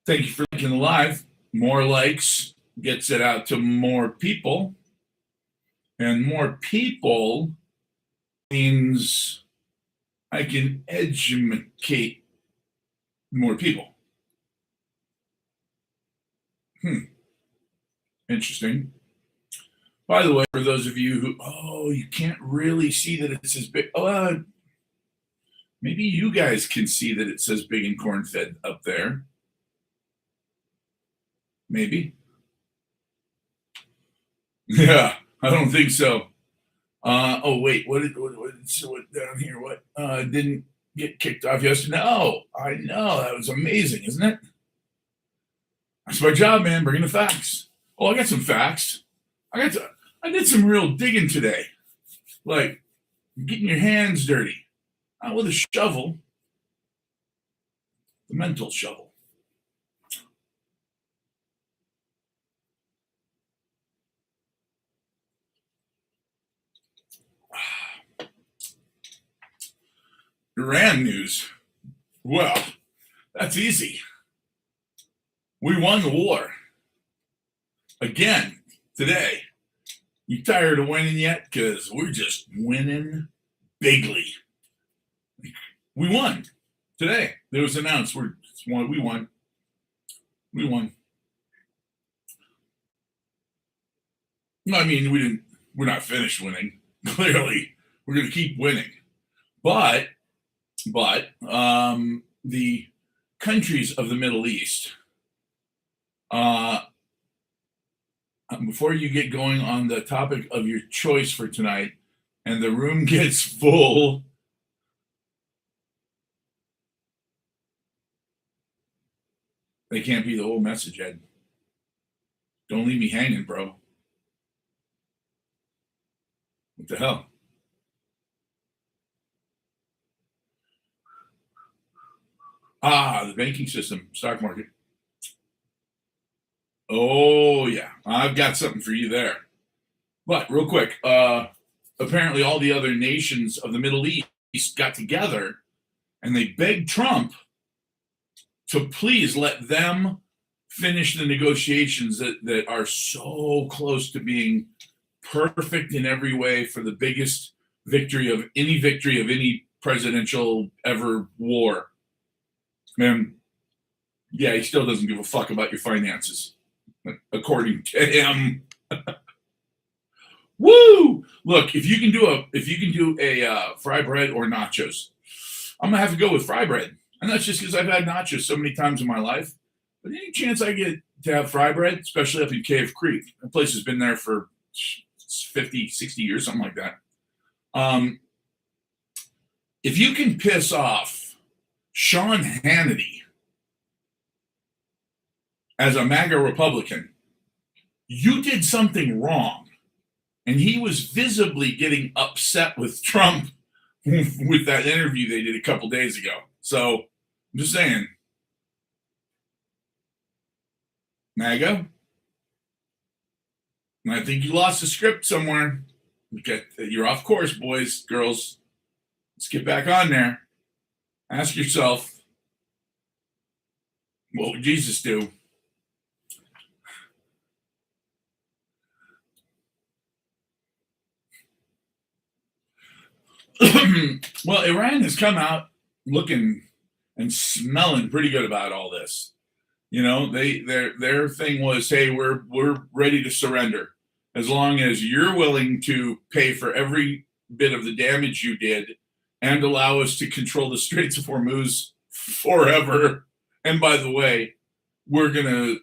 Thank you for liking the live. More likes gets it out to more people, and more people means I can educate more people. Interesting. By the way, for those of you who, you can't really see that it says big. Maybe you guys can see that it says big and corn fed up there. Maybe. Yeah, I don't think so. Wait, what down here? What didn't get kicked off yesterday? No, I know that was amazing, isn't it? That's my job, man. Bringing the facts. Oh, I got some facts. I did some real digging today, like getting your hands dirty, not with a shovel, the mental shovel. Iran news. Well, that's easy. We won the war. Again, today. You tired of winning yet? Because we're just winning bigly. We won today. It was announced. We won. We won. I mean, we didn't. We're not finished winning. Clearly, we're going to keep winning. But the countries of the Middle East, before you get going on the topic of your choice for tonight and the room gets full, they can't be the whole message, Ed. Don't leave me hanging, bro. What the hell? The banking system, stock market. Oh, yeah. I've got something for you there. But real quick, apparently all the other nations of the Middle East got together and they begged Trump to please let them finish the negotiations that are so close to being perfect in every way for the biggest victory of any presidential ever war. Man, yeah, he still doesn't give a fuck about your finances, according to him. Woo! Look, if you can do a fry bread or nachos, I'm gonna have to go with fry bread, and that's just because I've had nachos so many times in my life. But any chance I get to have fry bread, especially up in Cave Creek, the place has been there for 50, 60 years, something like that. If you can piss off Sean Hannity as a MAGA Republican, you did something wrong. And he was visibly getting upset with Trump with that interview they did a couple days ago. So I'm just saying, MAGA, I think you lost the script somewhere. You're off course, boys, girls. Let's get back on there. Ask yourself, what would Jesus do? Well, Iran has come out looking and smelling pretty good about all this. You know, their thing was, hey, we're ready to surrender as long as you're willing to pay for every bit of the damage you did and allow us to control the Straits of Hormuz forever. And by the way, we're going to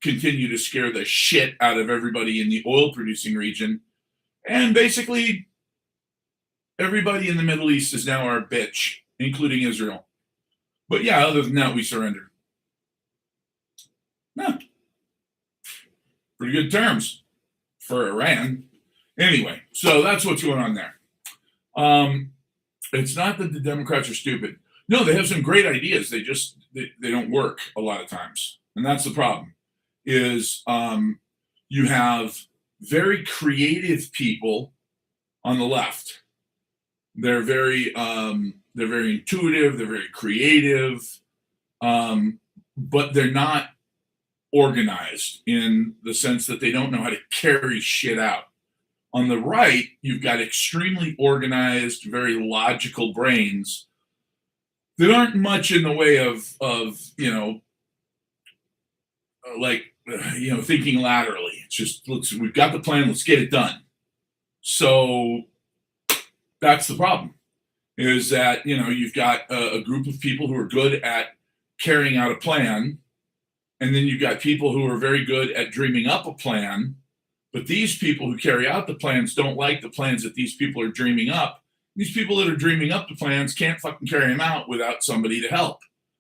continue to scare the shit out of everybody in the oil producing region. And basically, everybody in the Middle East is now our bitch, including Israel. But yeah, other than that, we surrender. No. Pretty good terms for Iran. Anyway, so that's what's going on there. It's not that the Democrats are stupid. No, they have some great ideas. They don't work a lot of times. And that's the problem, is you have very creative people on the left. They're very intuitive. They're very creative. but they're not organized in the sense that they don't know how to carry shit out. On the right, you've got extremely organized, very logical brains that aren't much in the way of like thinking laterally. It's just we've got the plan, let's get it done. So that's the problem. Is that you've got a group of people who are good at carrying out a plan, and then you've got people who are very good at dreaming up a plan. But these people who carry out the plans don't like the plans that these people are dreaming up. These people that are dreaming up the plans can't fucking carry them out without somebody to help.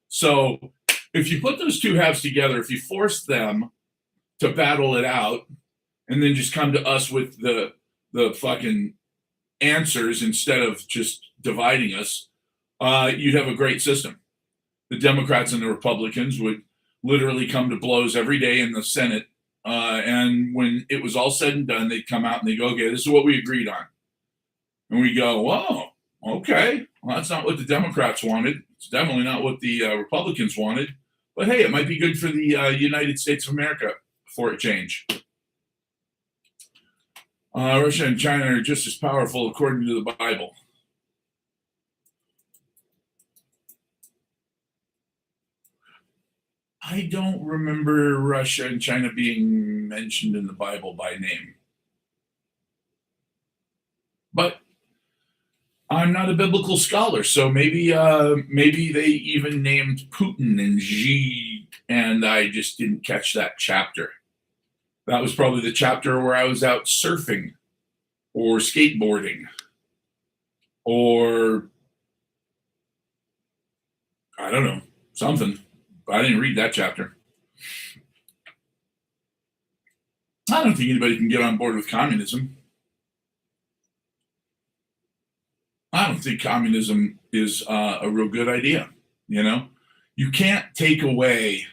So if you put those two halves together, if you force them to battle it out and then just come to us with the fucking answers instead of just dividing us, you'd have a great system. The Democrats and the Republicans would literally come to blows every day in the Senate. And when it was all said and done, they'd come out and they go, okay, this is what we agreed on. And we go, whoa, okay. Well, that's not what the Democrats wanted. It's definitely not what the Republicans wanted. But hey, it might be good for the United States of America for a change. Russia and China are just as powerful according to the Bible. I don't remember Russia and China being mentioned in the Bible by name. But I'm not a biblical scholar, so maybe they even named Putin and Xi, and I just didn't catch that chapter. That was probably the chapter where I was out surfing or skateboarding or I don't know, something. I didn't read that chapter. I don't think anybody can get on board with communism. I don't think communism is a real good idea. You can't take away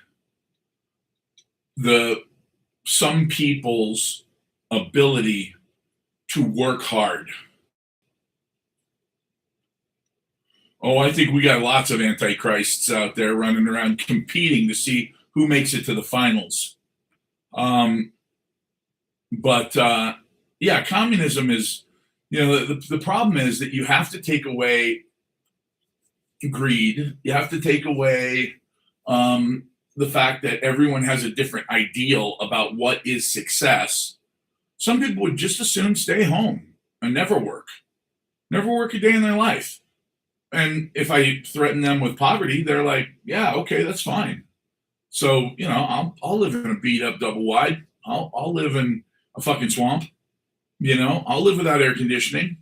some people's ability to work hard. Oh, I think we got lots of antichrists out there running around competing to see who makes it to the finals. But communism is, the problem is that you have to take away greed. You have to take away the fact that everyone has a different ideal about what is success. Some people would just as soon stay home and never work a day in their life. And if I threaten them with poverty, they're like, yeah, okay, that's fine. So, I'll live in a beat up double wide. I'll live in a fucking swamp. I'll live without air conditioning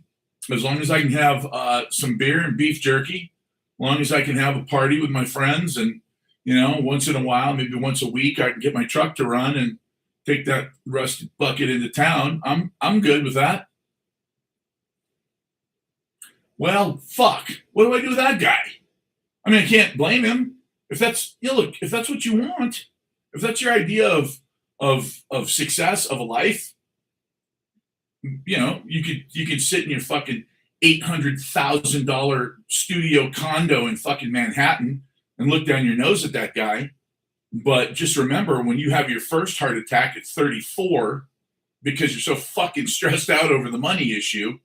as long as I can have some beer and beef jerky, as long as I can have a party with my friends. And, once in a while, maybe once a week, I can get my truck to run and take that rusted bucket into town. I'm good with that. Well, fuck. What do I do with that guy? I mean, I can't blame him. If that's if that's what you want, if that's your idea of success of a life, you could sit in your fucking $800,000 studio condo in fucking Manhattan and look down your nose at that guy. But just remember, when you have your first heart attack at 34 because you're so fucking stressed out over the money issue,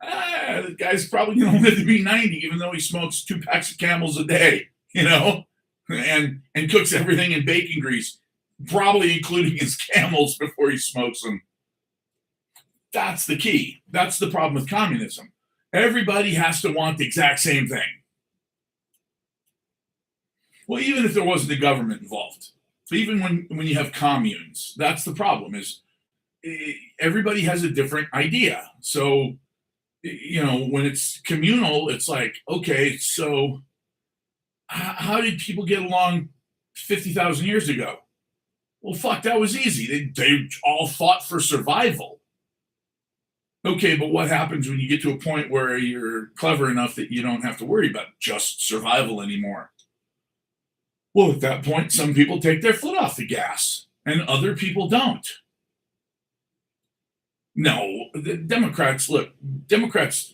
the guy's probably going to live to be 90, even though he smokes 2 packs of Camels a day, and cooks everything in bacon grease, probably including his Camels before he smokes them. That's the key. That's the problem with communism. Everybody has to want the exact same thing. Well, even if there wasn't a government involved. So even when you have communes, that's the problem is everybody has a different idea. So, when it's communal, it's like, okay, so how did people get along 50,000 years ago? Well, fuck, that was easy. They all fought for survival. Okay, but what happens when you get to a point where you're clever enough that you don't have to worry about just survival anymore? Well, at that point, some people take their foot off the gas and other people don't. No, the Democrats,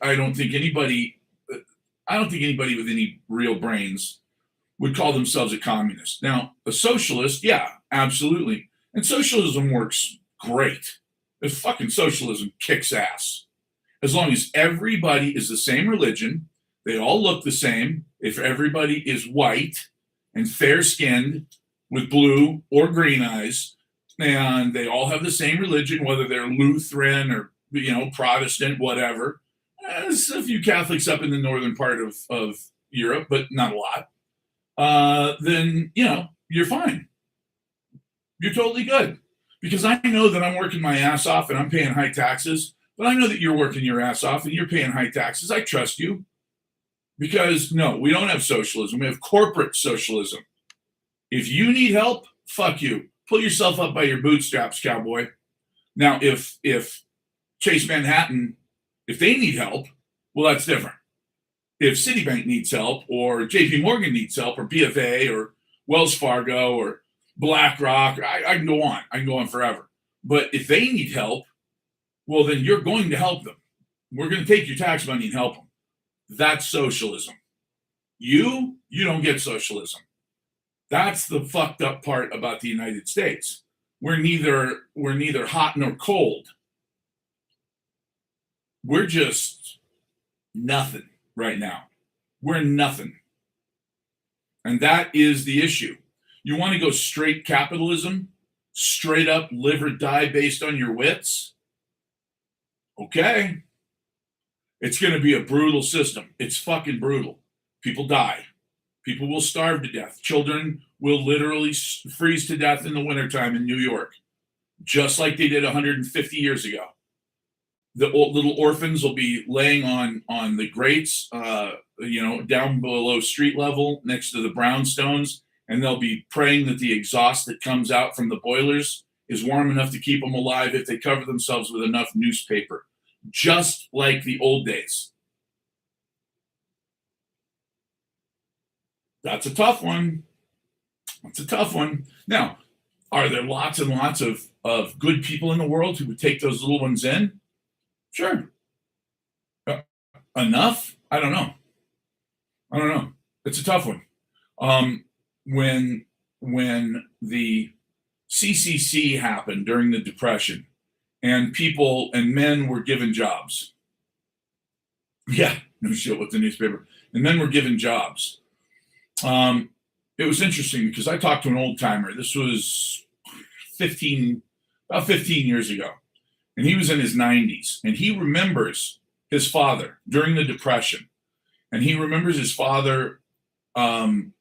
I don't think anybody with any real brains would call themselves a communist. Now, a socialist, yeah, absolutely. And socialism works great. If fucking socialism kicks ass. As long as everybody is the same religion, they all look the same. If everybody is white and fair skinned with blue or green eyes, and they all have the same religion, whether they're Lutheran or Protestant, whatever. There's a few Catholics up in the northern part of Europe, but not a lot. Then you're fine. You're totally good. Because I know that I'm working my ass off and I'm paying high taxes, but I know that you're working your ass off and you're paying high taxes. I trust you. Because no, we don't have socialism. We have corporate socialism. If you need help, fuck you. Pull yourself up by your bootstraps, cowboy. Now, if Chase Manhattan, if they need help, well, that's different. If Citibank needs help, or JP Morgan needs help, or BFA, or Wells Fargo, or BlackRock, I can go on. I can go on forever. But if they need help, well, then you're going to help them. We're going to take your tax money and help them. That's socialism. You don't get socialism. That's the fucked up part about the United States. We're neither hot nor cold. We're just nothing right now. We're nothing. And that is the issue. You want to go straight capitalism, straight up live or die based on your wits? Okay. It's going to be a brutal system. It's fucking brutal. People die. People will starve to death. Children will literally freeze to death in the wintertime in New York, just like they did 150 years ago. The little orphans will be laying on the grates, down below street level next to the brownstones, and they'll be praying that the exhaust that comes out from the boilers is warm enough to keep them alive if they cover themselves with enough newspaper, just like the old days. That's a tough one. That's a tough one. Now, are there lots and lots of good people in the world who would take those little ones in? Sure. Enough? I don't know. It's a tough one. When the CCC happened during the Depression, and people and men were given jobs. Yeah, no shit with the newspaper. And men were given jobs. It was interesting because I talked to an old timer. This was about 15 years ago. And he was in his 90s. And he remembers his father during the Depression. And he remembers his father. The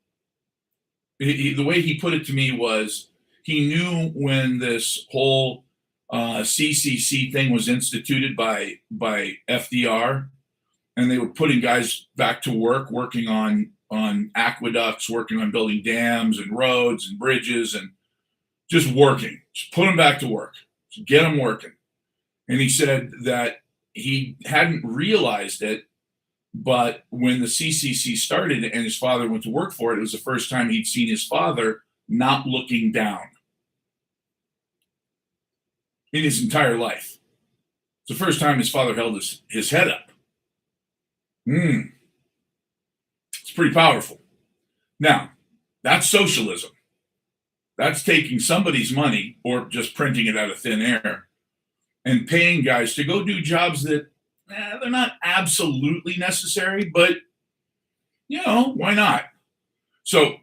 way he put it to me was he knew when this whole CCC thing was instituted by FDR, and they were putting guys back to work, working on aqueducts, working on building dams and roads and bridges, and just working. Just put them back to work. Just get them working. And he said that he hadn't realized it, but when the CCC started and his father went to work for it, it was the first time he'd seen his father not looking down in his entire life. It's the first time his father held his head up. It's pretty powerful. Now, that's socialism. That's taking somebody's money or just printing it out of thin air and paying guys to go do jobs that they're not absolutely necessary, but, why not? So,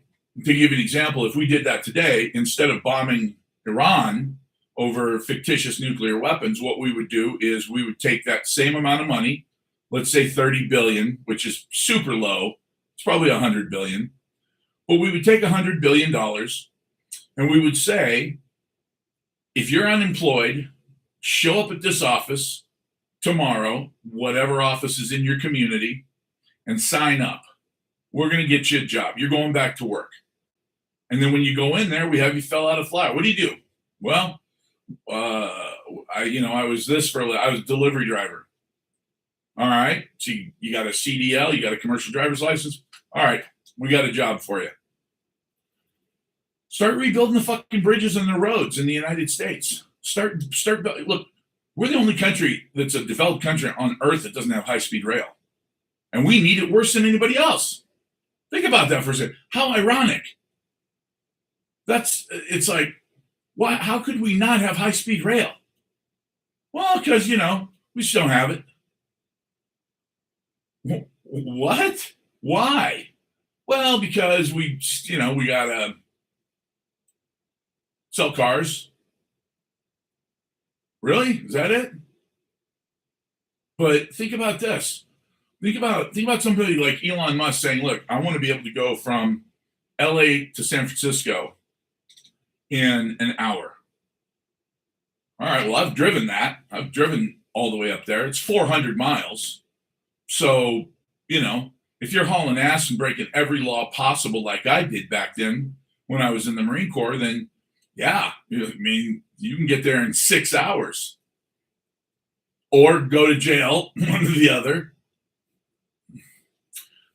to give you an example, if we did that today, instead of bombing Iran over fictitious nuclear weapons, what we would do is we would take that same amount of money, let's say 30 billion, which is super low. It's probably 100 billion. But we would take $100 billion and we would say, if you're unemployed, show up at this office tomorrow, whatever office is in your community, and sign up. We're going to get you a job. You're going back to work. And then when you go in there, we have you fill out a flyer. What do you do? Well, I was a delivery driver. All right. So you got a CDL, you got a commercial driver's license. All right. We got a job for you. Start rebuilding the fucking bridges and the roads in the United States. Look, we're the only country that's a developed country on earth that doesn't have high-speed rail. And we need it worse than anybody else. Think about that for a second. How ironic. It's like, why, how could we not have high speed rail? Well, because, we just don't have it. What? Why? Well, because we got to sell cars. Really? Is that it? But think about this. Think about somebody like Elon Musk saying, "Look, I want to be able to go from LA to San Francisco in an hour." All right, well, I've driven that. I've driven all the way up there. It's 400 miles. So, you know, if you're hauling ass and breaking every law possible like I did back then when I was in the Marine Corps, then yeah, I mean, you can get there in 6 hours or go to jail, one or the other.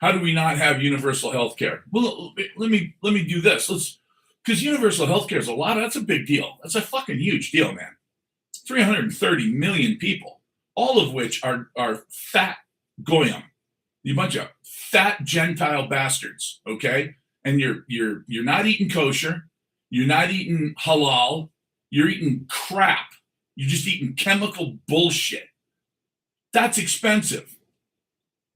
How do we not have universal health care? Well, let me do this. Because universal health care is that's a big deal. That's a fucking huge deal, man. 330 million people, all of which are fat goyim, you bunch of fat Gentile bastards, okay? And you're not eating kosher, you're not eating halal, you're eating crap. You're just eating chemical bullshit. That's expensive.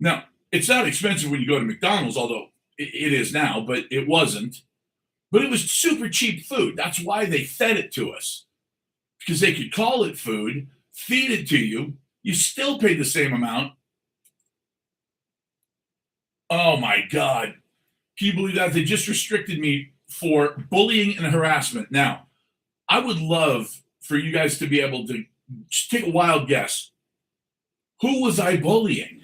Now, it's not expensive when you go to McDonald's, although it is now, but it wasn't. But it was super cheap food. That's why they fed it to us. Because they could call it food, feed it to you, you still pay the same amount. Oh my God. Can you believe that? They just restricted me for bullying and harassment. Now, I would love for you guys to be able to just take a wild guess. Who was I bullying?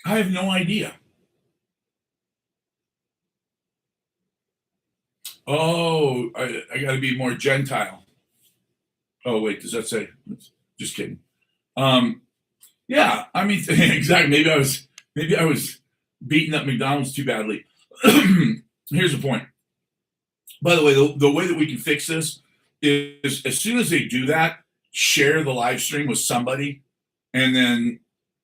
I have no idea. Oh, I got to be more Gentile. Oh, wait, does that say? Just kidding. Um, yeah, I mean, exactly. Maybe I was beating up McDonald's too badly. Here's the point. By the way, the way that we can fix this is as soon as they do that, share the live stream with somebody, and then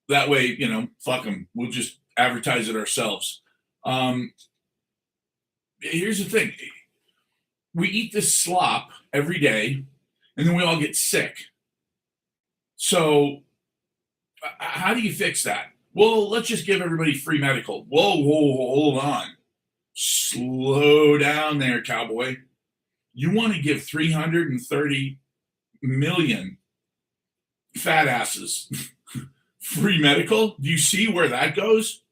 that way, fuck them. We'll just advertise it ourselves. Here's the thing: we eat this slop every day, and then we all get sick. So, how do you fix that? Well, let's just give everybody free medical. Whoa, hold on. Slow down there, cowboy. You want to give 330 million fat asses free medical? Do you see where that goes?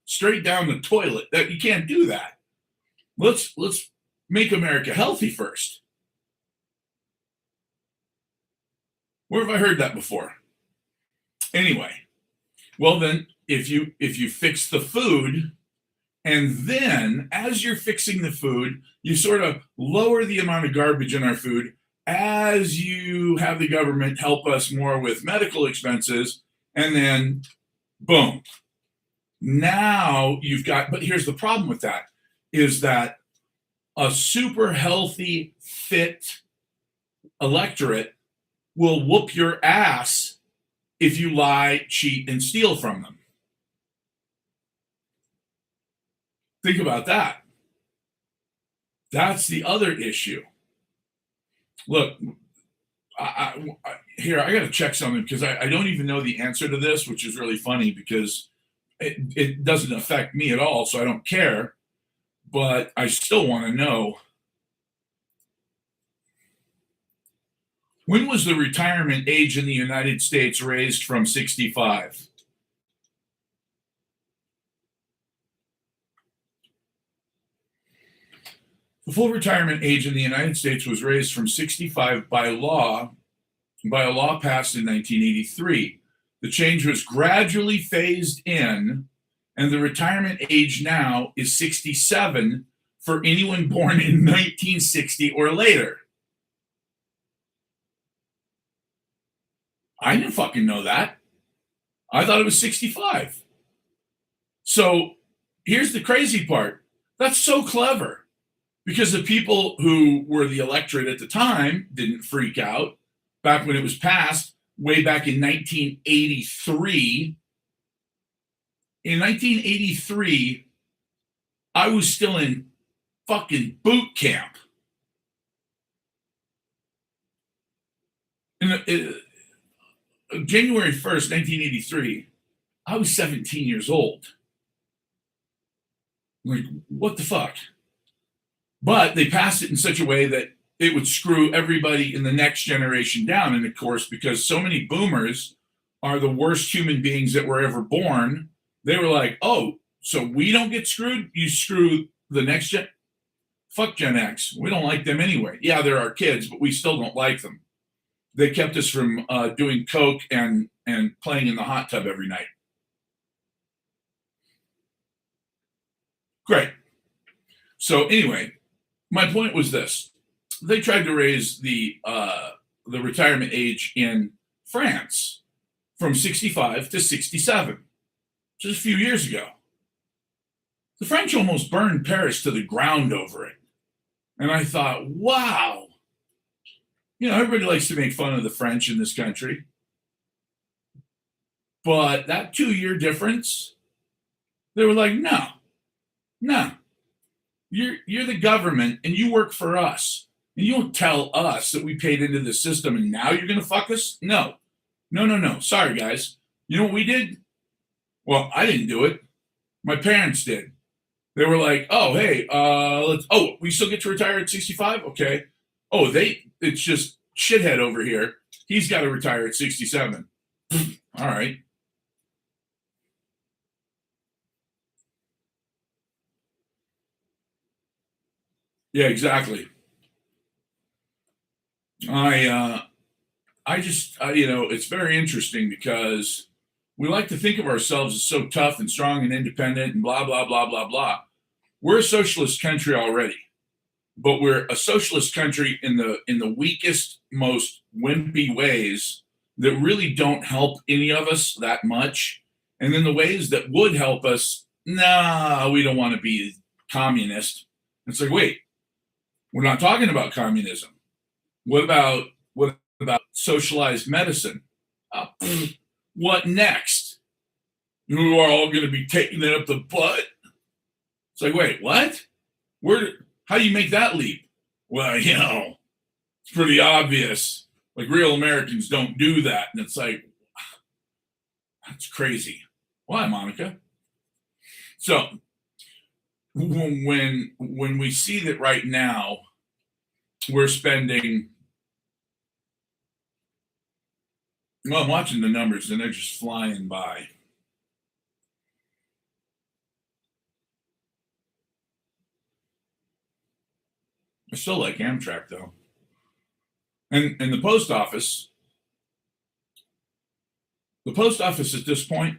Straight down the toilet. That you can't do that. Let's make America healthy first. Where have I heard that before? Anyway, well then, if you fix the food, and then as you're fixing the food, you sort of lower the amount of garbage in our food as you have the government help us more with medical expenses, and then boom. Now you've got, but here's the problem with that, is that a super healthy, fit electorate will whoop your ass if you lie, cheat, and steal from them. Think about that. That's the other issue. Look, I got to check something because I don't even know the answer to this, which is really funny because it doesn't affect me at all, so I don't care. But I still want to know. When was the retirement age in the United States raised from 65? The full retirement age in the United States was raised from 65 by a law passed in 1983. The change was gradually phased in, and the retirement age now is 67 for anyone born in 1960 or later. I didn't fucking know that. I thought it was 65. So here's the crazy part. That's so clever because the people who were the electorate at the time didn't freak out back when it was passed. way back in 1983. In 1983, I was still in fucking boot camp. January 1st, 1983, I was 17 years old. Like, what the fuck? But they passed it in such a way that it would screw everybody in the next generation down. And of course, because so many boomers are the worst human beings that were ever born, they were like, oh, so we don't get screwed? You screw the next gen? Fuck Gen X. We don't like them anyway. Yeah, they're our kids, but we still don't like them. They kept us from doing coke and playing in the hot tub every night. Great. So anyway, my point was this: they tried to raise the retirement age in France from 65 to 67, just a few years ago. The French almost burned Paris to the ground over it, and I thought, wow. You know, everybody likes to make fun of the French in this country. But that 2-year difference, they were like, no. You're the government and you work for us. And you don't tell us that we paid into the system and now you're going to fuck us? No. Sorry, guys. You know what we did? Well, I didn't do it. My parents did. They were like, oh, hey, we still get to retire at 65? Okay. Oh, it's just shithead over here. He's got to retire at 67. All right. Yeah, exactly. I just, it's very interesting because we like to think of ourselves as so tough and strong and independent and blah, blah, blah, blah, blah. We're a socialist country already. But we're a socialist country in the weakest, most wimpy ways that really don't help any of us that much. And then the ways that would help us, nah, we don't want to be communist. It's like, wait, we're not talking about communism. What about socialized medicine? What next? You are all going to be taking it up the butt. It's like, wait, what? How do you make that leap? Well, it's pretty obvious. Like, real Americans don't do that. And it's like, that's crazy. Why, Monica? So when we see that right now we're spending, well, I'm watching the numbers and they're just flying by. I still like Amtrak though. And the post office at this point,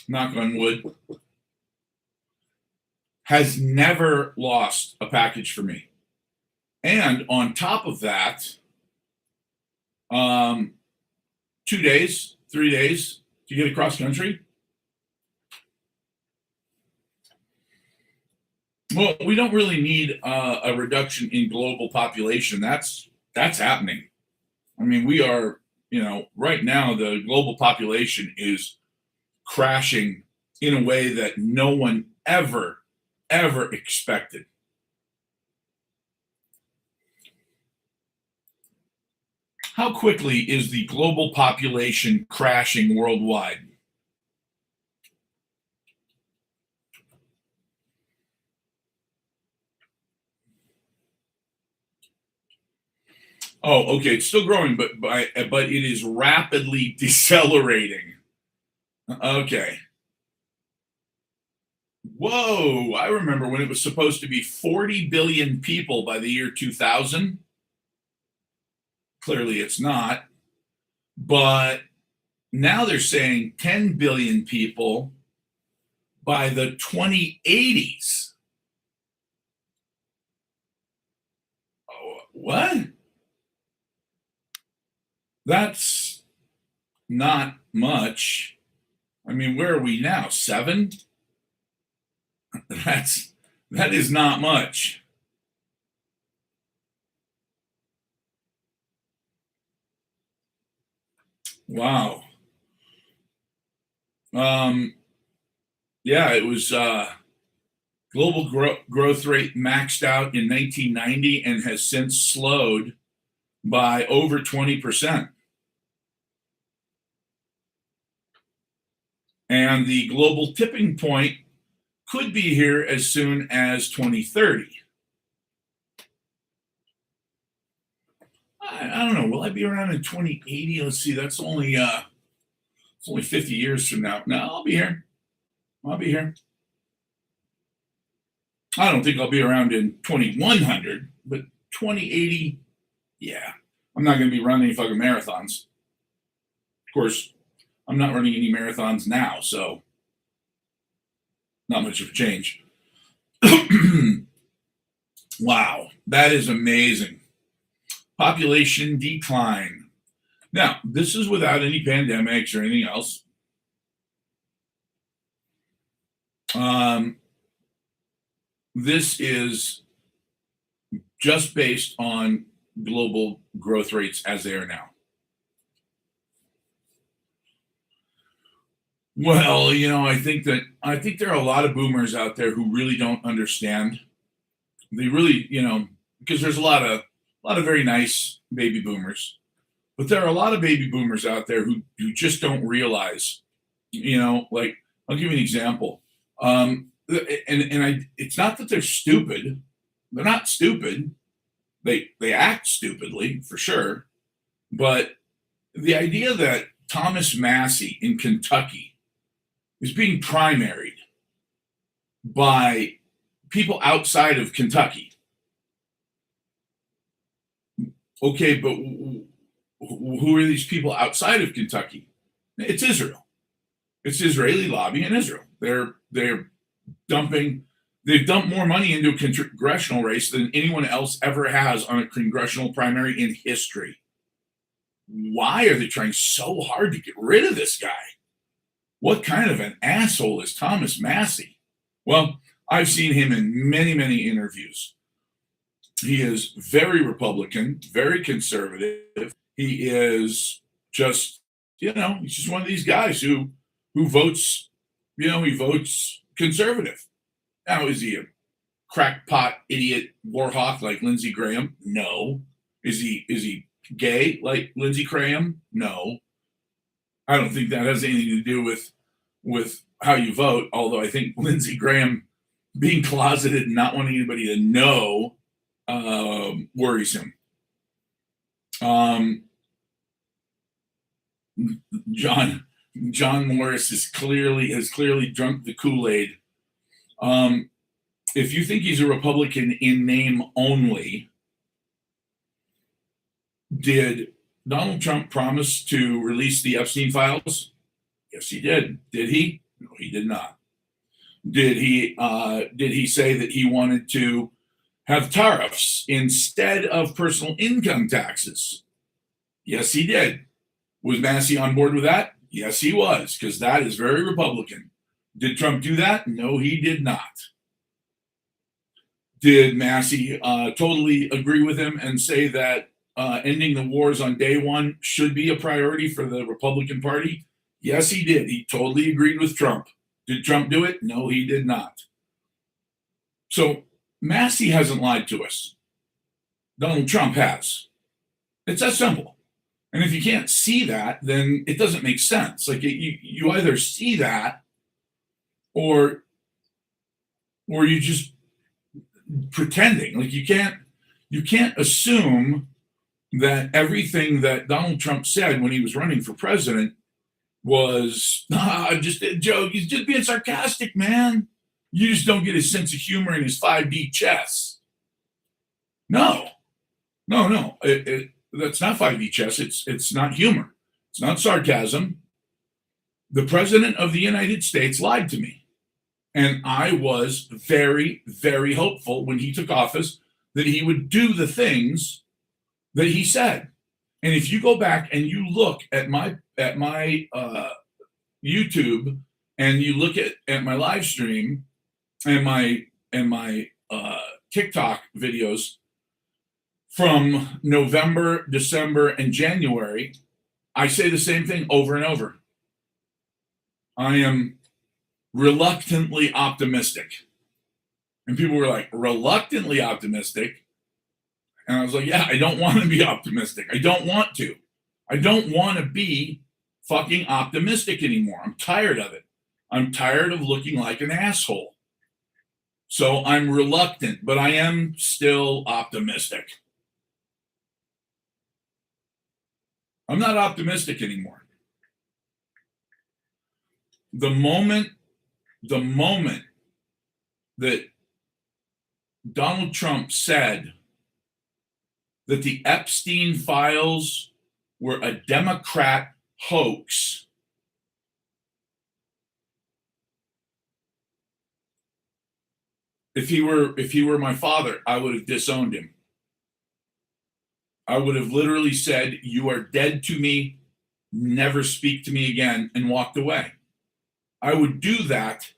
knock on wood, has never lost a package for me. And on top of that, 2 days, 3 days to get across country. Well, we don't really need a reduction in global population. That's happening. I mean, we are, right now the global population is crashing in a way that no one ever expected. How quickly is the global population crashing worldwide? Oh, okay. It's still growing, but it is rapidly decelerating. Okay. Whoa! I remember when it was supposed to be 40 billion people by the year 2000. Clearly, it's not. But now they're saying 10 billion people by the 2080s. Oh, what? That's not much. I mean, where are we now? 7? That is not much. Wow. Um, yeah, it was global growth rate maxed out in 1990 and has since slowed by over 20%. And the global tipping point could be here as soon as 2030. I don't know. Will I be around in 2080? Let's see. It's only 50 years from now. No, I'll be here. I'll be here. I don't think I'll be around in 2100, but 2080, yeah. I'm not going to be running any fucking marathons. Of course, I'm not running any marathons now, so not much of a change. Wow, that is amazing. Population decline. Now, this is without any pandemics or anything else. This is just based on global growth rates as they are now. Well, I think there are a lot of boomers out there who really don't understand. They really, because there's a lot of very nice baby boomers, but there are a lot of baby boomers out there who just don't realize, like I'll give you an example. It's not that they're stupid. They're not stupid. They act stupidly for sure, but the idea that Thomas Massey in Kentucky is being primaried by people outside of Kentucky. Okay, but who are these people outside of Kentucky? It's Israel. It's Israeli lobby in Israel. They've dumped more money into a congressional race than anyone else ever has on a congressional primary in history. Why are they trying so hard to get rid of this guy? What kind of an asshole is Thomas Massey? Well, I've seen him in many, many interviews. He is very Republican, very conservative. He is just, he's just one of these guys who votes, he votes conservative. Now, is he a crackpot idiot war hawk like Lindsey Graham? No. Is he gay like Lindsey Graham? No. I don't think that has anything to do with how you vote. Although I think Lindsey Graham being closeted and not wanting anybody to know worries him. John Morris has clearly drunk the Kool-Aid. If you think he's a Republican in name only, did Donald Trump promise to release the Epstein files? Yes, he did. Did he? No, he did not. Did he say that he wanted to have tariffs instead of personal income taxes? Yes, he did. Was Massey on board with that? Yes, he was, because that is very Republican. Did Trump do that? No, he did not. Did Massey totally agree with him and say that ending the wars on day one should be a priority for the Republican Party? Yes, he did. He totally agreed with Trump. Did Trump do it? No, he did not. So Massey hasn't lied to us. Donald Trump has. It's that simple. And if you can't see that, then it doesn't make sense. Like you either see that or you just pretending. Like you can't assume that everything that Donald Trump said when he was running for president was just a joke. He's just being sarcastic, man. You just don't get his sense of humor in his 5D chess. No. That's not 5D chess. It's not humor. It's not sarcasm. The president of the United States lied to me. And I was very, very hopeful when he took office that he would do the things that he said. And if you go back and you look at my YouTube and you look at my live stream and my TikTok videos from November, December, and January, I say the same thing over and over. I am reluctantly optimistic. And people were like, reluctantly optimistic? And I was like, yeah, I don't want to be optimistic. I don't want to. I don't want to be fucking optimistic anymore. I'm tired of it. I'm tired of looking like an asshole. So I'm reluctant, but I am still optimistic. I'm not optimistic anymore. The moment that Donald Trump said that the Epstein files were a Democrat hoax, if he were my father, I would have disowned him. I would have literally said, "You are dead to me, never speak to me again," and walked away. I would do that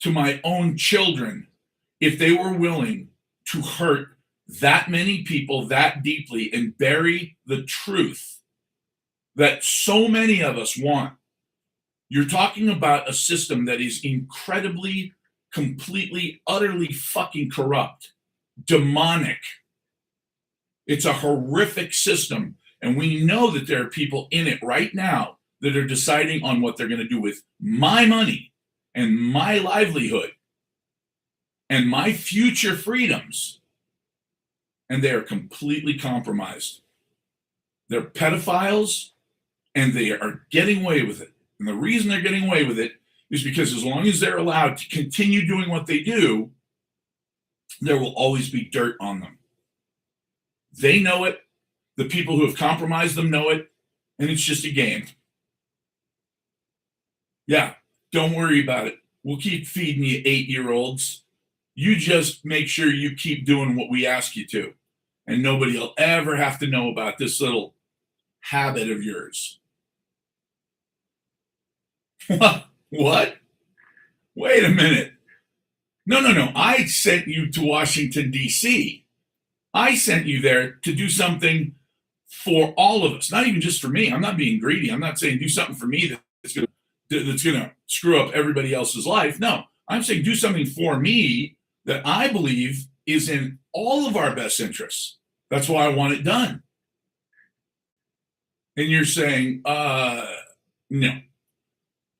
to my own children if they were willing to hurt that many people that deeply and bury the truth that so many of us want. You're talking about a system that is incredibly, completely, utterly fucking corrupt, demonic. It's a horrific system. And we know that there are people in it right now that are deciding on what they're going to do with my money and my livelihood and my future freedoms. And they are completely compromised. They're pedophiles and they are getting away with it. And the reason they're getting away with it is because as long as they're allowed to continue doing what they do, there will always be dirt on them. They know it. The people who have compromised them know it. And it's just a game. Yeah, don't worry about it. We'll keep feeding you 8-year-olds. You just make sure you keep doing what we ask you to. And nobody will ever have to know about this little habit of yours. What? Wait a minute. No. I sent you to Washington, D.C. I sent you there to do something for all of us, not even just for me. I'm not being greedy. I'm not saying do something for me that's going to screw up everybody else's life. No, I'm saying do something for me that I believe is in all of our best interests. That's why I want it done. And you're saying, no.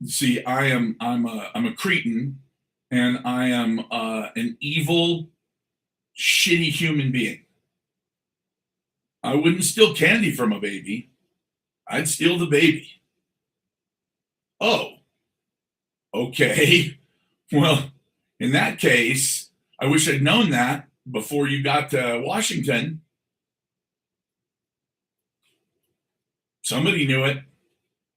See, I'm a cretin, and I am an evil, shitty human being. I wouldn't steal candy from a baby. I'd steal the baby. Oh, okay. Well, in that case, I wish I'd known that before you got to Washington. Somebody knew it,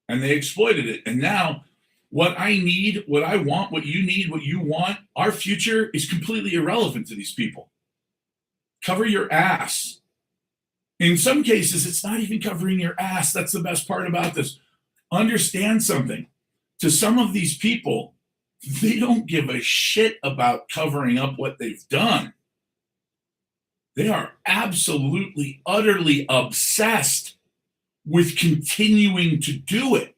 and they exploited it. And now, what I need, what I want, what you need, what you want, our future is completely irrelevant to these people. Cover your ass. In some cases, it's not even covering your ass. That's the best part about this. Understand something. To some of these people, they don't give a shit about covering up what they've done. They are absolutely, utterly obsessed with continuing to do it.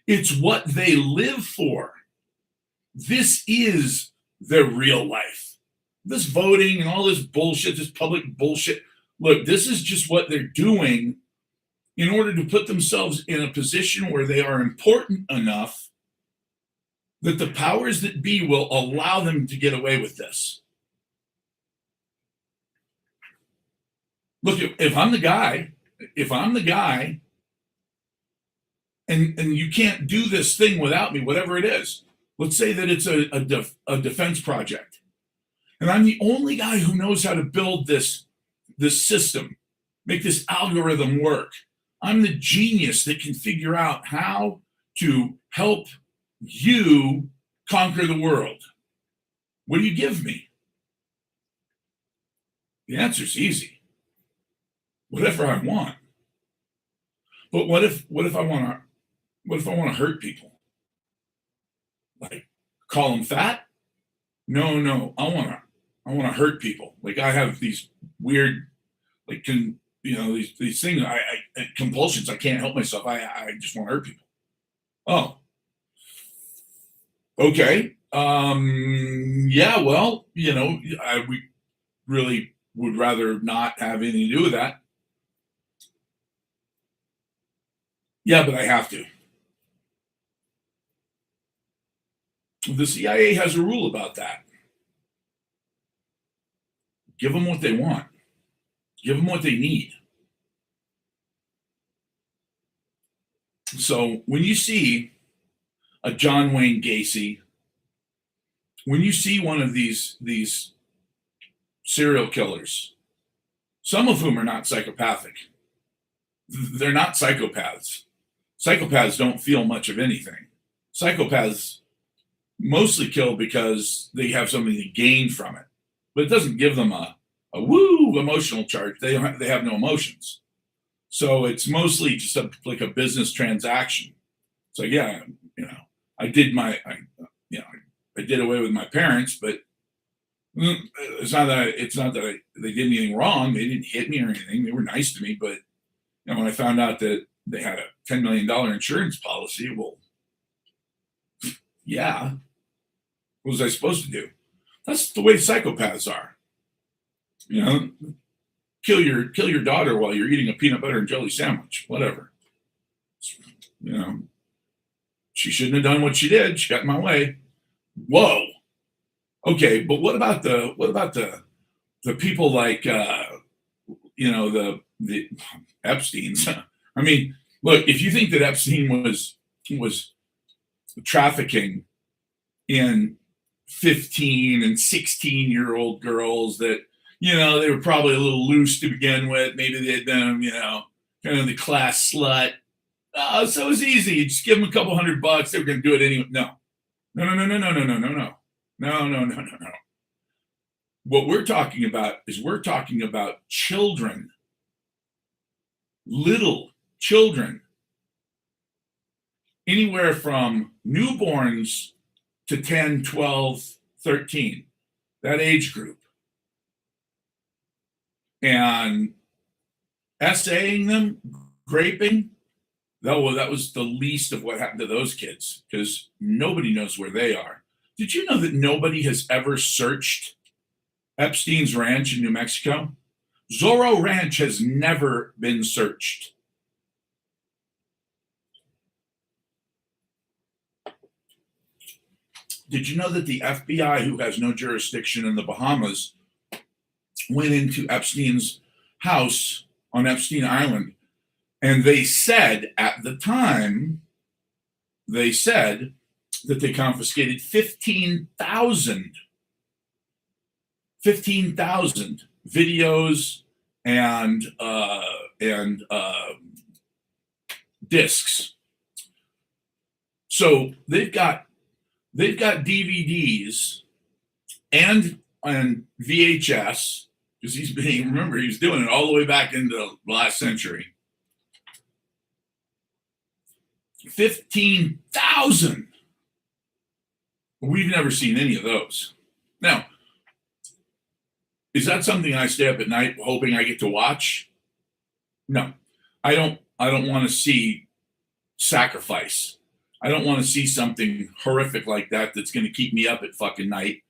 It's what they live for. This is their real life. This voting and all this bullshit, this public bullshit. Look, this is just what they're doing in order to put themselves in a position where they are important enough that the powers that be will allow them to get away with this. Look, if I'm the guy, and you can't do this thing without me, whatever it is. Let's say that it's a defense project, and I'm the only guy who knows how to build this system, make this algorithm work. I'm the genius that can figure out how to help you conquer the world. What do you give me? The answer's easy. Whatever I want. But what if I want to hurt people? Like call them fat? No. I want to hurt people. Like I have these weird, like these things, compulsions. I can't help myself. I just want to hurt people. Oh, okay. Yeah. Well, we really would rather not have anything to do with that. Yeah, but I have to. The CIA has a rule about that. Give them what they want. Give them what they need. So when you see a John Wayne Gacy, when you see one of these serial killers, some of whom are not psychopathic, they're not psychopaths. Psychopaths don't feel much of anything. Psychopaths mostly kill because they have something to gain from it, but it doesn't give them a woo emotional charge. They have no emotions. So it's mostly just like a business transaction. So yeah, I did I did away with my parents, but it's not that they did anything wrong. They didn't hit me or anything. They were nice to me, but when I found out that they had a $10 million insurance policy, well, yeah, what was I supposed to do? That's the way psychopaths are. Kill your daughter while you're eating a peanut butter and jelly sandwich. Whatever. She shouldn't have done what she did. She got in my way. Whoa. Okay, but what about the people like the Epstein's? I mean, look, if you think that Epstein was trafficking in 15 and 16-year-old girls that they were probably a little loose to begin with. Maybe they had been, kind of the class slut. Oh, so it was easy. You just give them a couple $100. They were going to do it anyway. No. What we're talking about is children, little children, anywhere from newborns to 10, 12, 13, that age group. And essaying them, raping, that was the least of what happened to those kids because nobody knows where they are. Did you know that nobody has ever searched Epstein's ranch in New Mexico? Zorro Ranch has never been searched. Did you know that the FBI, who has no jurisdiction in the Bahamas, went into Epstein's house on Epstein Island, and they said at the time, that they confiscated 15,000 videos and discs. So they've got DVDs and VHS, because he was doing it all the way back into the last century. 15,000. We've never seen any of those. Now, is that something I stay up at night hoping I get to watch? No, I don't want to see sacrifice. I don't want to see something horrific like that that's going to keep me up at fucking night,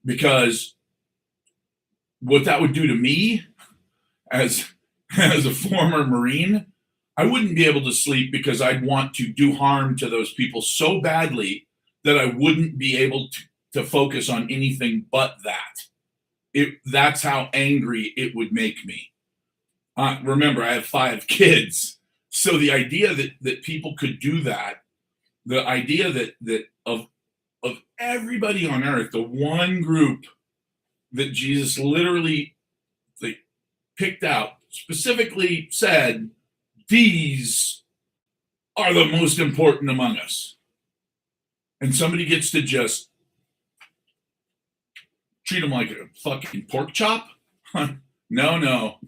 because what that would do to me as a former Marine, I wouldn't be able to sleep because I'd want to do harm to those people so badly that I wouldn't be able to focus on anything but that. That's how angry it would make me. Remember, I have 5 kids. So the idea that people could do that, the idea that of everybody on earth, the one group that Jesus literally picked out, specifically said, these are the most important among us. And somebody gets to just treat them like a fucking pork chop? No.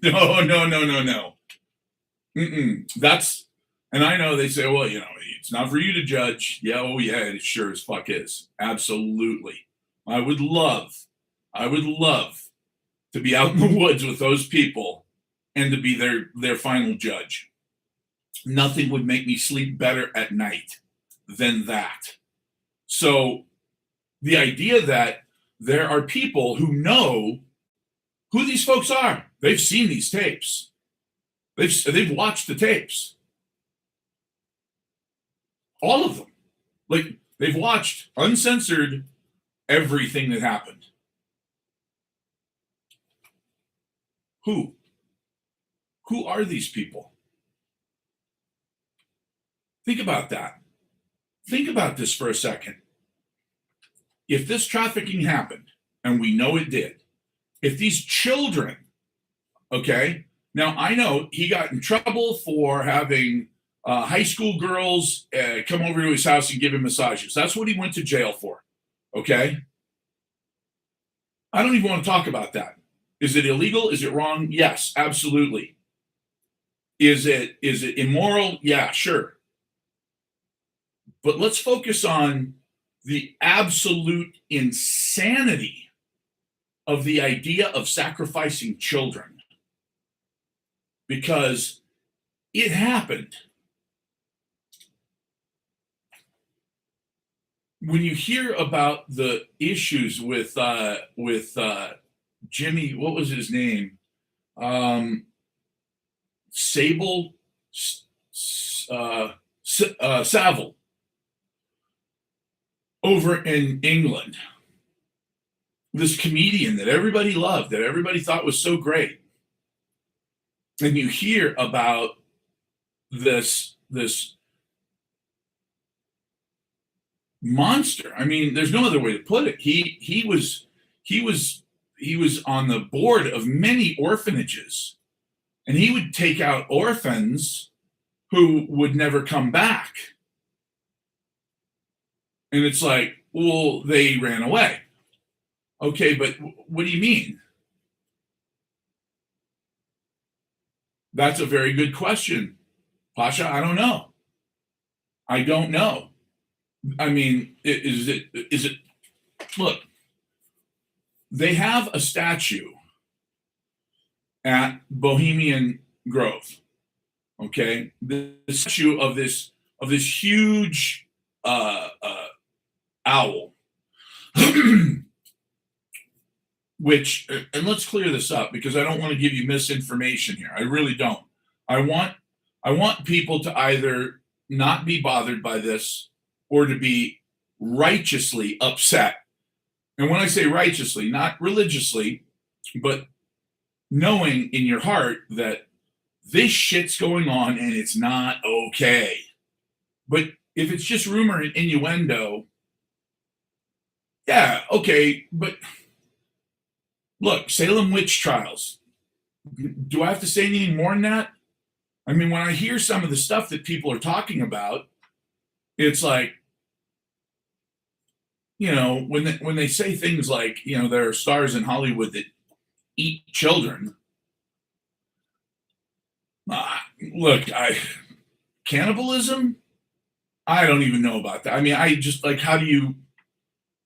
And I know they say, well, it's not for you to judge. Yeah, oh yeah, it sure as fuck is. Absolutely. I would love to be out in the woods with those people and to be their final judge. Nothing would make me sleep better at night than that. So the idea that there are people who know who these folks are, they've seen these tapes, they've watched the tapes, all of them. Like, they've watched uncensored everything that happened. Who? Who are these people? Think about that. Think about this for a second. If this trafficking happened, and we know it did, if these children, okay, now I know he got in trouble for having high school girls come over to his house and give him massages. That's what he went to jail for, okay? I don't even want to talk about that. Is it illegal? Is it wrong? Yes, absolutely. Is it immoral? Yeah, sure. But let's focus on the absolute insanity of the idea of sacrificing children, because it happened. When you hear about the issues with Jimmy, what was his name? Sable, Savile, over in England, this comedian that everybody loved, that everybody thought was so great, and you hear about this monster. I mean, there's no other way to put it. He was on the board of many orphanages, and he would take out orphans who would never come back. And it's like, well, they ran away. Okay, but what do you mean? That's a very good question, Pasha. I don't know. I don't know. I mean, is it? Look, they have a statue at Bohemian Grove. Okay, the statue of this huge owl. Which, and let's clear this up, because I don't want to give you misinformation here. I really don't. I want people to either not be bothered by this or to be righteously upset. And when I say righteously, not religiously, but knowing in your heart that this shit's going on and it's not okay. But if it's just rumor and innuendo, yeah, okay. But look, Salem witch trials. Do I have to say anything more than that? I mean, when I hear some of the stuff that people are talking about, it's like, you know, when they say things like, you know, there are stars in Hollywood that eat children. Look, cannibalism? I don't even know about that. I mean, I just like, how do you?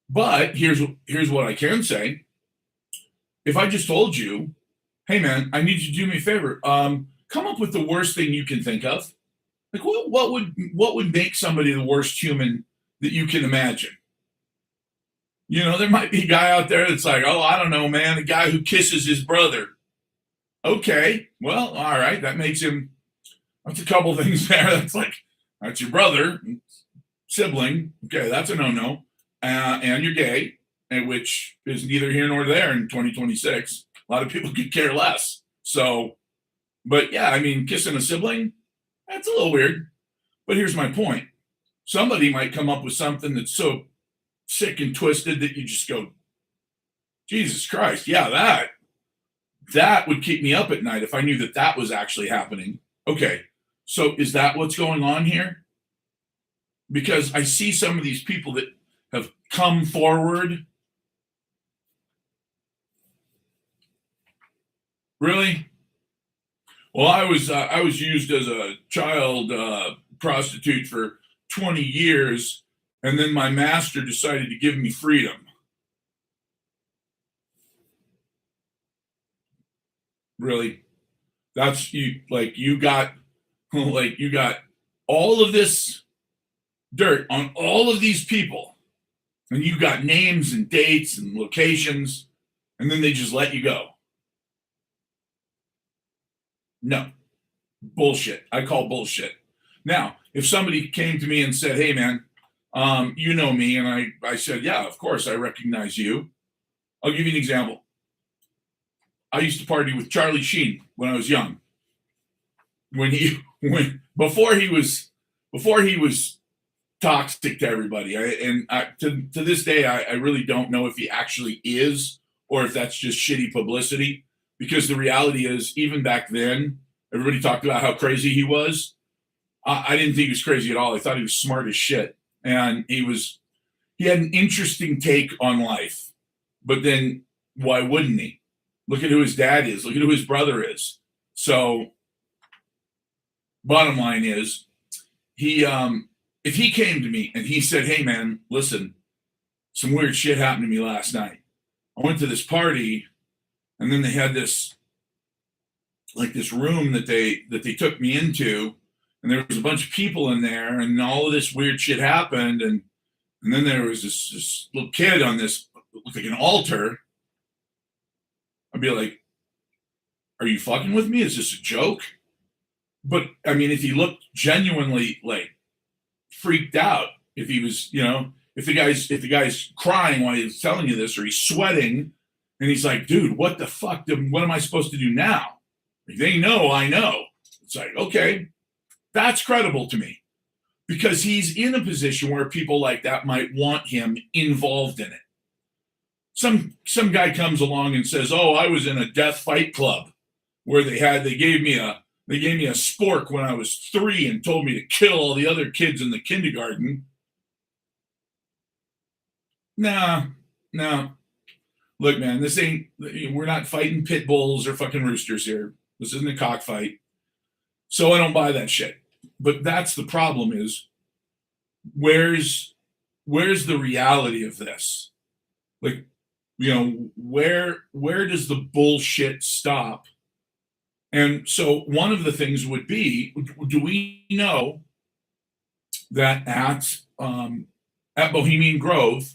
But here's what I can say. If I just told you, hey man, I need you to do me a favor. Come up with the worst thing you can think of. Like, what would make somebody the worst human that you can imagine? You know, there might be a guy out there that's like, oh, I don't know, man, a guy who kisses his brother. Okay, well, all right, that makes him. That's a couple things there. That's like, that's your brother, sibling. Okay, that's a no-no. And you're gay, and which is neither here nor there in 2026. A lot of people could care less. So, but yeah, I mean, kissing a sibling, that's a little weird. But here's my point. Somebody might come up with something that's so sick and twisted that you just go, Jesus Christ, yeah, that would keep me up at night if I knew that was actually happening. Okay, so is that what's going on here? Because I see some of these people that have come forward. Really? Well, I was used as a child prostitute for 20 years, and then my master decided to give me freedom. Really? That's you got like you got all of this dirt on all of these people, and you got names and dates and locations, and then they just let you go. No, bullshit. I call bullshit. Now, if somebody came to me and said, "Hey, man, you know me," and I said, "Yeah, of course, I recognize you." I'll give you an example. I used to party with Charlie Sheen when I was young. When before he was toxic to everybody. To this day, I really don't know if he actually is or if that's just shitty publicity. Because the reality is, even back then, everybody talked about how crazy he was. I didn't think he was crazy at all. I thought he was smart as shit, and he had an interesting take on life. But then, why wouldn't he? Look at who his dad is. Look at who his brother is. So, bottom line is, he if he came to me and he said, "Hey, man, listen, some weird shit happened to me last night. I went to this party, and then they had this room that they took me into, and there was a bunch of people in there, and all of this weird shit happened, and then there was this little kid on this looked like an altar." I'd be like, "Are you fucking with me? Is this a joke?" But I mean, if he looked genuinely like freaked out, if he was, if the guy's crying while he's telling you this, or he's sweating, and he's like, "Dude, what the fuck? What am I supposed to do now?" Like, they know, I know. It's like, okay, that's credible to me because he's in a position where people like that might want him involved in it. Some guy comes along and says, "Oh, I was in a death fight club where they gave me a spork when I was 3 and told me to kill all the other kids in the kindergarten." Nah, no. Look, man, we're not fighting pit bulls or fucking roosters here. This isn't a cockfight. So I don't buy that shit. But that's the problem is where's the reality of this? Like, where does the bullshit stop? And so one of the things would be, do we know that at Bohemian Grove,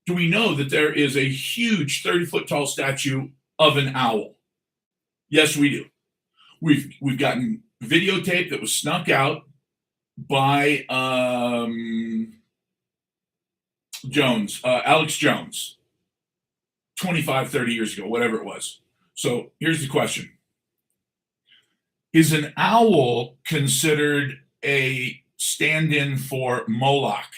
do we know that there is a huge 30-foot tall statue of an owl? Yes, we do. We've gotten videotape that was snuck out by Alex Jones, 25, 30 years ago, whatever it was. So here's the question. Is an owl considered a stand-in for Moloch?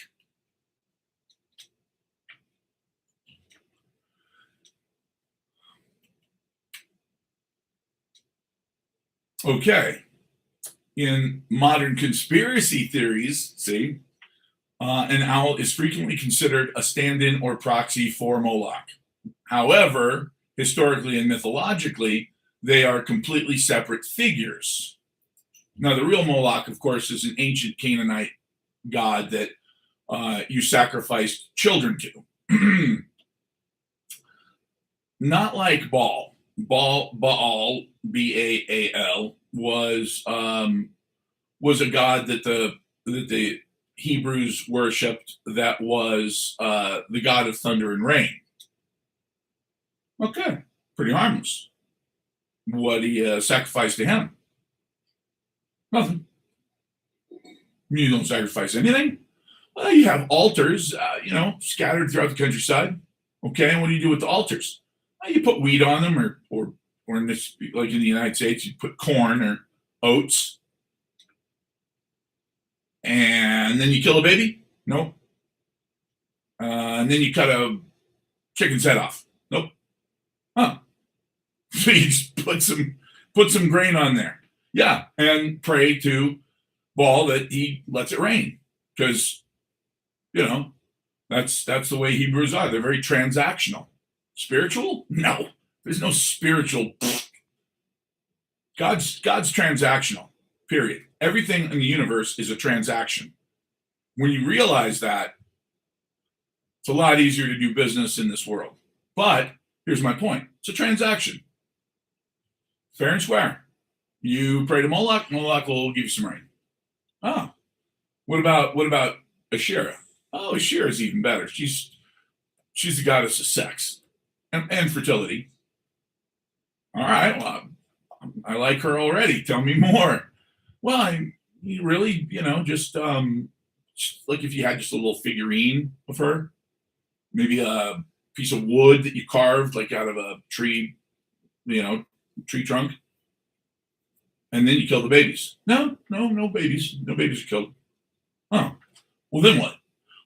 Okay. In modern conspiracy theories, see, an owl is frequently considered a stand-in or proxy for Moloch. However, historically and mythologically, they are completely separate figures. Now, the real Moloch, of course, is an ancient Canaanite god that you sacrificed children to. Not like Baal. Baal, Baal, was a god that the Hebrews worshipped. That was the god of thunder and rain. Okay, pretty harmless. What do you sacrifice to him? Nothing. You don't sacrifice anything. Well, you have altars, scattered throughout the countryside. Okay, and what do you do with the altars? Well, you put wheat on them, or in this, like in the United States, you put corn or oats, and then you kill a baby. Nope. And then you cut a chicken's head off. Nope. Huh. So you just put some grain on there. Yeah, and pray to Baal that he lets it rain, because that's the way Hebrews are. They're very transactional. Spiritual? No, there's no spiritual. God's transactional. Period. Everything in the universe is a transaction. When you realize that, it's a lot easier to do business in this world. But here's my point: it's a transaction. Fair and square. You pray to Moloch, Moloch will give you some rain. Oh, what about Asherah? Oh, Asherah is even better. She's the goddess of sex and fertility. All right, well, I like her already. Tell me more. Well, you really, just like if you had just a little figurine of her, maybe a piece of wood that you carved like out of a tree, you know, tree trunk, and then you kill the babies. No, no, no babies. No babies are killed. Oh, well then what?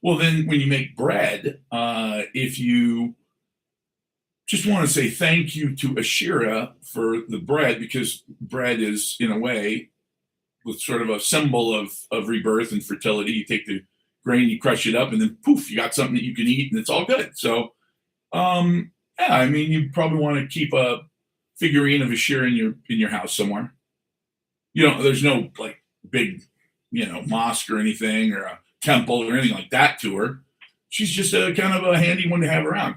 Well then, when you make bread, if you just want to say thank you to Asherah for the bread, because bread is in a way with sort of a symbol of rebirth and fertility. You take the grain, you crush it up, and then poof, you got something that you can eat, and it's all good. So, yeah, I mean, you probably want to keep a figurine of Asherah in your house somewhere. There's no like big, mosque or anything or a temple or anything like that to her. She's just a kind of a handy one to have around.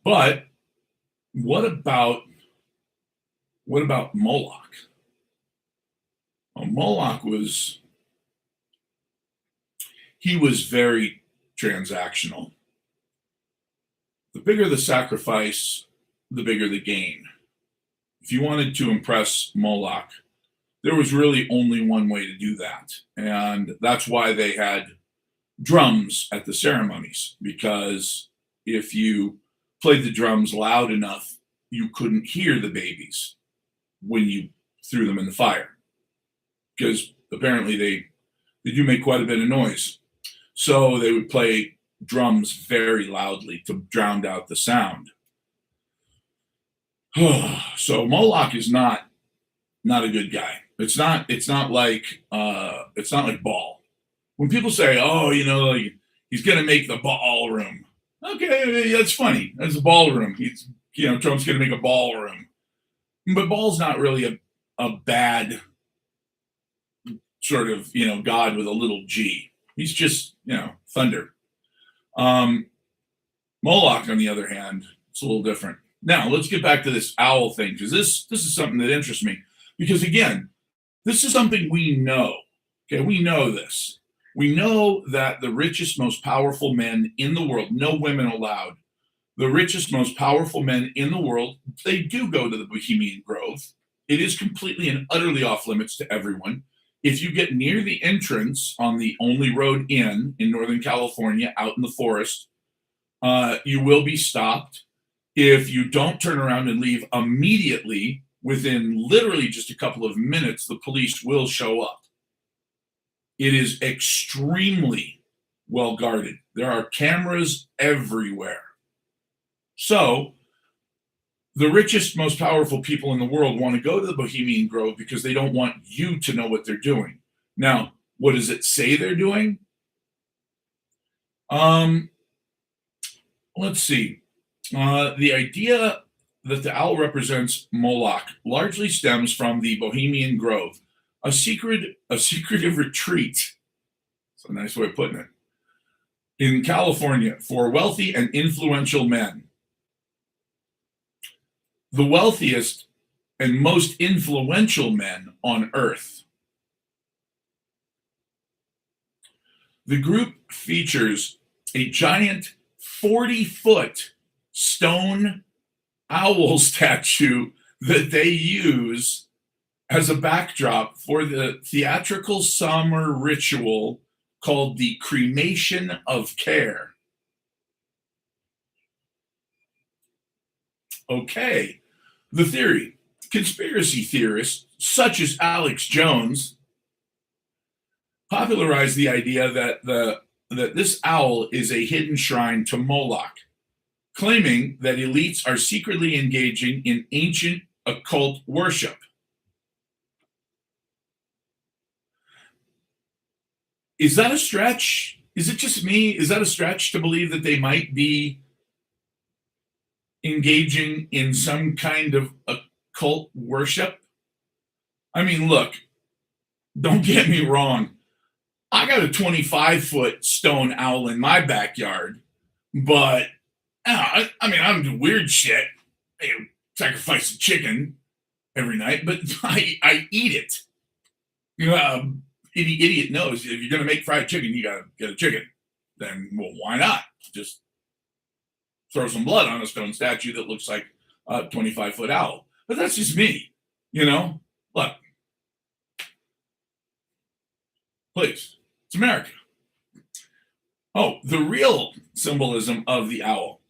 But what about Moloch? Well, Moloch was very transactional. The bigger the sacrifice, the bigger the gain. If you wanted to impress Moloch, there was really only one way to do that. And that's why they had drums at the ceremonies, because if you played the drums loud enough, you couldn't hear the babies when you threw them in the fire, because apparently they do make quite a bit of noise. So they would play drums very loudly to drown out the sound. So Moloch is not a good guy. It's not like Baal. When people say, "Oh, he's going to make the ballroom," okay, that's funny. That's a ballroom. Trump's going to make a ballroom, but Baal's not really a bad sort of god with a little g. He's just thunder. Moloch, on the other hand, it's a little different. Now let's get back to this owl thing, because this is something that interests me. Because again, this is something we know. Okay, we know this. We know that the richest, most powerful men in the world, no women allowed, the richest, most powerful men in the world, they do go to the Bohemian Grove. It is completely and utterly off limits to everyone. If you get near the entrance on the only road in Northern California, out in the forest, you will be stopped. If you don't turn around and leave immediately, within literally just a couple of minutes, the police will show up. It is extremely well guarded. There are cameras everywhere. So the richest, most powerful people in the world want to go to the Bohemian Grove because they don't want you to know what they're doing. Now, what does it say they're doing? Let's see. The idea that the owl represents Moloch largely stems from the Bohemian Grove, a secretive retreat. That's a nice way of putting it. In California, for wealthy and influential men. The wealthiest and most influential men on earth. The group features a giant 40-foot stone owl statue that they use as a backdrop for the theatrical summer ritual called the Cremation of Care. Okay. The theory. Conspiracy theorists, such as Alex Jones, popularized the idea that this owl is a hidden shrine to Moloch, claiming that elites are secretly engaging in ancient occult worship. Is that a stretch? Is it just me? Is that a stretch to believe that they might be engaging in some kind of occult worship? I mean, look, don't get me wrong. I got a 25-foot stone owl in my backyard, but I mean, I'm doing weird shit. sacrifice a chicken every night, but I eat it. You know, any idiot knows if you're going to make fried chicken, you got to get a chicken. Then, well, why not? Just throw some blood on a stone statue that looks like a 25-foot owl. But that's just me, you know? Look, please, it's America. Oh, the real symbolism of the owl: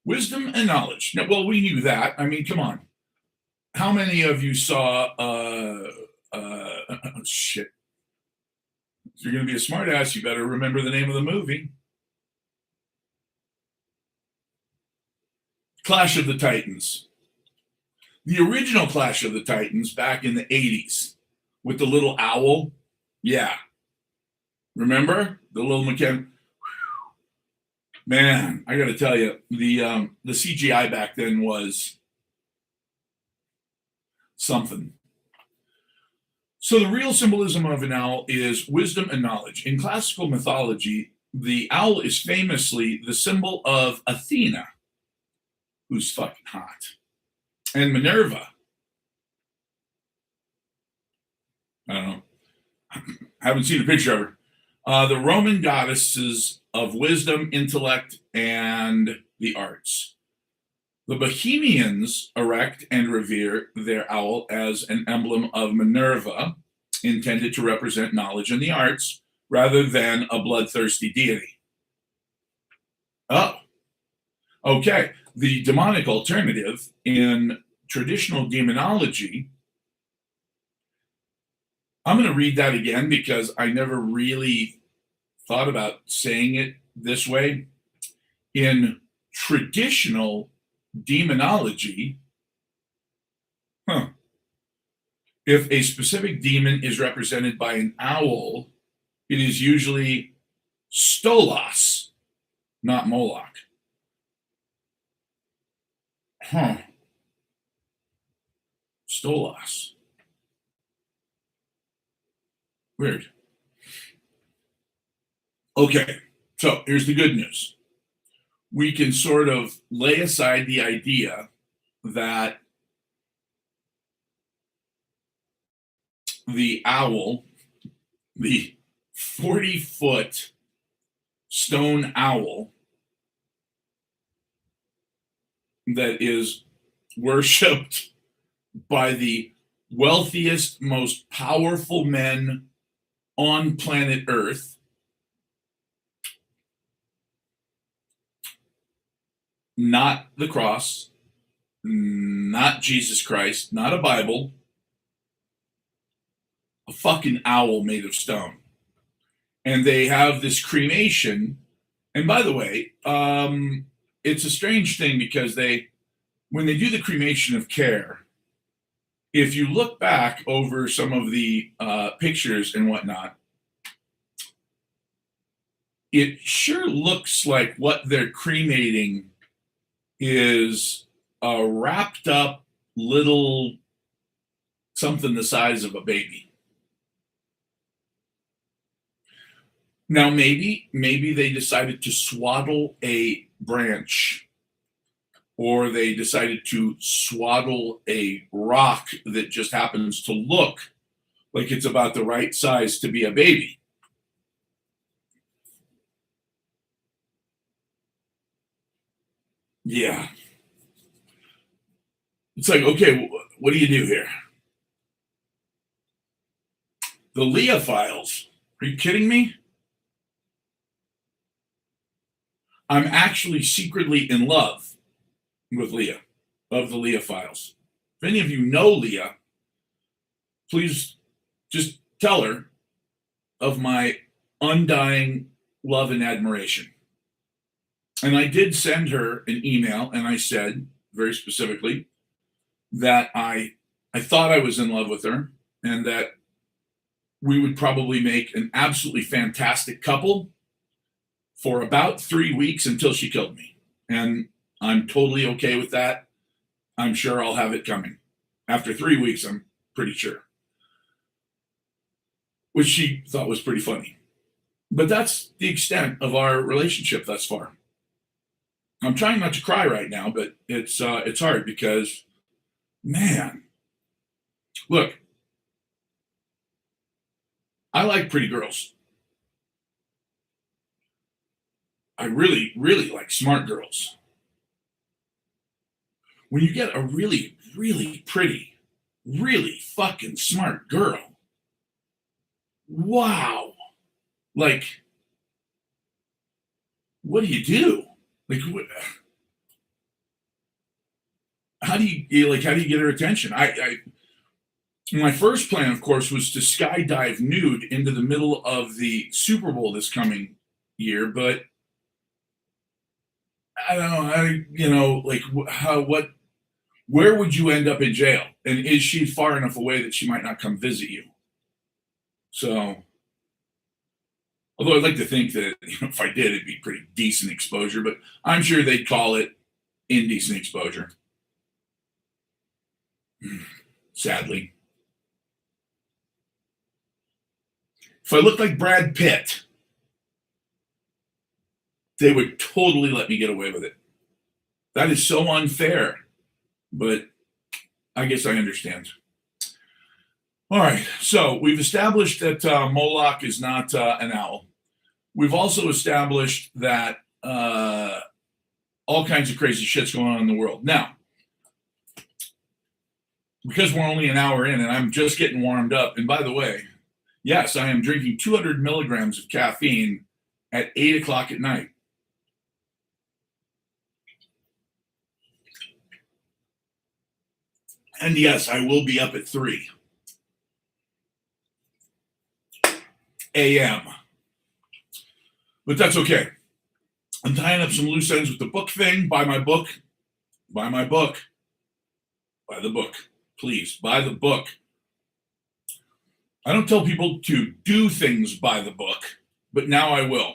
wisdom and knowledge. Now, well, we knew that. I mean, come on. How many of you saw, shit. If you're going to be a smartass, you better remember the name of the movie. Clash of the Titans. The original Clash of the Titans back in the 80s with the little owl. Yeah. Remember? The little mechanic. Man, I got to tell you, the CGI back then was something. So the real symbolism of an owl is wisdom and knowledge. In classical mythology, the owl is famously the symbol of Athena, who's fucking hot, and Minerva. I don't know. I haven't seen a picture of her. The Roman goddesses of wisdom, intellect, and the arts. The Bohemians erect and revere their owl as an emblem of Minerva, intended to represent knowledge and the arts, rather than a bloodthirsty deity. Oh, okay. The demonic alternative in traditional demonology, I'm going to read that again because I never really thought about saying it this way. In traditional demonology, if a specific demon is represented by an owl, it is usually Stolas, not Moloch. Stolas. Weird. Okay, so here's the good news. We can sort of lay aside the idea that the owl, the 40-foot stone owl that is worshipped by the wealthiest, most powerful men on planet Earth, not the cross, not Jesus Christ, not a Bible, a fucking owl made of stone. And they have this cremation. And by the way, it's a strange thing because when they do the cremation of care, if you look back over some of the pictures and whatnot, it sure looks like what they're cremating is a wrapped up little something the size of a baby. Now, maybe they decided to swaddle a branch, or they decided to swaddle a rock that just happens to look like it's about the right size to be a baby. Yeah. It's like, okay, what do you do here? The Leah files. Are you kidding me? I'm actually secretly in love with Leah, of the Leah files. If any of you know Leah, please just tell her of my undying love and admiration. And I did send her an email, and I said very specifically that I thought I was in love with her and that we would probably make an absolutely fantastic couple for about 3 weeks until she killed me. And I'm totally okay with that. I'm sure I'll have it coming. After 3 weeks, I'm pretty sure. Which she thought was pretty funny. But that's the extent of our relationship thus far. I'm trying not to cry right now, but it's hard because Man, look, I like pretty girls. I really, really like smart girls. When you get a really, really pretty, really fucking smart girl, wow. Like, what do you do? Like, how do you get her attention? My first plan, of course, was to skydive nude into the middle of the Super Bowl this coming year, but I don't know. Like how what where would you end up in jail? And is she far enough away that she might not come visit you? So, although I'd like to think that if I did, it'd be pretty decent exposure, but I'm sure they'd call it indecent exposure. Sadly, if I looked like Brad Pitt, they would totally let me get away with it. That is so unfair, but I guess I understand. All right, so we've established that Moloch is not an owl. We've also established that all kinds of crazy shit's going on in the world. Now, because we're only an hour in and I'm just getting warmed up, and by the way, yes, I am drinking 200 milligrams of caffeine at 8 o'clock at night. And yes, I will be up at 3 a.m. But that's okay. I'm tying up some loose ends with the book thing. Buy my book. Buy my book. Buy the book. Please, buy the book. I don't tell people to do things by the book, but now I will.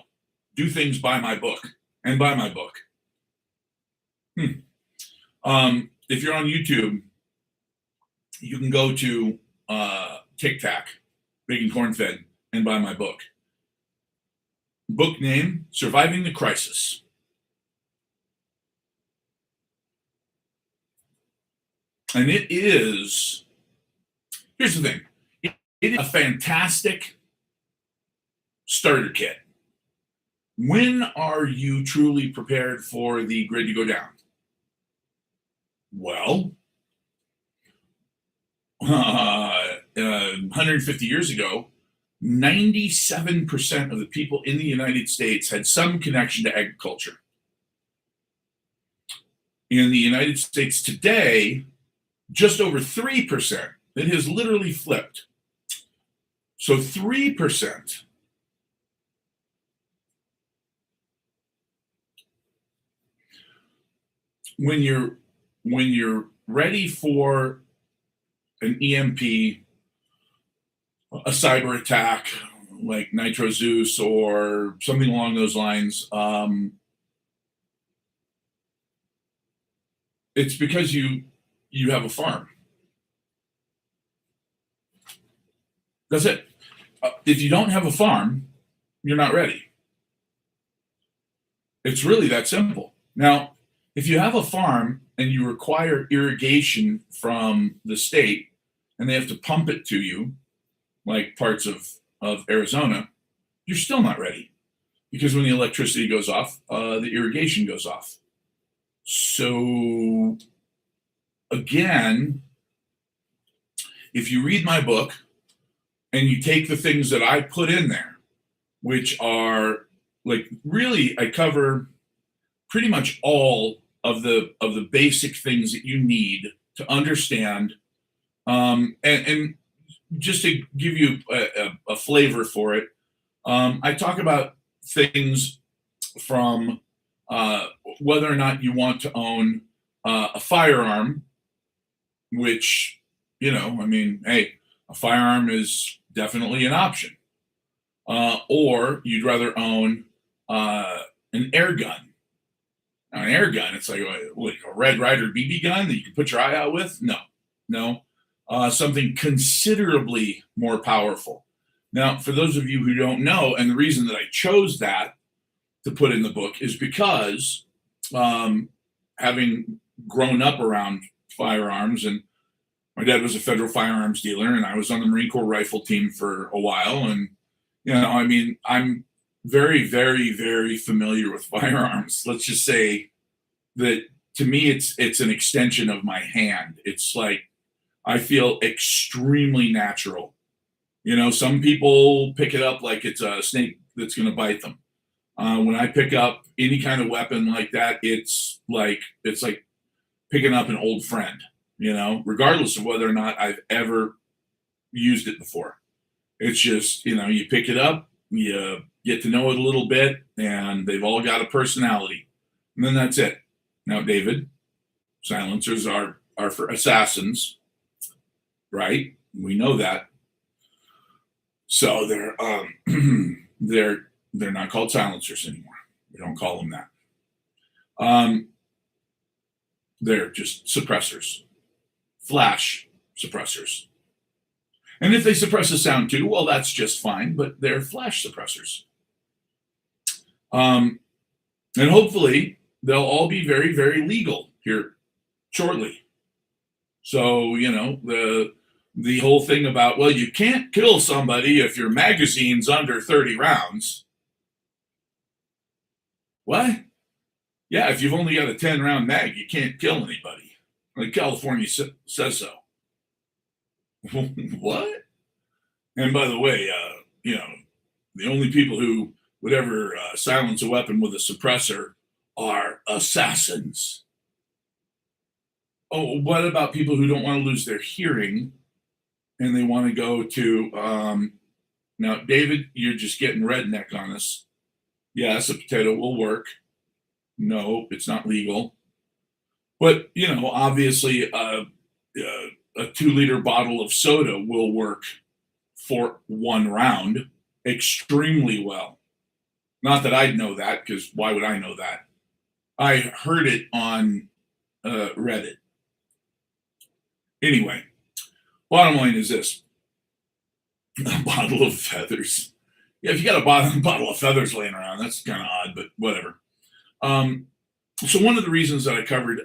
Do things by my book and buy my book. If you're on YouTube, you can go to Tic Tac, Big and Corn Fed, and buy my book. Book name, Surviving the Crisis. And it is, here's the thing, it is a fantastic starter kit. When are you truly prepared for the grid to go down? Well, 150 years ago, 97% of the people in the United States had some connection to agriculture. In the United States today, just over 3%. It has literally flipped. So 3%. When you're ready for an EMP, a cyber attack like Nitro Zeus or something along those lines, it's because you have a farm. That's it. If you don't have a farm, you're not ready. It's really that simple. Now, if you have a farm and you require irrigation from the state and they have to pump it to you, like parts of Arizona, you're still not ready because when the electricity goes off, the irrigation goes off. So, again, if you read my book and you take the things that I put in there, which are like really, I cover pretty much all of the basic things that you need to understand, and just to give you a flavor for it, I talk about things from whether or not you want to own a firearm, which, I mean, hey, a firearm is definitely an option. Or you'd rather own an air gun. Now, an air gun, it's like a Red Ryder BB gun that you can put your eye out with? No. Something considerably more powerful. Now, for those of you who don't know, and the reason that I chose that to put in the book is because having grown up around firearms and My dad was a federal firearms dealer, and I was on the Marine Corps rifle team for a while. And, I mean, I'm very, very, very familiar with firearms. Let's just say that to me, it's an extension of my hand. It's like I feel extremely natural. Some people pick it up like it's a snake that's going to bite them. When I pick up any kind of weapon like that, it's like picking up an old friend. Regardless of whether or not I've ever used it before. It's just you pick it up, you get to know it a little bit, and they've all got a personality, and then that's it. Now, David, silencers are for assassins, right? We know that. So they're not called silencers anymore. We don't call them that. They're just suppressors, flash suppressors. And if they suppress a sound too, well, that's just fine. But they're flash suppressors. And hopefully they'll all be very, very legal here shortly. So the whole thing about, well, you can't kill somebody if your magazine's under 30 rounds. What? Yeah, if you've only got a 10-round mag, you can't kill anybody. Like California says so. What? And by the way, the only people who would ever silence a weapon with a suppressor are assassins. Oh, what about people who don't want to lose their hearing and they want to go to, now, David, you're just getting redneck on us. Yes, a potato will work. No, it's not legal. But, obviously a 2-liter bottle of soda will work for 1 round extremely well. Not that I'd know that, because why would I know that? I heard it on Reddit. Anyway, bottom line is this. A bottle of feathers. Yeah, if you got a bottle of feathers laying around, that's kind of odd, but whatever. So one of the reasons that I covered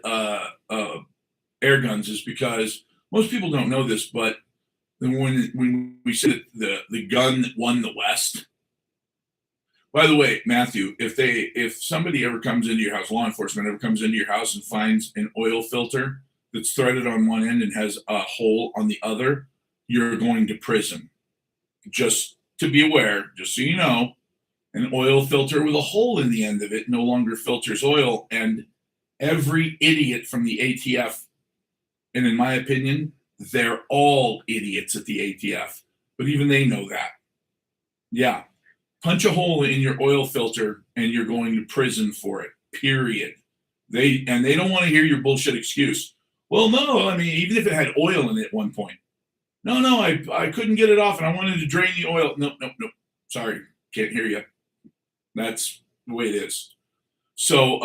air guns is because most people don't know this, but when we say that the gun that won the West. By the way, Matthew, if somebody ever comes into your house, law enforcement ever comes into your house and finds an oil filter that's threaded on one end and has a hole on the other, you're going to prison. Just to be aware, just so you know, an oil filter with a hole in the end of it no longer filters oil. And every idiot from the ATF, and in my opinion, they're all idiots at the ATF, but even they know that. Yeah. Punch a hole in your oil filter and you're going to prison for it, period. They don't want to hear your bullshit excuse. Well, no, I mean, even if it had oil in it at one point. No, I couldn't get it off and I wanted to drain the oil. Nope. Sorry, can't hear you. That's the way it is. So,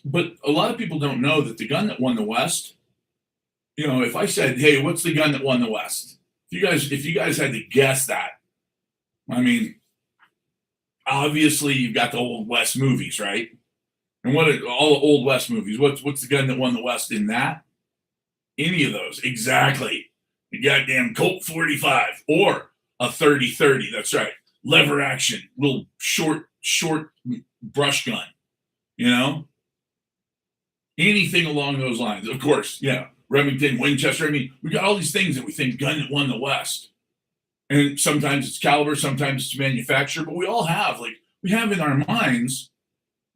but a lot of people don't know that the gun that won the West, if I said, hey, what's the gun that won the West? If you guys had to guess that, I mean, obviously you've got the Old West movies, right? And what are all the Old West movies? What's the gun that won the West in that? Any of those. Exactly. The goddamn Colt 45 or a 30-30. That's right. Lever action, little short brush gun, anything along those lines. Of course, yeah. Remington, Winchester. I mean, we got all these things that we think gun that won the West. And sometimes it's caliber, sometimes it's manufacturer, but we all have, we have in our minds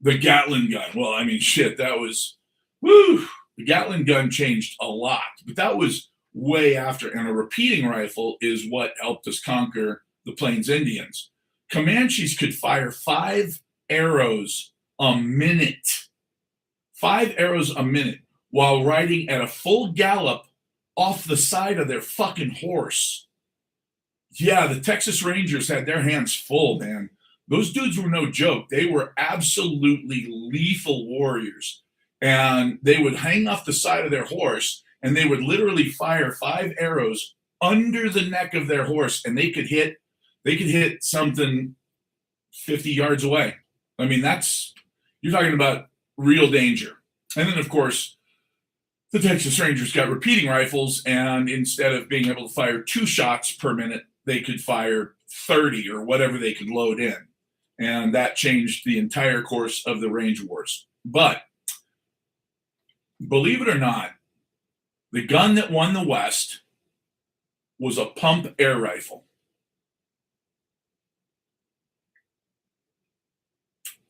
the Gatling gun. Well, I mean, shit, that was, woo, the Gatling gun changed a lot, but that was way after. And a repeating rifle is what helped us conquer the Plains Indians. Comanches could fire 5 arrows a minute. 5 arrows a minute while riding at a full gallop off the side of their fucking horse. Yeah, the Texas Rangers had their hands full, man. Those dudes were no joke. They were absolutely lethal warriors. And they would hang off the side of their horse and they would literally fire 5 arrows under the neck of their horse, and they could hit something 50 yards away. I mean, you're talking about real danger. And then, of course, the Texas Rangers got repeating rifles, and instead of being able to fire 2 shots per minute, they could fire 30 or whatever they could load in. And that changed the entire course of the range wars. But believe it or not, the gun that won the West was a pump air rifle.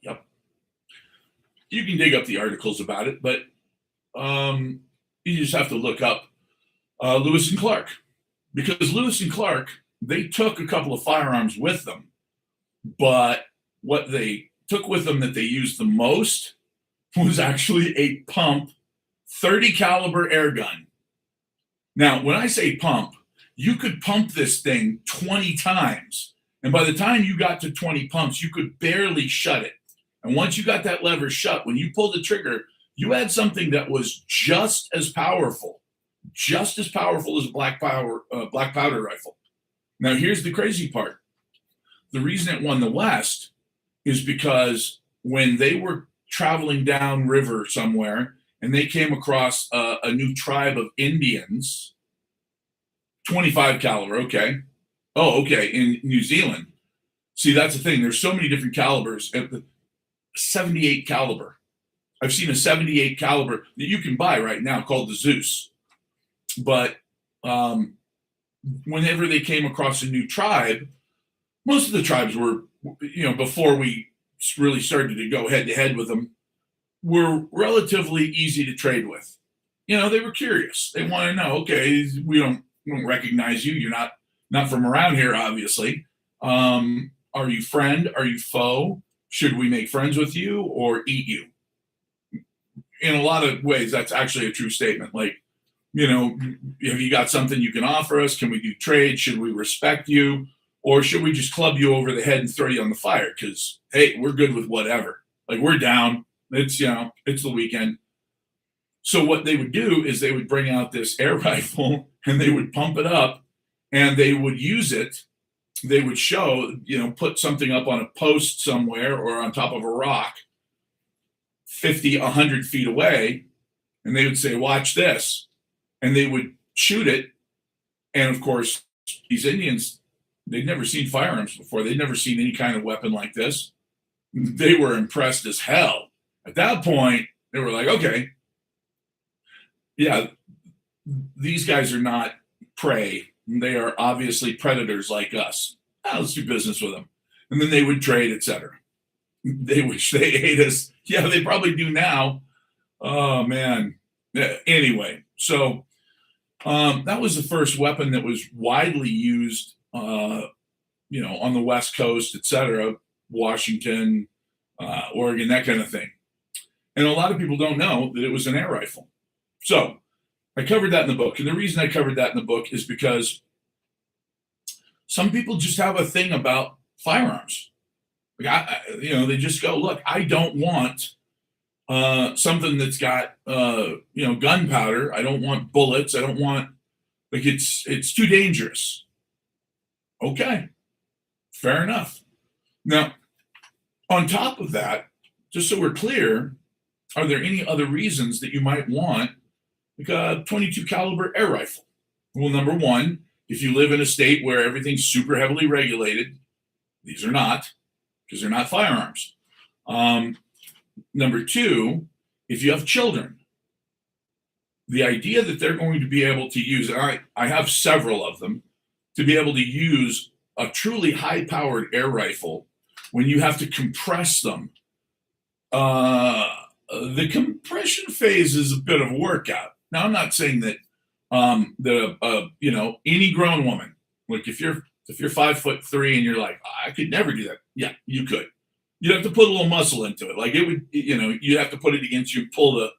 Yep. You can dig up the articles about it, but you just have to look up Lewis and Clark. Because Lewis and Clark, they took a couple of firearms with them, but what they took with them that they used the most was actually a pump 30 caliber air gun. Now, when I say pump, you could pump this thing 20 times. And by the time you got to 20 pumps, you could barely shut it. And once you got that lever shut, when you pulled the trigger, you had something that was just as powerful as a black powder rifle. Now, here's the crazy part. The reason it won the West is because when they were traveling down river somewhere and they came across a new tribe of Indians, 25 caliber, okay. Oh, okay, in New Zealand. See, that's the thing. There's so many different calibers. 78 caliber. I've seen a 78 caliber that you can buy right now called the Zeus. But whenever they came across a new tribe, most of the tribes were, before we really started to go head to head with them, were relatively easy to trade with. They were curious. They want to know, okay, we don't recognize you. You're not from around here, obviously. Are you friend? Are you foe? Should we make friends with you or eat you? In a lot of ways, that's actually a true statement. Like, have you got something you can offer us? Can we do trade? Should we respect you? Or should we just club you over the head and throw you on the fire? Because, hey, we're good with whatever. Like, we're down. It's the weekend. So what they would do is they would bring out this air rifle and they would pump it up and they would use it. They would show, put something up on a post somewhere or on top of a rock 50, 100 feet away. And they would say, watch this. And they would shoot it. And of course, these Indians, they'd never seen firearms before. They'd never seen any kind of weapon like this. They were impressed as hell. At that point, they were like, okay, yeah, these guys are not prey. They are obviously predators like us. Let's do business with them. And then they would trade, etc. They wish they ate us. Yeah, they probably do now. Oh, man. Yeah, anyway, so that was the first weapon that was widely used, on the West Coast, etc., Washington, Oregon, that kind of thing. And a lot of people don't know that it was an air rifle. So I covered that in the book. And the reason I covered that in the book is because some people just have a thing about firearms. Like they just go, look, I don't want something that's got gunpowder. I don't want bullets. I don't want, it's too dangerous. Okay, fair enough. Now, on top of that, just so we're clear, are there any other reasons that you might want like a 22 caliber air rifle? Well, number one, if you live in a state where everything's super heavily regulated, these are not, because they're not firearms. Number two, if you have children, the idea that they're going to be able to use, I have several of them, to be able to use a truly high-powered air rifle when you have to compress them. The compression phase is a bit of a workout. Now, I'm not saying that any grown woman, like if you're 5'3" and you're like, I could never do that. Yeah, you could. You'd have to put a little muscle into it. Like it would, you'd have to put it against you, pull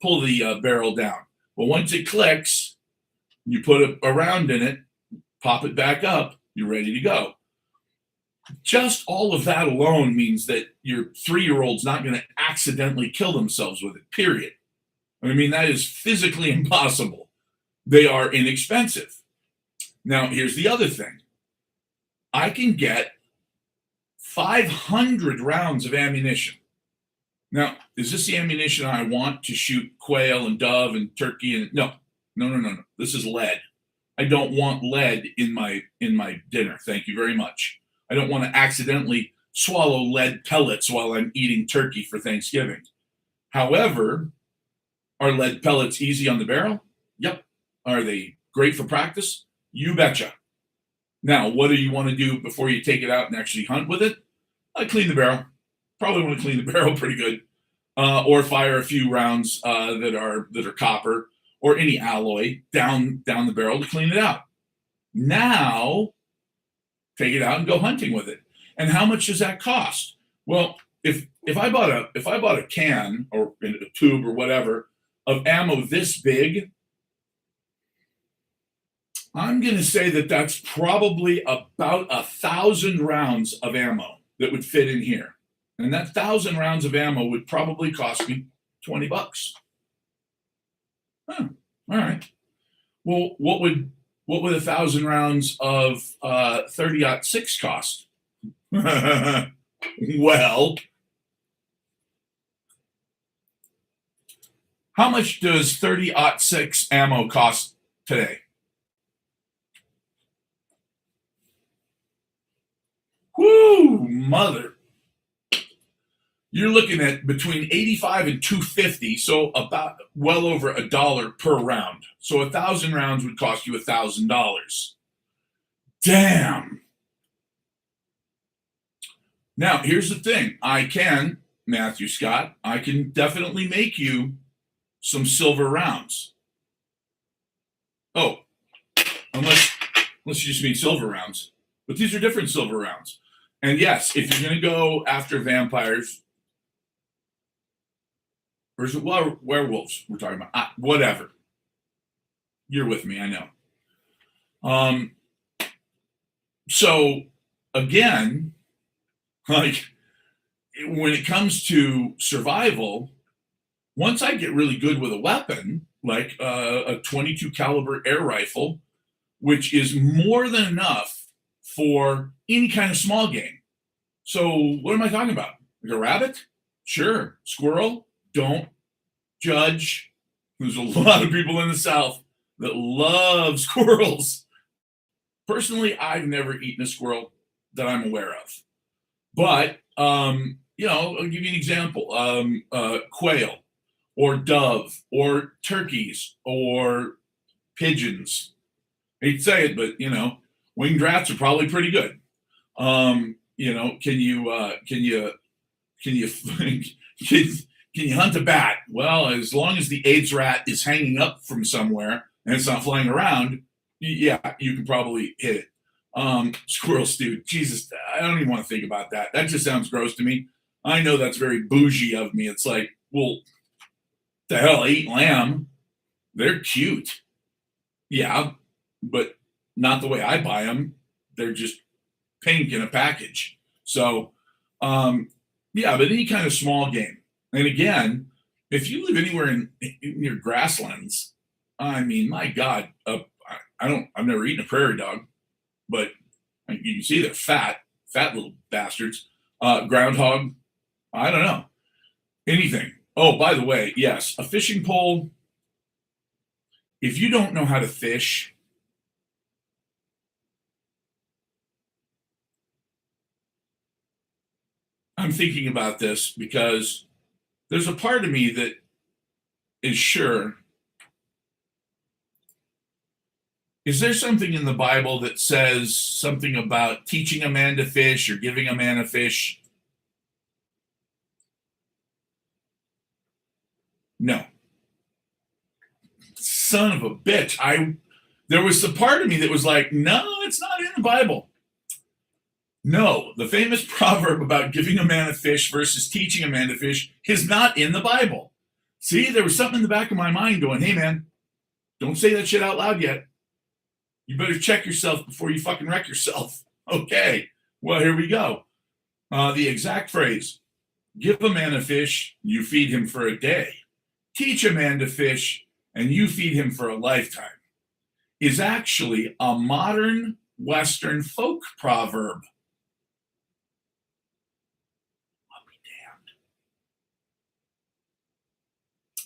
the barrel down. But once it clicks, you put a round in it, pop it back up, you're ready to go. Just all of that alone means that your 3-year-old's not going to accidentally kill themselves with it, period. I mean, that is physically impossible. They are inexpensive. Now, here's the other thing. I can get 500 rounds of ammunition. Now, is this the ammunition I want to shoot quail and dove and turkey? And no. This is lead. I don't want lead in my dinner. Thank you very much. I don't want to accidentally swallow lead pellets while I'm eating turkey for Thanksgiving. However, are lead pellets easy on the barrel? Yep. Are they great for practice? You betcha. Now, what do you want to do before you take it out and actually hunt with it? I clean the barrel. Probably want to clean the barrel pretty good, or fire a few rounds that are copper or any alloy down the barrel to clean it out. Now, take it out and go hunting with it. And how much does that cost? Well, if I bought a can or a tube or whatever of ammo this big, I'm going to say that that's probably about 1,000 rounds of ammo that would fit in here. And that 1,000 rounds of ammo would probably cost me $20. Huh, all right. Well, what would 1,000 rounds of 30-06 cost? Well, how much does 30-06 ammo cost today? Whoo, mother. You're looking at between 85 and 250, so about well over $1 per round. So 1,000 rounds would cost you $1,000. Damn. Now, here's the thing. Matthew Scott, I can definitely make you some silver rounds. Oh, unless you just mean silver rounds. But these are different silver rounds. And yes, if you're going to go after vampires, or is it werewolves we're talking about? Whatever. You're with me, I know. So, again, like, when it comes to survival, once I get really good with a weapon, like a 22 caliber air rifle, which is more than enough for any kind of small game. So what am I talking about? Like a rabbit? Sure. Squirrel? Don't judge. There's a lot of people in the South that love squirrels. Personally, I've never eaten a squirrel that I'm aware of. But, I'll give you an example. Quail or dove or turkeys or pigeons. I hate to say it, but, winged rats are probably pretty good. Can you hunt a bat? Well, as long as the AIDS rat is hanging up from somewhere and it's not flying around, yeah, you can probably hit it. Squirrel stew, Jesus, I don't even want to think about that. That just sounds gross to me. I know that's very bougie of me. It's like, well, the hell, I eat lamb. They're cute. Yeah, but not the way I buy them. They're just pink in a package. So, but any kind of small game. And again, if you live anywhere in near grasslands, I mean, my God, I've never eaten a prairie dog, but you can see they're fat little bastards. Groundhog, I don't know. Anything. Oh, by the way, yes, a fishing pole. If you don't know how to fish, I'm thinking about this because there's a part of me that is sure. Is there something in the Bible that says something about teaching a man to fish or giving a man a fish? No. Son of a bitch. There was a part of me that was like, no, it's not in the Bible. No, the famous proverb about giving a man a fish versus teaching a man to fish is not in the Bible. See, there was something in the back of my mind going, hey, man, don't say that shit out loud yet. You better check yourself before you fucking wreck yourself. Okay, well, here we go. The exact phrase, give a man a fish, you feed him for a day. Teach a man to fish, and you feed him for a lifetime, is actually a modern Western folk proverb. I'll be damned.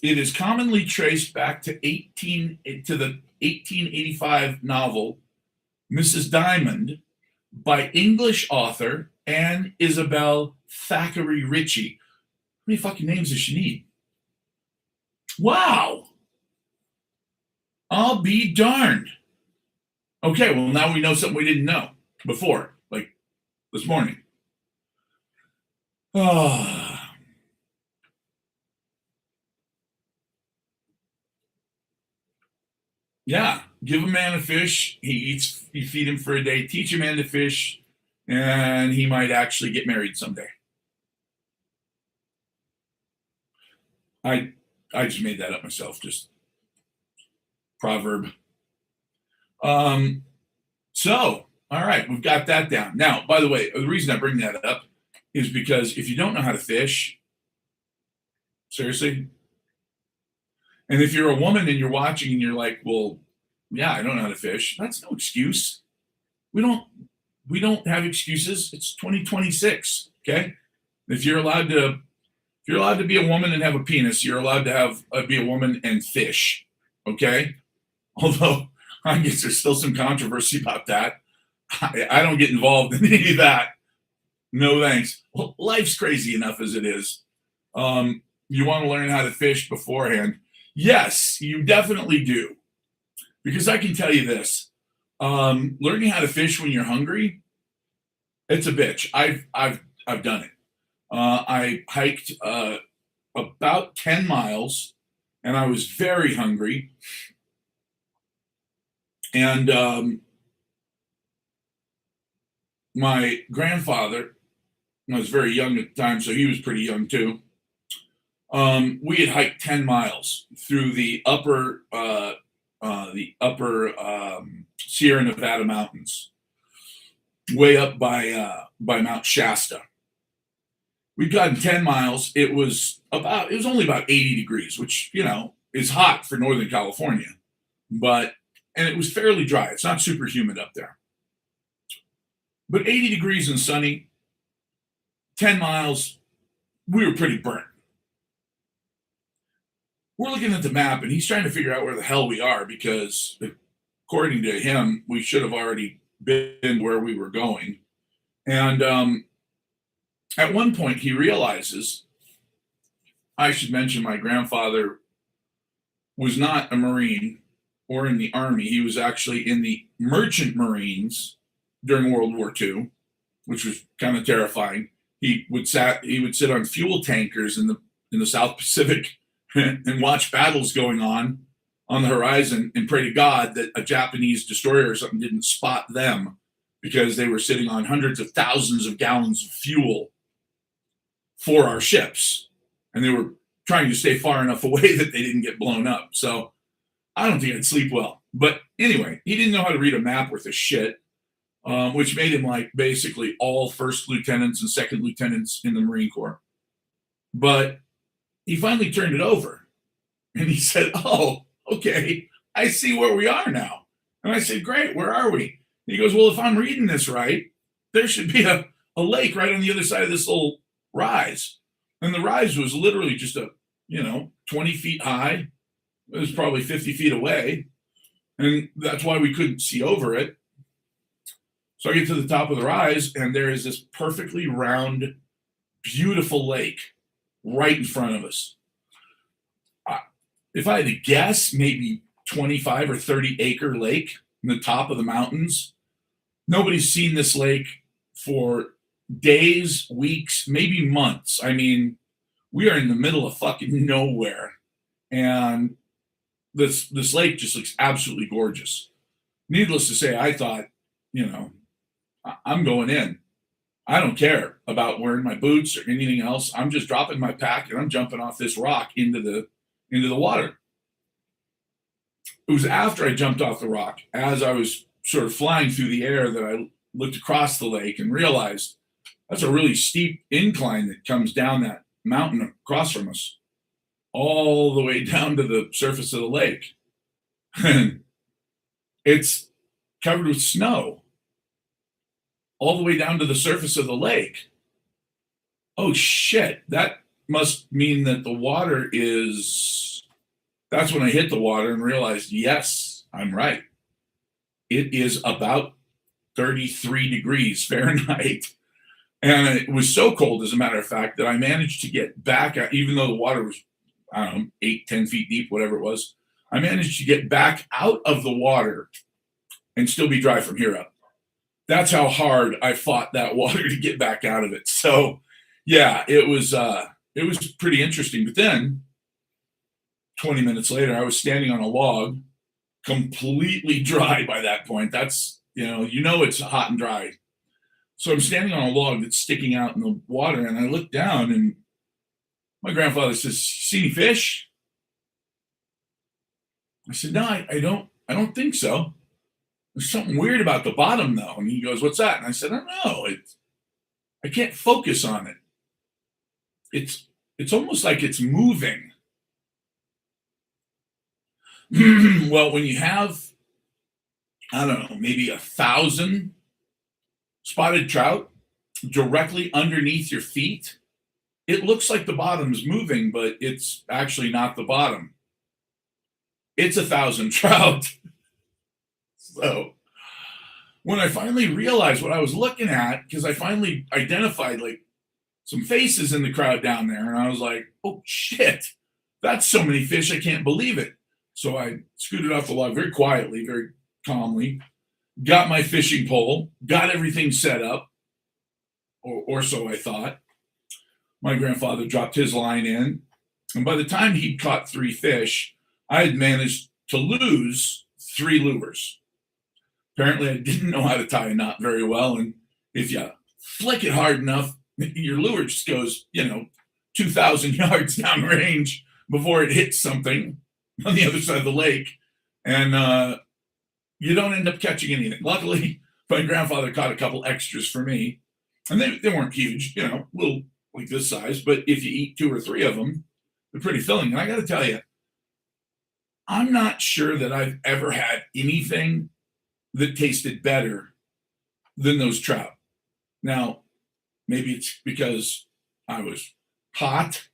It is commonly traced back to the 1885 novel Mrs. Diamond by English author Anne Isabel Thackeray Ritchie. How many fucking names does she need? Wow. I'll be darned. Okay, well, now we know something we didn't know before, like this morning. Oh. Yeah, give a man a fish. He eats. You feed him for a day. Teach a man to fish, and he might actually get married someday. I I just made that up myself. Just proverb. Um. So, all right, we've got that down. Now, by the way, the reason I bring that up is because if you don't know how to fish, seriously, and if you're a woman and you're watching and you're like, well, yeah, I don't know how to fish. That's no excuse. We don't we don't have excuses. It's 2026. Okay. If you're allowed to if you're allowed to be a woman and have a penis, you're allowed to have be a woman and fish. Okay. Although I guess there's still some controversy about that. I don't get involved in any of that. No thanks. Well, life's crazy enough as it is. You want to learn how to fish beforehand? Yes, you definitely do. Because I can tell you this: learning how to fish when you're hungry, it's a bitch. I've done it. I hiked about 10 miles, and I was very hungry. And my grandfather, I was very young at the time, so he was pretty young too. We had hiked 10 miles through the upper Sierra Nevada mountains, way up by Mount Shasta. We'd gotten 10 miles. It was only about 80 degrees, which is hot for Northern California, and it was fairly dry. It's not super humid up there, but 80 degrees and sunny. 10 miles, we were pretty burnt. We're looking at the map, and he's trying to figure out where the hell we are because, according to him, we should have already been where we were going. And at one point, he realizes, I should mention my grandfather was not a Marine or in the Army. He was actually in the Merchant Marines during World War II, which was kind of terrifying. He would sit on fuel tankers in the South Pacific and watch battles going on the horizon and pray to God that a Japanese destroyer or something didn't spot them because they were sitting on hundreds of thousands of gallons of fuel for our ships. And they were trying to stay far enough away that they didn't get blown up. So I don't think I'd sleep well. But anyway, he didn't know how to read a map worth of shit, which made him like basically all first lieutenants and second lieutenants in the Marine Corps. But he finally turned it over and he said, "Oh, okay, I see where we are now." And I said, "Great, where are we?" And he goes, "Well, if I'm reading this right, there should be a lake right on the other side of this little rise." And the rise was literally just 20 feet high. It was probably 50 feet away. And that's why we couldn't see over it. So I get to the top of the rise, and there is this perfectly round, beautiful lake right in front of us. If I had to guess, maybe 25 or 30-acre lake in the top of the mountains. Nobody's seen this lake for days, weeks, maybe months. I mean, we are in the middle of fucking nowhere. And this lake just looks absolutely gorgeous. Needless to say, I thought, I'm going in. I don't care about wearing my boots or anything else. I'm just dropping my pack and I'm jumping off this rock into the water. It was after I jumped off the rock, as I was sort of flying through the air, that I looked across the lake and realized that's a really steep incline that comes down that mountain across from us, all the way down to the surface of the lake. And it's covered with snow all the way down to the surface of the lake. Oh shit, that must mean that the water is, that's when I hit the water and realized, yes, I'm right. It is about 33 degrees Fahrenheit. And it was so cold, as a matter of fact, that I managed to get back, even though the water was, I don't know, 8, 10 feet deep, whatever it was. I managed to get back out of the water and still be dry from here up. That's how hard I fought that water to get back out of it. So, yeah, it was pretty interesting. But then, 20 minutes later, I was standing on a log, completely dry by that point. That's, it's hot and dry. So I'm standing on a log that's sticking out in the water, and I look down, and my grandfather says, "See any fish?" I said, "No, I don't think so. There's something weird about the bottom, though." And he goes, "What's that?" And I said, "I don't know. I can't focus on it. It's almost like it's moving." Well, when you have, I don't know, maybe 1,000 spotted trout directly underneath your feet, it looks like the bottom's moving, but it's actually not the bottom. It's 1,000 trout. So when I finally realized what I was looking at, because I finally identified like some faces in the crowd down there, and I was like, "Oh shit, that's so many fish, I can't believe it." So I scooted off the log very quietly, very calmly, got my fishing pole, got everything set up, or so I thought. My grandfather dropped his line in, and by the time he'd caught 3 fish, I had managed to lose 3 lures. Apparently, I didn't know how to tie a knot very well, and if you flick it hard enough, your lure just goes, 2,000 yards down range before it hits something on the other side of the lake, and you don't end up catching anything. Luckily, my grandfather caught a couple extras for me, and they weren't huge, little like this size, but if you eat 2 or 3 of them, they're pretty filling. And I got to tell you, I'm not sure that I've ever had anything that tasted better than those trout. Now, maybe it's because I was hot.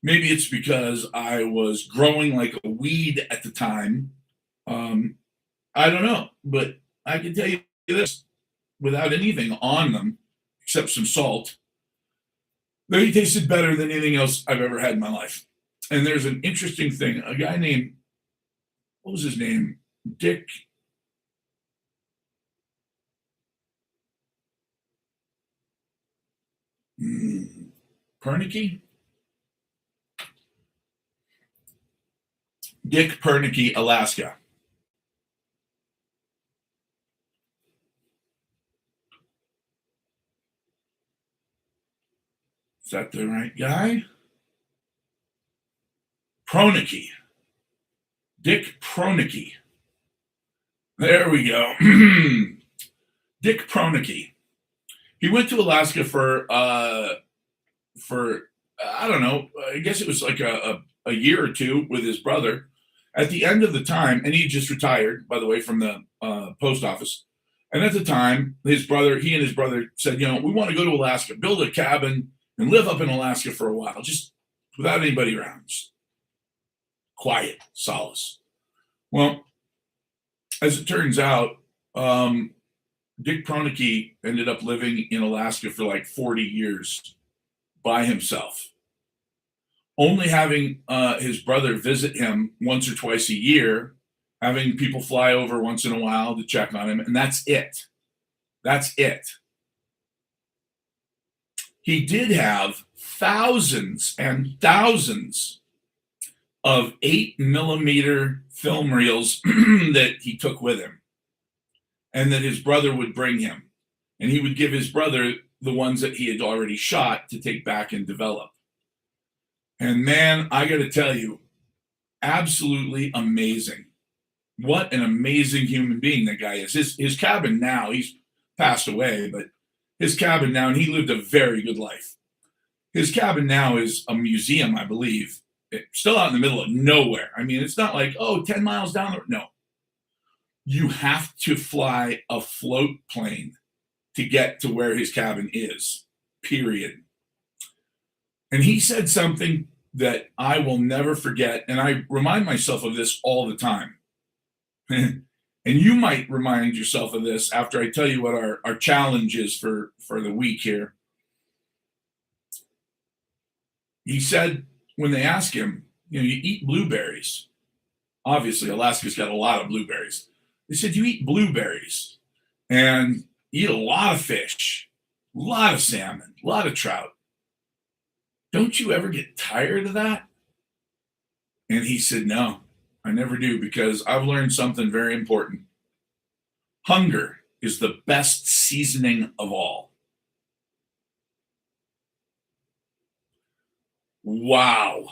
Maybe it's because I was growing like a weed at the time. I don't know, but I can tell you this, without anything on them except some salt, they tasted better than anything else I've ever had in my life. And there's an interesting thing. A guy named, what was his name? Dick. Pernicke? Dick Pernicke, Alaska. Is that the right guy? Pronicke. Dick Pronicke. There we go. Dick Pronicke. He went to Alaska for I don't know, I guess it was like a year or two with his brother. At the end of the time, and he just retired, by the way, from the post office. And at the time, he and his brother said, we want to go to Alaska, build a cabin, and live up in Alaska for a while, just without anybody around. Just quiet, solace. Well, as it turns out, Dick Pronicke ended up living in Alaska for like 40 years by himself, only having his brother visit him once or twice a year, having people fly over once in a while to check on him, and that's it. That's it. He did have thousands and thousands of 8mm film reels that he took with him and that his brother would bring him. And he would give his brother the ones that he had already shot to take back and develop. And man, I got to tell you, absolutely amazing. What an amazing human being that guy is. His cabin now, he's passed away, but his cabin now, and he lived a very good life. His cabin now is a museum, I believe. It's still out in the middle of nowhere. I mean, it's not like, 10 miles down the road. No. You have to fly a float plane to get to where his cabin is, period. And he said something that I will never forget. And I remind myself of this all the time. And you might remind yourself of this after I tell you what our challenge is for the week here. He said, when they ask him, you eat blueberries. Obviously, Alaska's got a lot of blueberries. They said, you eat blueberries and eat a lot of fish, a lot of salmon, a lot of trout. Don't you ever get tired of that? And he said, no, I never do, because I've learned something very important. Hunger is the best seasoning of all. Wow.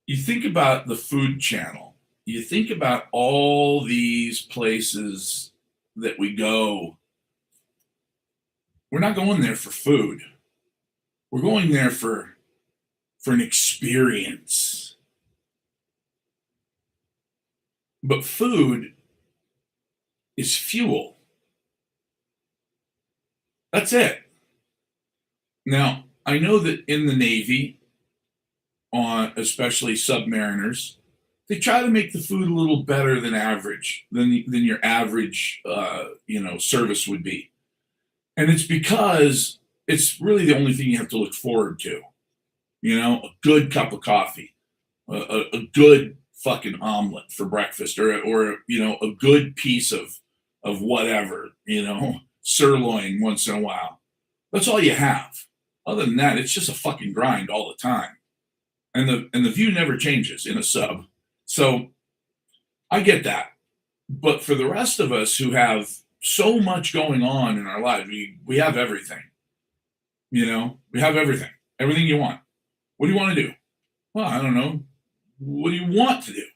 You think about the Food Channel, you think about all these places that we go. We're not going there for food. We're going there for an experience. But food is fuel. That's it. Now, I know that in the Navy, on especially submariners, they try to make the food a little better than average, than your average service would be. And it's because it's really the only thing you have to look forward to. A good cup of coffee, a good fucking omelet for breakfast, or a good piece of whatever, sirloin once in a while. That's all you have. Other than that, it's just a fucking grind all the time. And the view never changes in a sub. So I get that. But for the rest of us who have so much going on in our lives, we have everything. We have everything. Everything you want. What do you want to do? Well, I don't know. What do you want to do?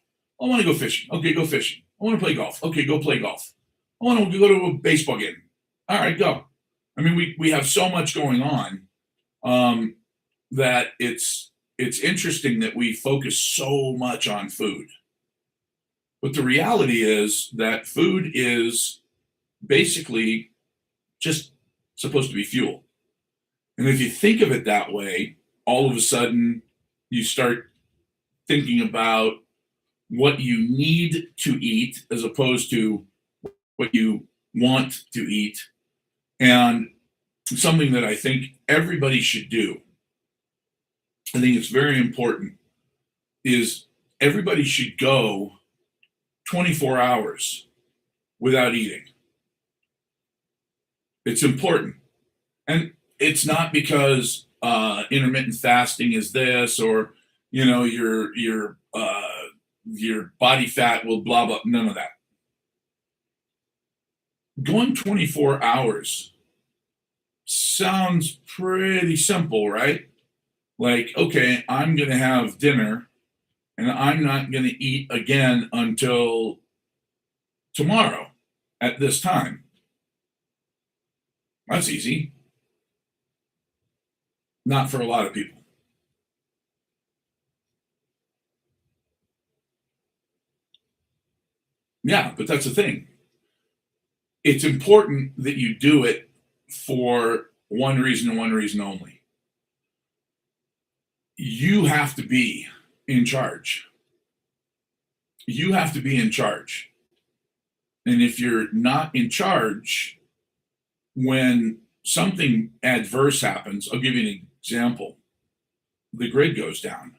I want to go fishing. Okay, go fishing. I want to play golf. Okay, go play golf. I want to go to a baseball game. All right, go. I mean, we have so much going on that it's interesting that we focus so much on food. But the reality is that food is basically just supposed to be fuel. And if you think of it that way, all of a sudden you start thinking about what you need to eat as opposed to what you want to eat. And something that I think everybody should do, I think it's very important, is everybody should go 24 hours without eating. It's important. And it's not because intermittent fasting is this, or your body fat will blah blah. None of that. Going 24 hours sounds pretty simple, right? Like, okay, I'm going to have dinner and I'm not going to eat again until tomorrow at this time. That's easy. Not for a lot of people. Yeah, but that's the thing. It's important that you do it for one reason and one reason only. You have to be in charge. You have to be in charge. And if you're not in charge, when something adverse happens, I'll give you an example. The grid goes down.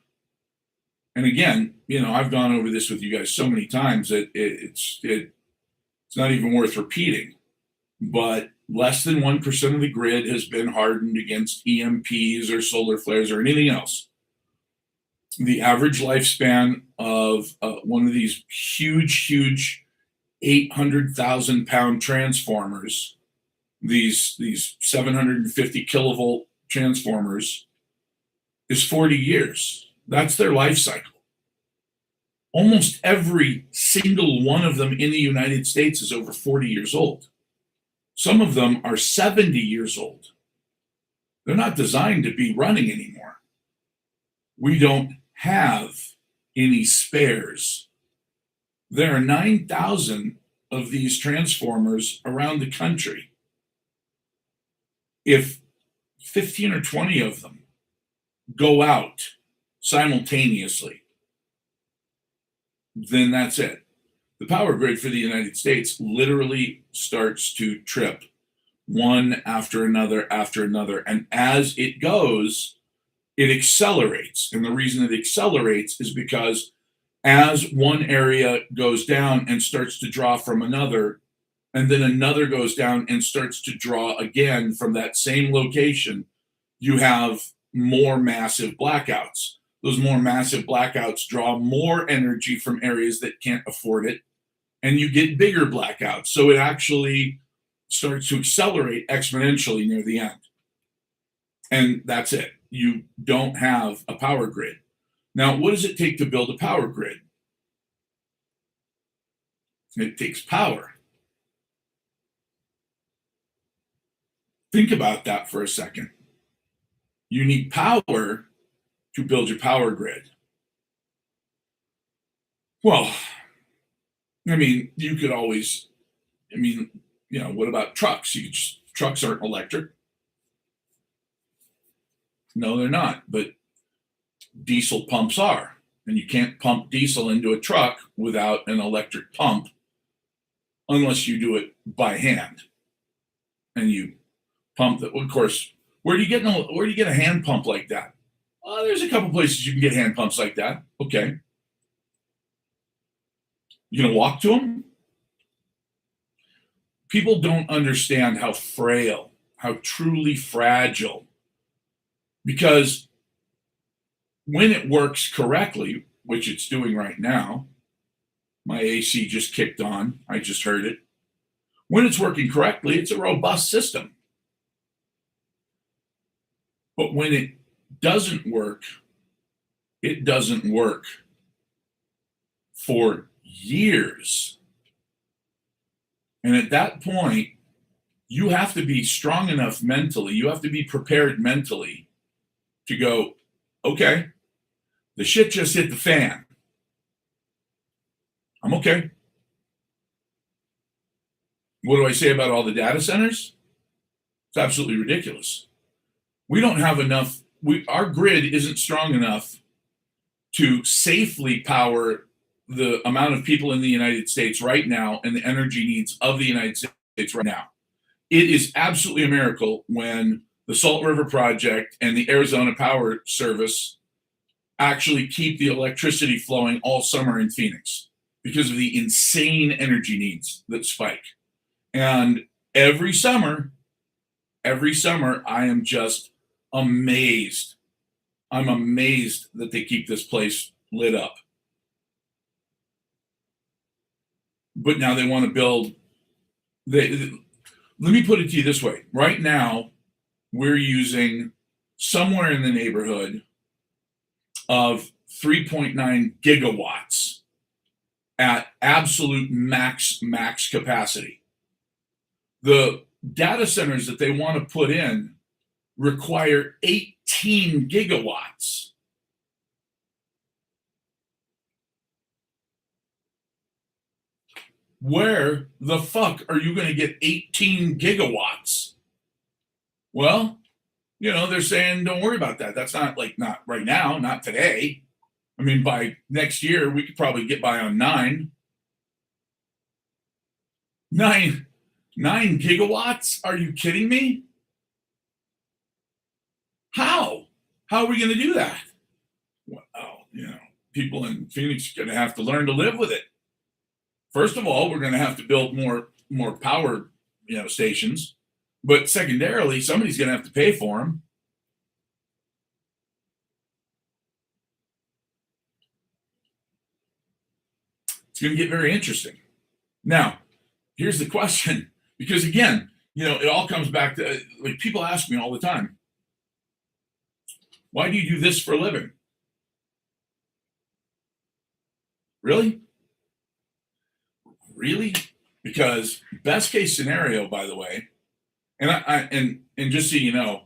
And again, I've gone over this with you guys so many times that it's not even worth repeating. But less than 1% of the grid has been hardened against EMPs or solar flares or anything else. The average lifespan of one of these huge 800,000 pound transformers, these 750 kilovolt transformers, is 40 years. That's their life cycle. Almost every single one of them in the United States is over 40 years old. Some of them are 70 years old. They're not designed to be running anymore. We don't have any spares. There are 9,000 of these transformers around the country. If 15 or 20 of them go out simultaneously, then that's it. The power grid for the United States literally starts to trip one after another after another. And as it goes, it accelerates. And the reason it accelerates is because as one area goes down and starts to draw from another, and then another goes down and starts to draw again from that same location, you have more massive blackouts. Those more massive blackouts draw more energy from areas that can't afford it, and you get bigger blackouts. So it actually starts to accelerate exponentially near the end. And that's it. You don't have a power grid. Now, what does it take to build a power grid? It takes power. Think about that for a second. You need power to build your power grid. Well, I mean, you could always, what about trucks? Trucks aren't electric. No, they're not. But diesel pumps are. And you can't pump diesel into a truck without an electric pump unless you do it by hand. And you pump that. Of course, where do you get a hand pump like that? There's a couple places you can get hand pumps like that. Okay. You gonna walk to them? People don't understand how frail, how truly fragile, because when it works correctly, which it's doing right now, my AC just kicked on. I just heard it. When it's working correctly, it's a robust system. But when it doesn't work for years. And at that point, you have to be strong enough mentally, you have to be prepared mentally to go, okay, the shit just hit the fan. I'm okay. What do I say about all the data centers? It's absolutely ridiculous. We don't have enough, our grid isn't strong enough to safely power the amount of people in the United States right now and the energy needs of the United States right now. It is absolutely a miracle when the Salt River Project and the Arizona Power Service actually keep the electricity flowing all summer in Phoenix because of the insane energy needs that spike. And every summer, I am just amazed. I'm amazed that they keep this place lit up. But now they want to build. Let me put it to you this way. Right now, we're using somewhere in the neighborhood of 3.9 gigawatts at absolute max capacity. The data centers that they want to put in require 18 gigawatts. Where the fuck are you going to get 18 gigawatts? Well, they're saying, don't worry about that. That's not right now, not today. I mean, by next year, we could probably get by on 9 gigawatts? Are you kidding me? How are we going to do that? Well, people in Phoenix are going to have to learn to live with it. First of all, we're going to have to build more power, stations. But secondarily, somebody's going to have to pay for them. It's going to get very interesting. Now, here's the question, because again, it all comes back to people ask me all the time, why do you do this for a living? Really? Really? Because best case scenario, by the way, and just so you know,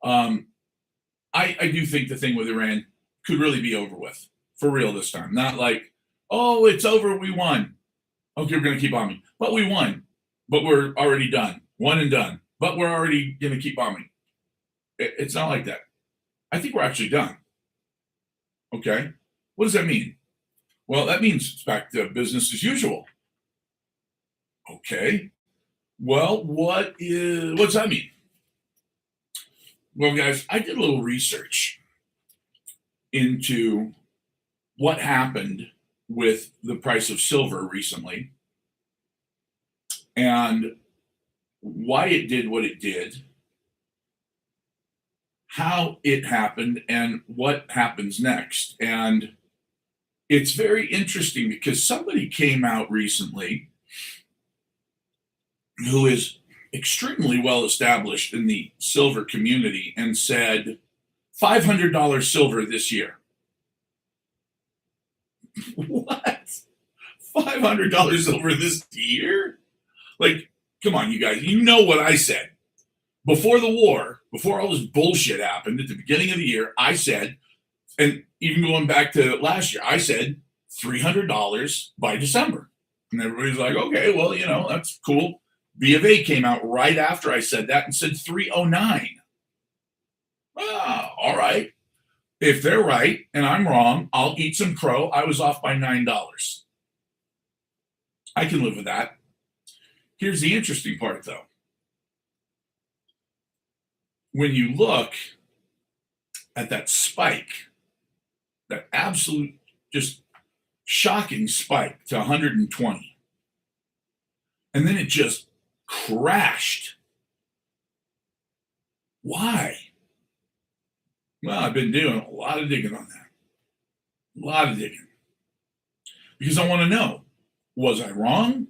I do think the thing with Iran could really be over with for real this time. Not like, oh, it's over, we won. Okay, we're going to keep bombing, but we won. But we're already done. One and done. But we're already going to keep bombing. It's not like that. I think we're actually done. Okay. What does that mean? Well, that means it's back to business as usual. Okay. Well, what's that mean? Well, guys, I did a little research into what happened with the price of silver recently and why it did what it did, how it happened, and what happens next. And it's very interesting because somebody came out recently who is extremely well established in the silver community and said $500 silver this year. What? $500 silver this year? Like, come on, you guys. You know what I said. Before the war, before all this bullshit happened at the beginning of the year, I said, and even going back to last year, I said $300 by December. And everybody's like, okay, well, that's cool. B of A came out right after I said that and said 309. All right. If they're right and I'm wrong, I'll eat some crow. I was off by $9. I can live with that. Here's the interesting part, though. When you look at that spike, that absolute, just shocking spike to 120, and then it just crashed. Why? Well, I've been doing a lot of digging on that. A lot of digging. Because I want to know, was I wrong?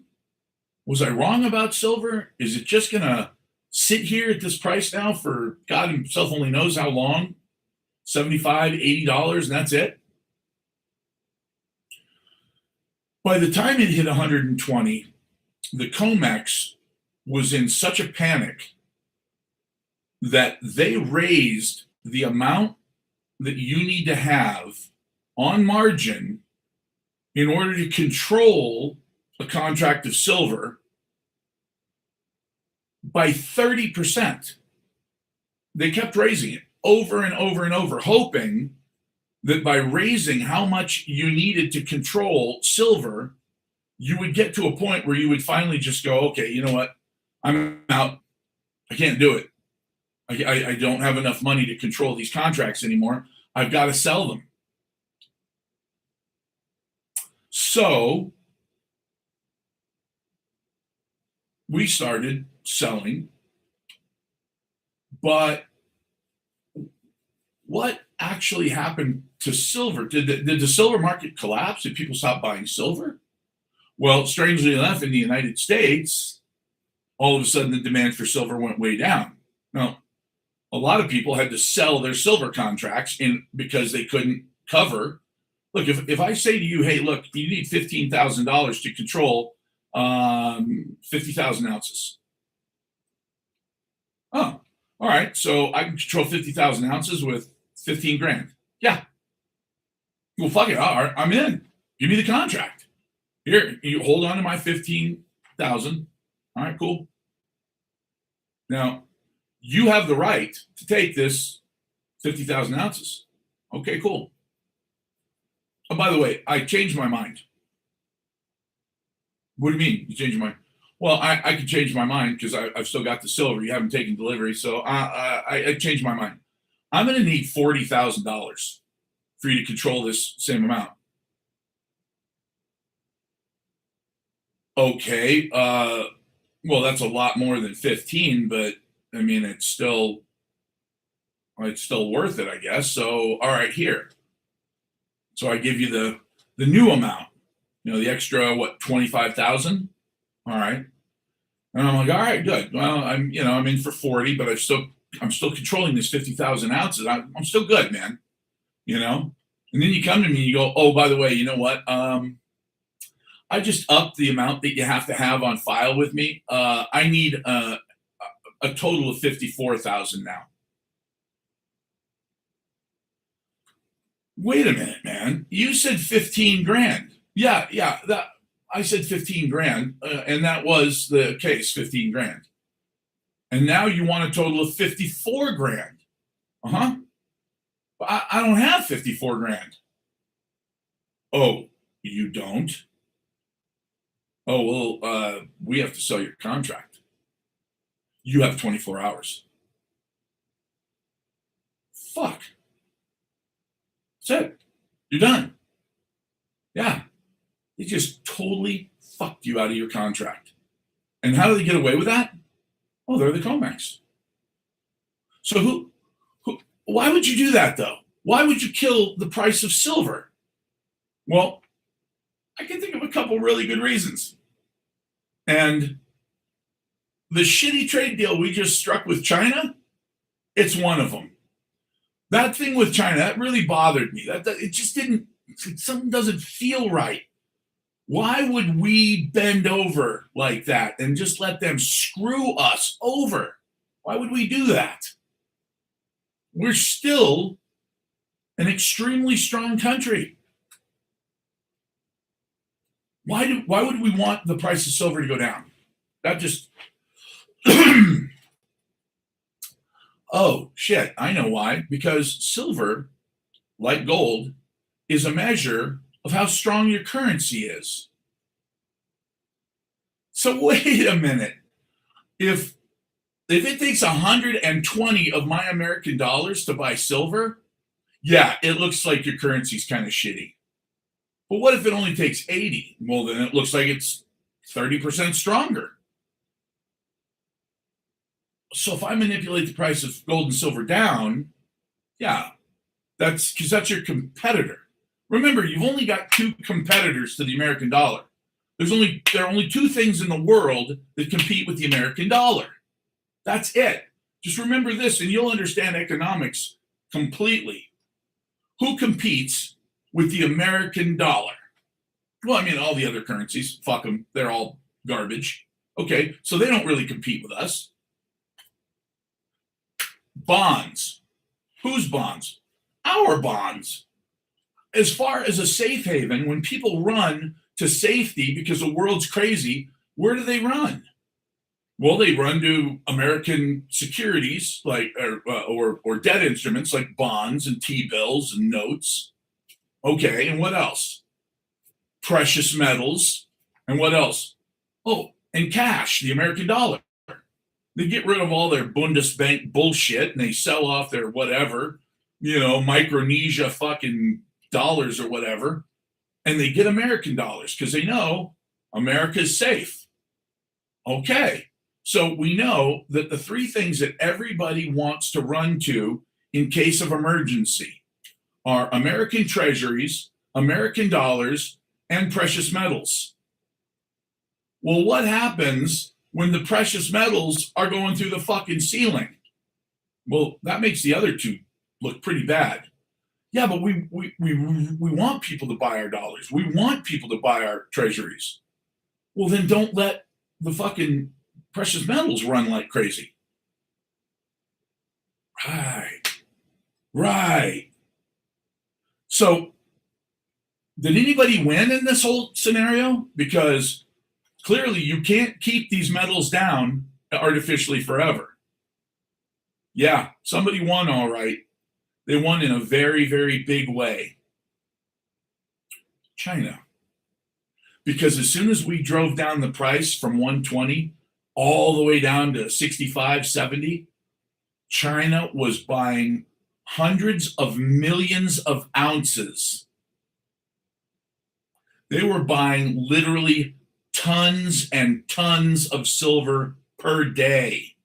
Was I wrong about silver? Is it just going to sit here at this price now for God himself only knows how long? $75, $80, and that's it? By the time it hit 120, the COMEX was in such a panic that they raised the amount that you need to have on margin in order to control a contract of silver by 30%. They kept raising it over and over and over, hoping that by raising how much you needed to control silver, you would get to a point where you would finally just go, okay, you know what? I'm out. I can't do it. I don't have enough money to control these contracts anymore. I've got to sell them. So we started selling, but what actually happened to silver? Did the silver market collapse? Did people stop buying silver? Well, strangely enough, in the United States, all of a sudden the demand for silver went way down. Now, a lot of people had to sell their silver contracts because they couldn't cover. Look, if I say to you, hey, look, you need $15,000 to control 50,000 ounces. Oh, all right. So I can control 50,000 ounces with 15 grand. Yeah. Well, fuck it. All right, I'm in. Give me the contract. Here, you hold on to my 15,000. All right, cool. Now, you have the right to take this 50,000 ounces. Okay, cool. Oh, by the way, I changed my mind. What do you mean you changed your mind? Well, I could change my mind because I've still got the silver. You haven't taken delivery. So I changed my mind. I'm going to need $40,000 for you to control this same amount. Okay. Well, that's a lot more than 15, but I mean, it's still worth it, I guess. So, all right, here. So I give you the new amount, the extra, 25,000. All right. And I'm like, all right, good. Well, I'm in for 40, but I'm still controlling this 50,000 ounces. I'm still good, man. And then you come to me and you go, oh, by the way, you know what? I just upped the amount that you have to have on file with me. I need a total of 54,000 now. Wait a minute, man. You said 15 grand. Yeah. I said 15 grand, and that was the case, 15 grand. And now you want a total of 54 grand. Uh-huh. I don't have 54 grand. Oh, you don't? Oh, well, we have to sell your contract. You have 24 hours. Fuck. That's it. You're done. Yeah. They just totally fucked you out of your contract. And how do they get away with that? Oh, they're the Comex. So why would you do that though? Why would you kill the price of silver? Well, I can think of a couple really good reasons. And the shitty trade deal we just struck with China, it's one of them. That thing with China, that really bothered me. That it just didn't, something doesn't feel right. Why would we bend over like that and just let them screw us over? Why would we do that? We're still an extremely strong country. Why would we want the price of silver to go down? That just oh shit, I know why. Because silver, like gold, is a measure of how strong your currency is. So wait a minute. If it takes 120 of my American dollars to buy silver, yeah, it looks like your currency's kind of shitty. But what if it only takes 80? Well, then it looks like it's 30% stronger. So if I manipulate the price of gold and silver down, yeah, that's because that's your competitor. Remember, you've only got two competitors to the American dollar. There are only two things in the world that compete with the American dollar. That's it. Just remember this, and you'll understand economics completely. Who competes with the American dollar? Well, I mean, all the other currencies, fuck them. They're all garbage. Okay, so they don't really compete with us. Bonds. Whose bonds? Our bonds. As far as a safe haven, when people run to safety because the world's crazy, where do they run? Well, they run to American securities like or debt instruments like bonds and T-bills and notes. Okay, and what else? Precious metals, and what else? Oh, and cash, the American dollar. They get rid of all their Bundesbank bullshit and they sell off their whatever, Micronesia fucking dollars or whatever, and they get American dollars because they know America's safe. Okay, so we know that the three things that everybody wants to run to in case of emergency are American treasuries, American dollars, and precious metals. Well, what happens when the precious metals are going through the fucking ceiling? Well, that makes the other two look pretty bad. Yeah, but we want people to buy our dollars. We want people to buy our treasuries. Well, then don't let the fucking precious metals run like crazy. Right. So, did anybody win in this whole scenario? Because clearly you can't keep these metals down artificially forever. Yeah, somebody won all right. They won in a very, very big way. China. Because as soon as we drove down the price from 120 all the way down to 65, 70, China was buying hundreds of millions of ounces. They were buying literally tons and tons of silver per day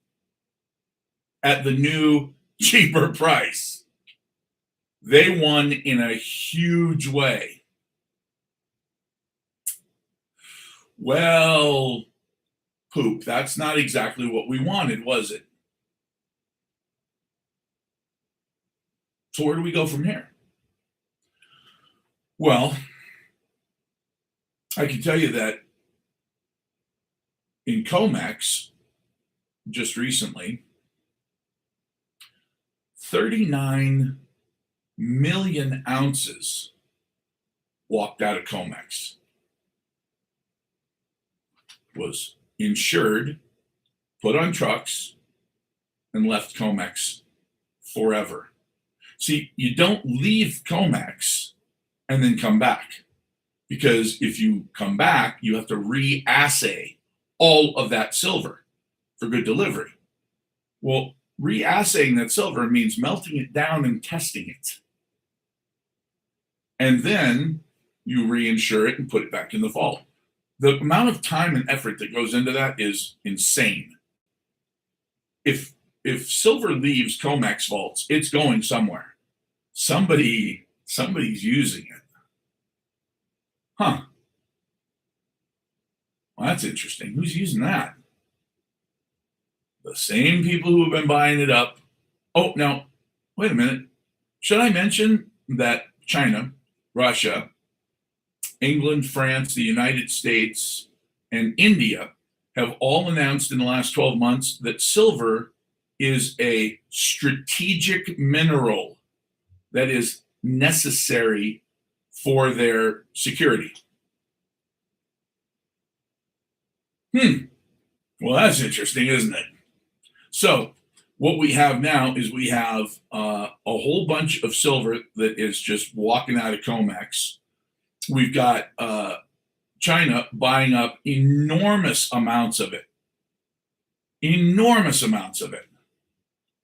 at the new, cheaper price. They won in a huge way. Well, poop, that's not exactly what we wanted, was it? So where do we go from here? Well, I can tell you that in COMEX, just recently, 39 million ounces walked out of COMEX, was insured, put on trucks, and left COMEX forever. See, you don't leave COMEX and then come back, because if you come back, you have to reassay all of that silver for good delivery. Well, reassaying that silver means melting it down and testing it. And then you reinsure it and put it back in the vault. The amount of time and effort that goes into that is insane. If silver leaves COMEX vaults, it's going somewhere. Somebody's using it. Huh. Well, that's interesting. Who's using that? The same people who have been buying it up. Oh, now, wait a minute. Should I mention that China, Russia, England, France, the United States, and India have all announced in the last 12 months that silver is a strategic mineral that is necessary for their security. Well, that's interesting, isn't it? So what we have now is we have a whole bunch of silver that is just walking out of COMEX. We've got China buying up enormous amounts of it.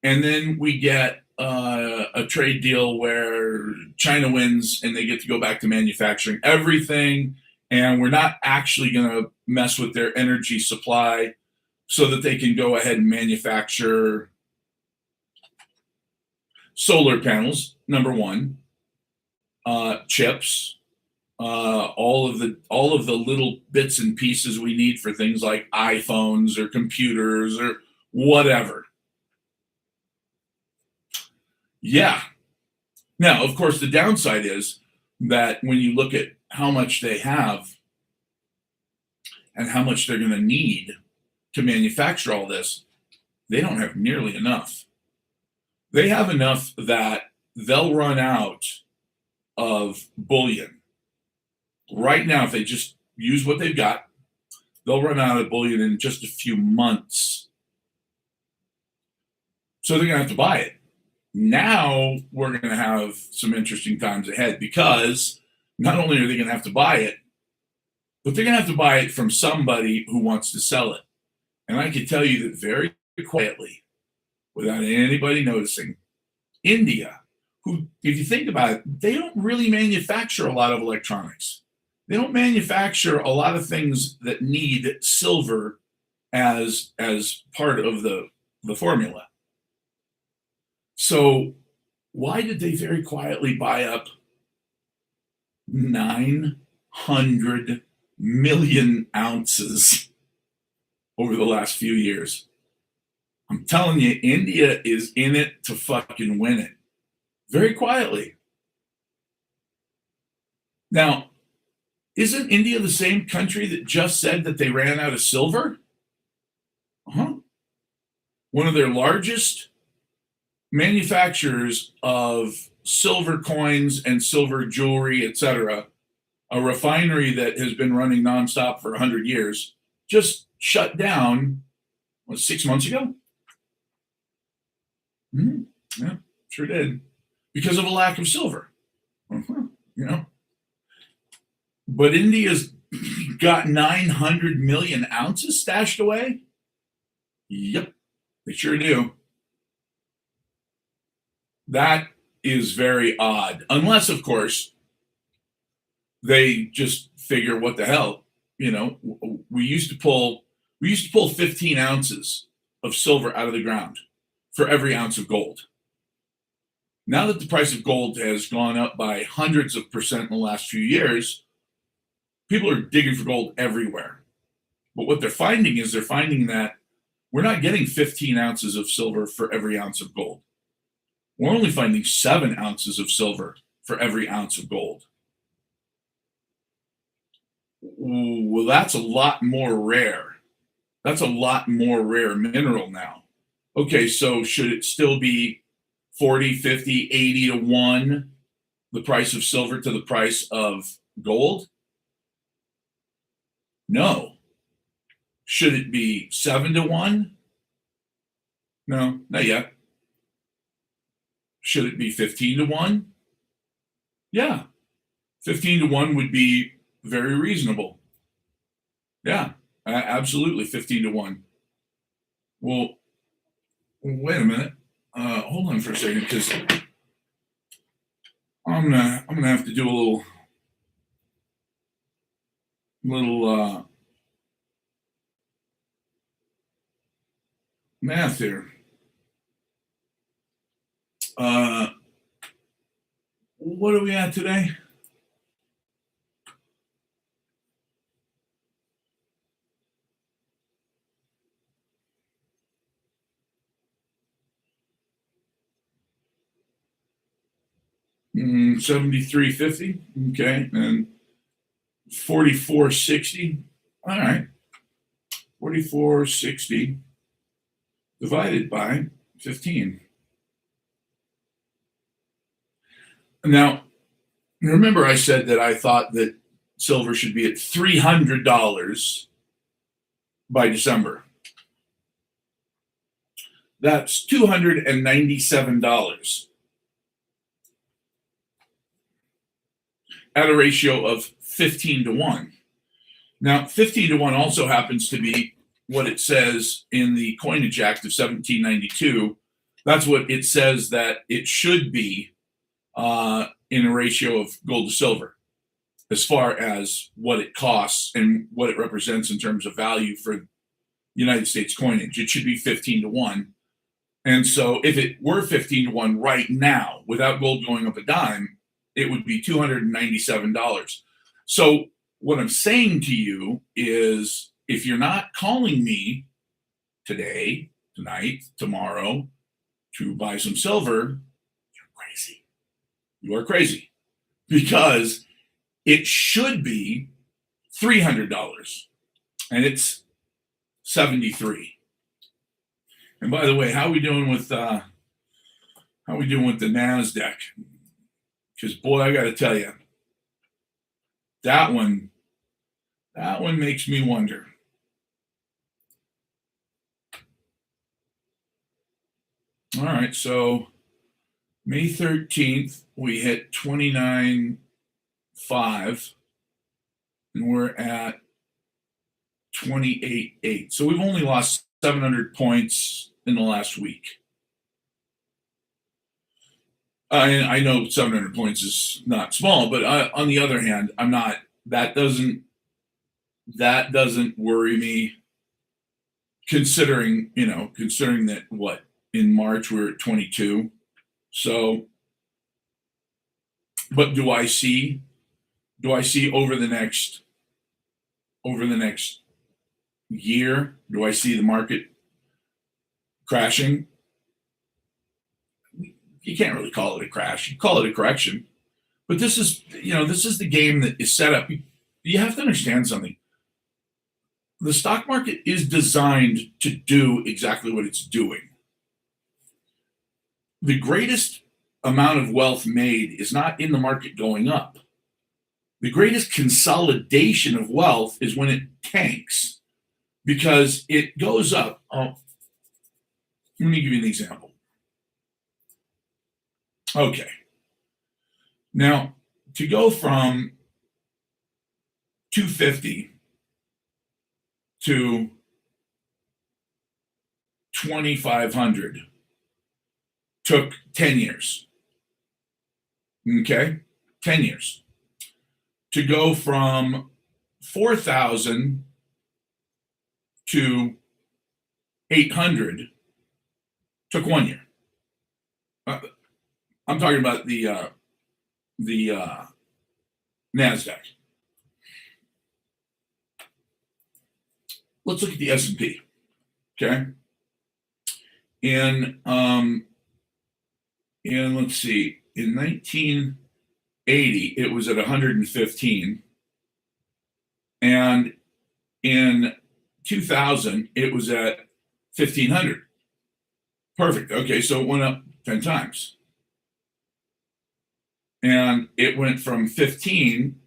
And then we get a trade deal where China wins and they get to go back to manufacturing everything. And we're not actually going to mess with their energy supply so that they can go ahead and manufacture solar panels, number one, chips, all of the little bits and pieces we need for things like iPhones or computers or whatever. Yeah. Now, of course, the downside is that when you look at how much they have and how much they're going to need to manufacture all this, they don't have nearly enough. They have enough that they'll run out of bullion. Right now, if they just use what they've got, they'll run out of bullion in just a few months. So they're going to have to buy it. Now we're going to have some interesting times ahead, because not only are they going to have to buy it, but they're going to have to buy it from somebody who wants to sell it. And I can tell you that very quietly, without anybody noticing, India, who, if you think about it, they don't really manufacture a lot of electronics. They don't manufacture a lot of things that need silver as part of the formula. So why did they very quietly buy up 900 million ounces over the last few years? I'm telling you, India is in it to fucking win it. Very quietly. Now, isn't India the same country that just said that they ran out of silver? One of their largest manufacturers of silver coins and silver jewelry, etc., a refinery that has been running nonstop for 100 years, just shut down, 6 months ago? Yeah, sure did. Because of a lack of silver. But India's got 900 million ounces stashed away? Yep, they sure do. That is very odd. Unless, of course, they just figure, what the hell? We used to pull 15 ounces of silver out of the ground for every ounce of gold. Now that the price of gold has gone up by hundreds of percent in the last few years, people are digging for gold everywhere. But what they're finding that we're not getting 15 ounces of silver for every ounce of gold. We're only finding 7 ounces of silver for every ounce of gold. Well, that's a lot more rare. That's a lot more rare mineral now. Okay, so should it still be 40, 50, 80 to 1, the price of silver to the price of gold? No. Should it be 7 to 1? No, not yet. Should it be 15 to 1? Yeah. 15 to 1 would be very reasonable. Yeah, absolutely 15 to 1. Well, wait a minute. Hold on for a second, because I'm gonna have to do a little math here. What are we at today? Mm, 73.50. Okay, and 44.60. All right, 44.60 divided by 15. Now, remember I said that I thought that silver should be at $300 by December. That's $297 at a ratio of 15 to 1. Now, 15 to 1 also happens to be what it says in the Coinage Act of 1792. That's what it says that it should be in a ratio of gold to silver, as far as what it costs and what it represents in terms of value for United States coinage. It should be 15 to 1. And so if it were 15 to 1 right now, without gold going up a dime, it would be $297. So what I'm saying to you is, if you're not calling me today, tonight, tomorrow to buy some silver, you're crazy. You are crazy, because it should be $300 and it's 73. And by the way, how are we doing with the Nasdaq? Because boy, I got to tell you, that one makes me wonder. All right, so May 13th, we hit 29.5, and we're at 28.8. So we've only lost 700 points in the last week. I know 700 points is not small, but on the other hand, I'm not. That doesn't worry me. Considering that what, in March we're at 22. So, but do I see over the next year, do I see the market crashing? You can't really call it a crash. You call it a correction. But this is the game that is set up. You have to understand something. The stock market is designed to do exactly what it's doing. The greatest amount of wealth made is not in the market going up. The greatest consolidation of wealth is when it tanks, because it goes up. Let me give you an example. Okay. Now, to go from 250 to 2,500 took 10 years. Okay? 10 years. To go from 4,000 to 800 took 1 year. I'm talking about the Nasdaq. Let's look at the S&P. Okay, and let's see. In 1980, it was at 115, and in 2000, it was at 1,500. Perfect. Okay, so it went up 10 times. And it went from 15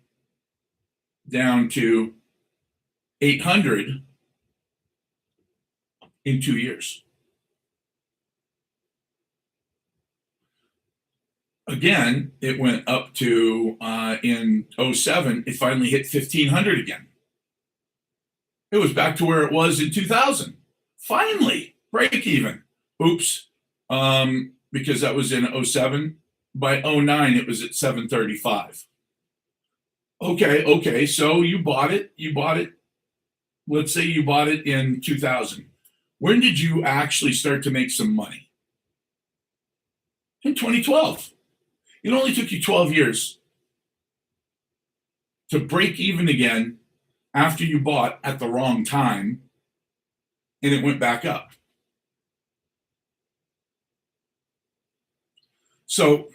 down to 800 in 2 years. Again, it went up to in '07, it finally hit 1,500 again. It was back to where it was in 2000. Finally, break even. Oops. Because that was in '07. By '09, it was at 735. Okay. So you bought it. Let's say you bought it in 2000. When did you actually start to make some money? In 2012. It only took you 12 years to break even again after you bought at the wrong time and it went back up. So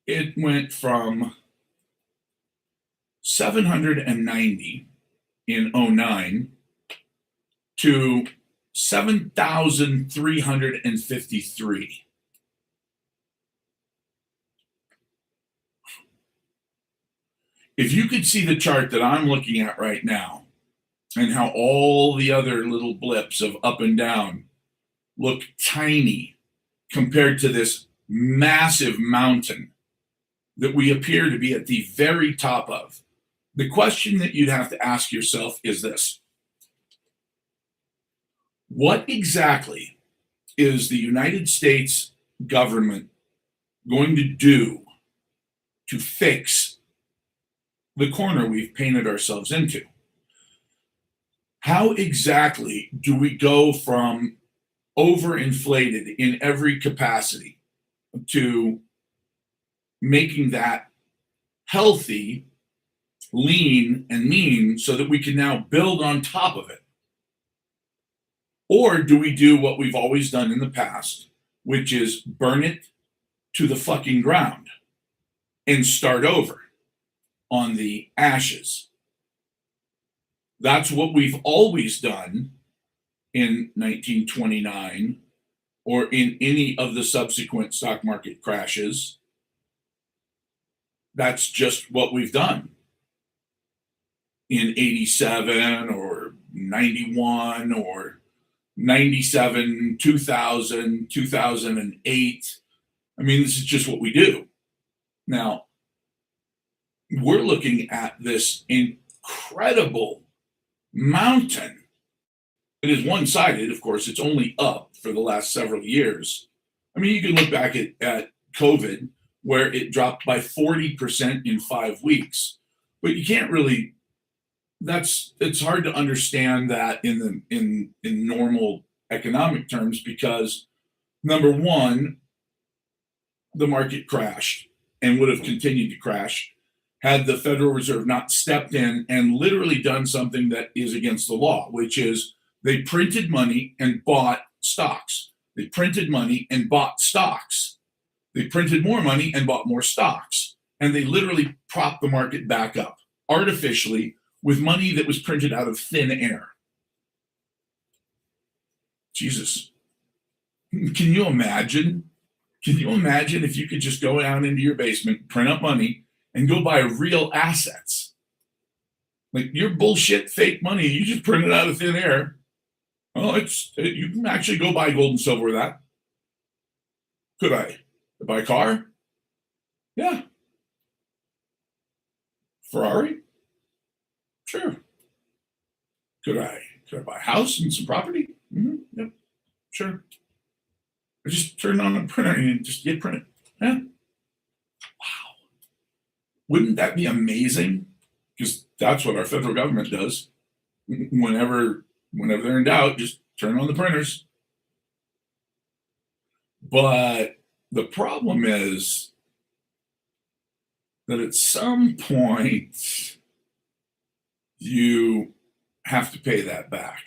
it went from 790 in '09 to 7,353. If you could see the chart that I'm looking at right now and how all the other little blips of up and down look tiny compared to this massive mountain that we appear to be at the very top of, the question that you'd have to ask yourself is this: what exactly is the United States government going to do to fix the corner we've painted ourselves into? How exactly do we go from overinflated in every capacity to making that healthy, lean, and mean so that we can now build on top of it? Or do we do what we've always done in the past, which is burn it to the fucking ground and start over on the ashes? That's what we've always done in 1929 or in any of the subsequent stock market crashes. That's just what we've done in '87 or '91 or '97, 2000, 2008. I mean, this is just what we do. Now, we're looking at this incredible mountain. It is one-sided, of course. It's only up for the last several years. I mean, you can look back at COVID, where it dropped by 40% in 5 weeks. But you can't really, it's hard to understand that in normal economic terms, because number one, the market crashed and would have continued to crash had the Federal Reserve not stepped in and literally done something that is against the law, which is they printed money and bought stocks. They printed money and bought stocks. They printed more money and bought more stocks. And they literally propped the market back up artificially with money that was printed out of thin air. Jesus. Can you imagine? Can you imagine if you could just go down into your basement, print up money, and go buy real assets? Like your bullshit fake money, you just print it out of thin air. Well, you can actually go buy gold and silver with that. Could I buy a car? Yeah. Ferrari? Sure. Could I buy a house and some property? Mm-hmm. Yep. Sure. I just turn on a printer and just get printed. Yeah. Wow. Wouldn't that be amazing? Because that's what our federal government does. Whenever they're in doubt, just turn on the printers. But the problem is that at some point you have to pay that back.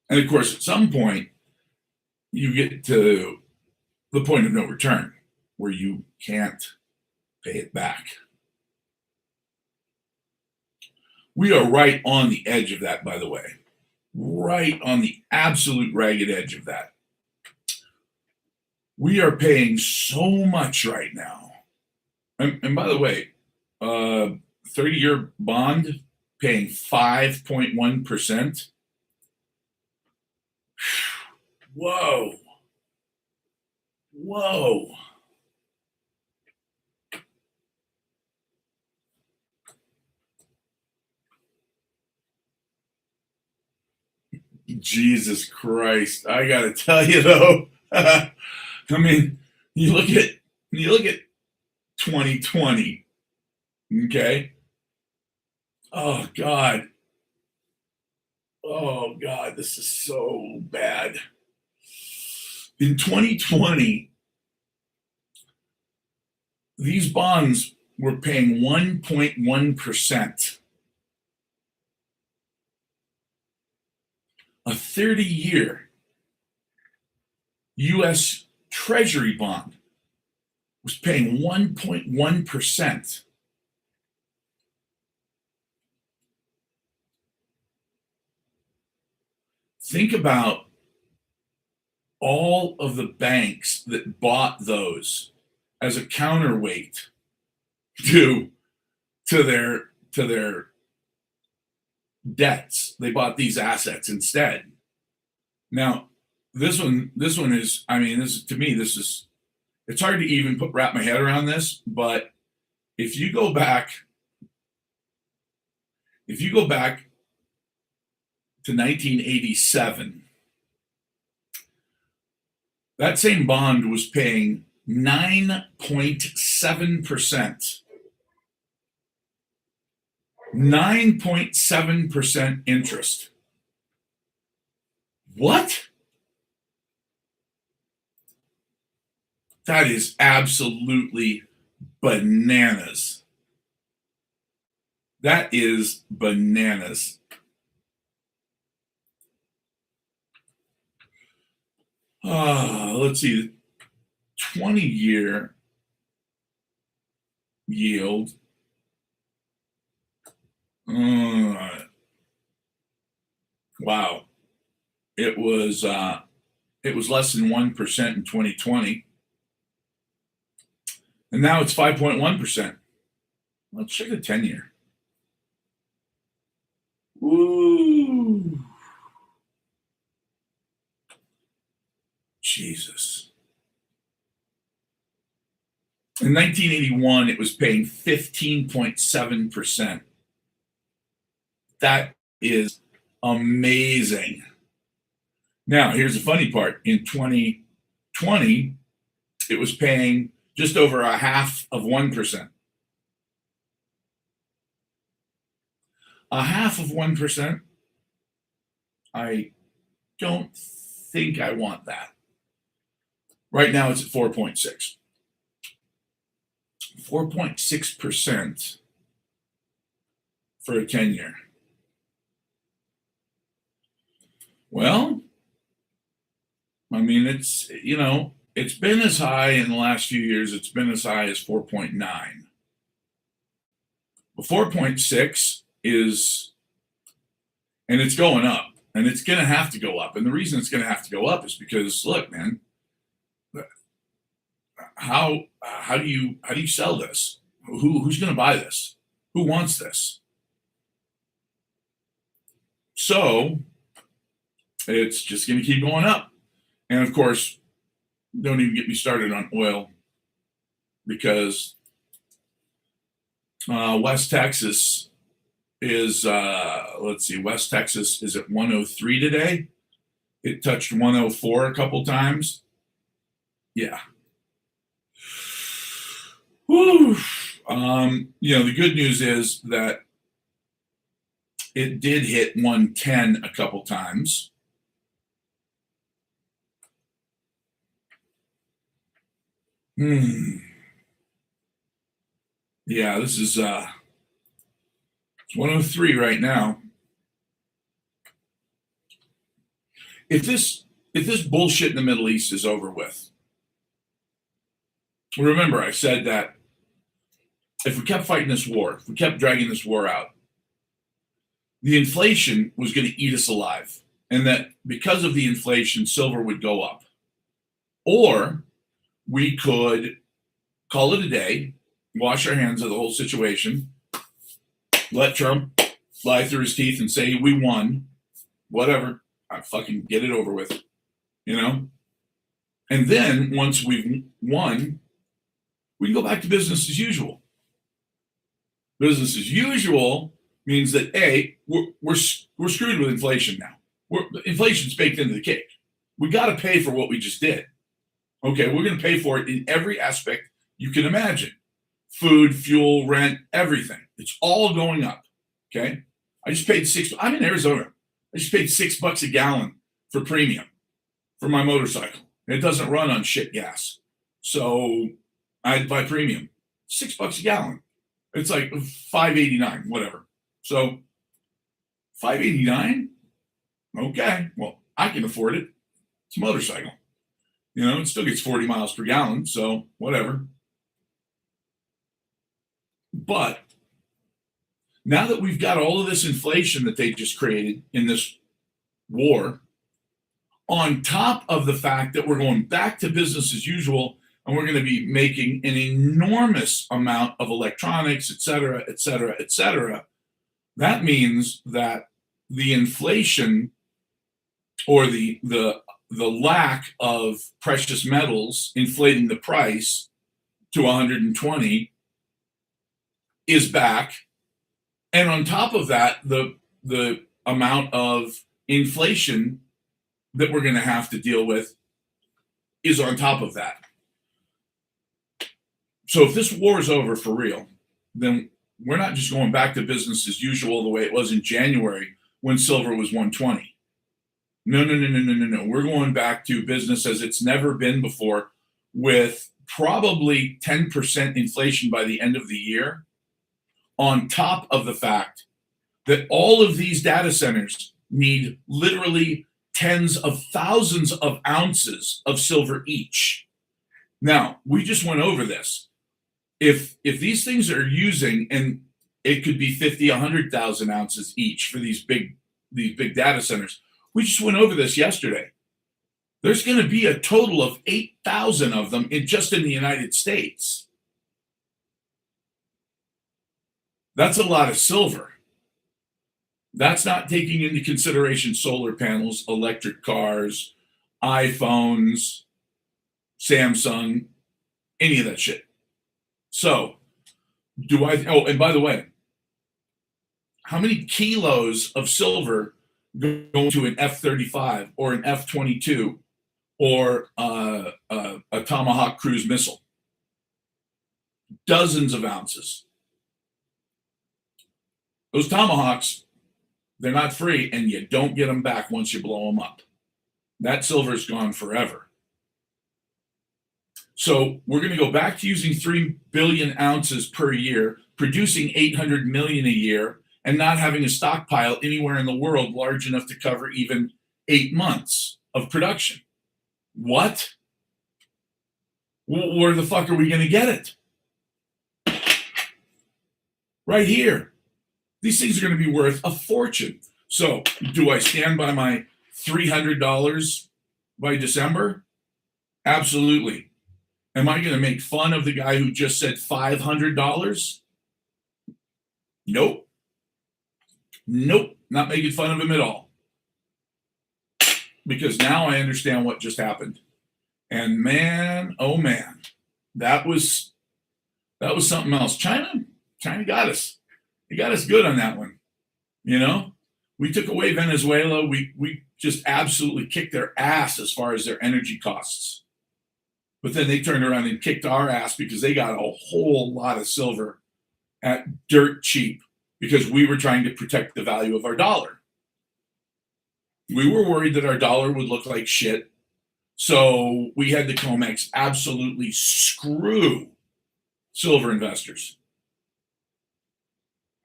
And of course, at some point, you get to the point of no return where you can't pay it back. We are right on the edge of that, by the way. Right on the absolute ragged edge of that. We are paying so much right now. And by the way, 30-year bond paying 5.1%. Whoa. Whoa. Jesus Christ. I gotta tell you though. I mean, you look at 2020, okay? Oh God. Oh God, this is so bad. In 2020, these bonds were paying 1.1%. A 30-year US Treasury bond was paying 1.1%. Think about all of the banks that bought those as a counterweight to their debts. They bought these assets instead. Now, this one is, I mean, this to me, this is, it's hard to even wrap my head around this, but if you go back, if you go back to 1987, that same bond was paying 9.7%. 9.7% interest. What? That is absolutely bananas. That is bananas. Let's see. 20-year yield. Wow. It was less than 1% in 2020. And now it's 5.1%. Let's check the 10-year. Woo. Jesus. In 1981, it was paying 15.7%. That is amazing. Now, here's the funny part. In 2020, it was paying just over a half of 1%. A half of 1%. I don't think I want that. Right now, it's at 4.6. 4.6% for a 10-year. Well, I mean, it's, it's been as high in the last few years, it's been as high as 4.9. But 4.6 is, and it's going up, and it's going to have to go up. And the reason it's going to have to go up is because, look, man, how do you sell this? Who's going to buy this? Who wants this? So it's just going to keep going up. And of course, don't even get me started on oil, because West Texas is, West Texas is at 103 today. It touched 104 a couple times. Yeah. Whew. The good news is that it did hit 110 a couple times. Yeah, this is it's 103 right now. If this bullshit in the Middle East is over with, remember I said that if we kept fighting this war, if we kept dragging this war out, the inflation was going to eat us alive. And that because of the inflation, silver would go up. Or we could call it a day, wash our hands of the whole situation, let Trump fly through his teeth and say we won, whatever. I fucking get it over with, And then once we've won, we can go back to business as usual. Business as usual means that we're screwed with inflation now. Inflation's baked into the cake. We got to pay for what we just did. Okay, we're going to pay for it in every aspect you can imagine: food, fuel, rent, everything. It's all going up. Okay, I just paid I'm in Arizona. I just paid $6 a gallon for premium for my motorcycle. It doesn't run on shit gas, so I buy premium. $6 a gallon. It's like $5.89, whatever. So $5.89. Okay, well, I can afford it. It's a motorcycle. It still gets 40 miles per gallon, so whatever. But now that we've got all of this inflation that they just created in this war, on top of the fact that we're going back to business as usual, and we're going to be making an enormous amount of electronics, et cetera, et cetera, et cetera, that means that the inflation or the lack of precious metals inflating the price to 120 is back. And on top of that, the amount of inflation that we're going to have to deal with is on top of that. So if this war is over for real, then we're not just going back to business as usual the way it was in January when silver was 120. No. We're going back to business as it's never been before, with probably 10% inflation by the end of the year, on top of the fact that all of these data centers need literally tens of thousands of ounces of silver each. Now, we just went over this. If these things are using, and it could be 50, 100,000 ounces each for these big data centers. We just went over this yesterday. There's going to be a total of 8,000 of them just in the United States. That's a lot of silver. That's not taking into consideration solar panels, electric cars, iPhones, Samsung, any of that shit. So, and by the way, how many kilos of silver go to an F-35 or an F-22 or a Tomahawk cruise missile? Dozens of ounces. Those Tomahawks, they're not free, and you don't get them back once you blow them up. That silver is gone forever. So we're going to go back to using 3 billion ounces per year, producing 800 million a year, and not having a stockpile anywhere in the world large enough to cover even 8 months of production. What? Where the fuck are we going to get it? Right here. These things are going to be worth a fortune. So do I stand by my $300 by December? Absolutely. Am I going to make fun of the guy who just said $500? Nope. Not making fun of him at all. Because now I understand what just happened. And man, oh man, that was something else. China got us. They got us good on that one. We took away Venezuela. We just absolutely kicked their ass as far as their energy costs. But then they turned around and kicked our ass because they got a whole lot of silver at dirt cheap because we were trying to protect the value of our dollar. We were worried that our dollar would look like shit. So we had the COMEX absolutely screw silver investors.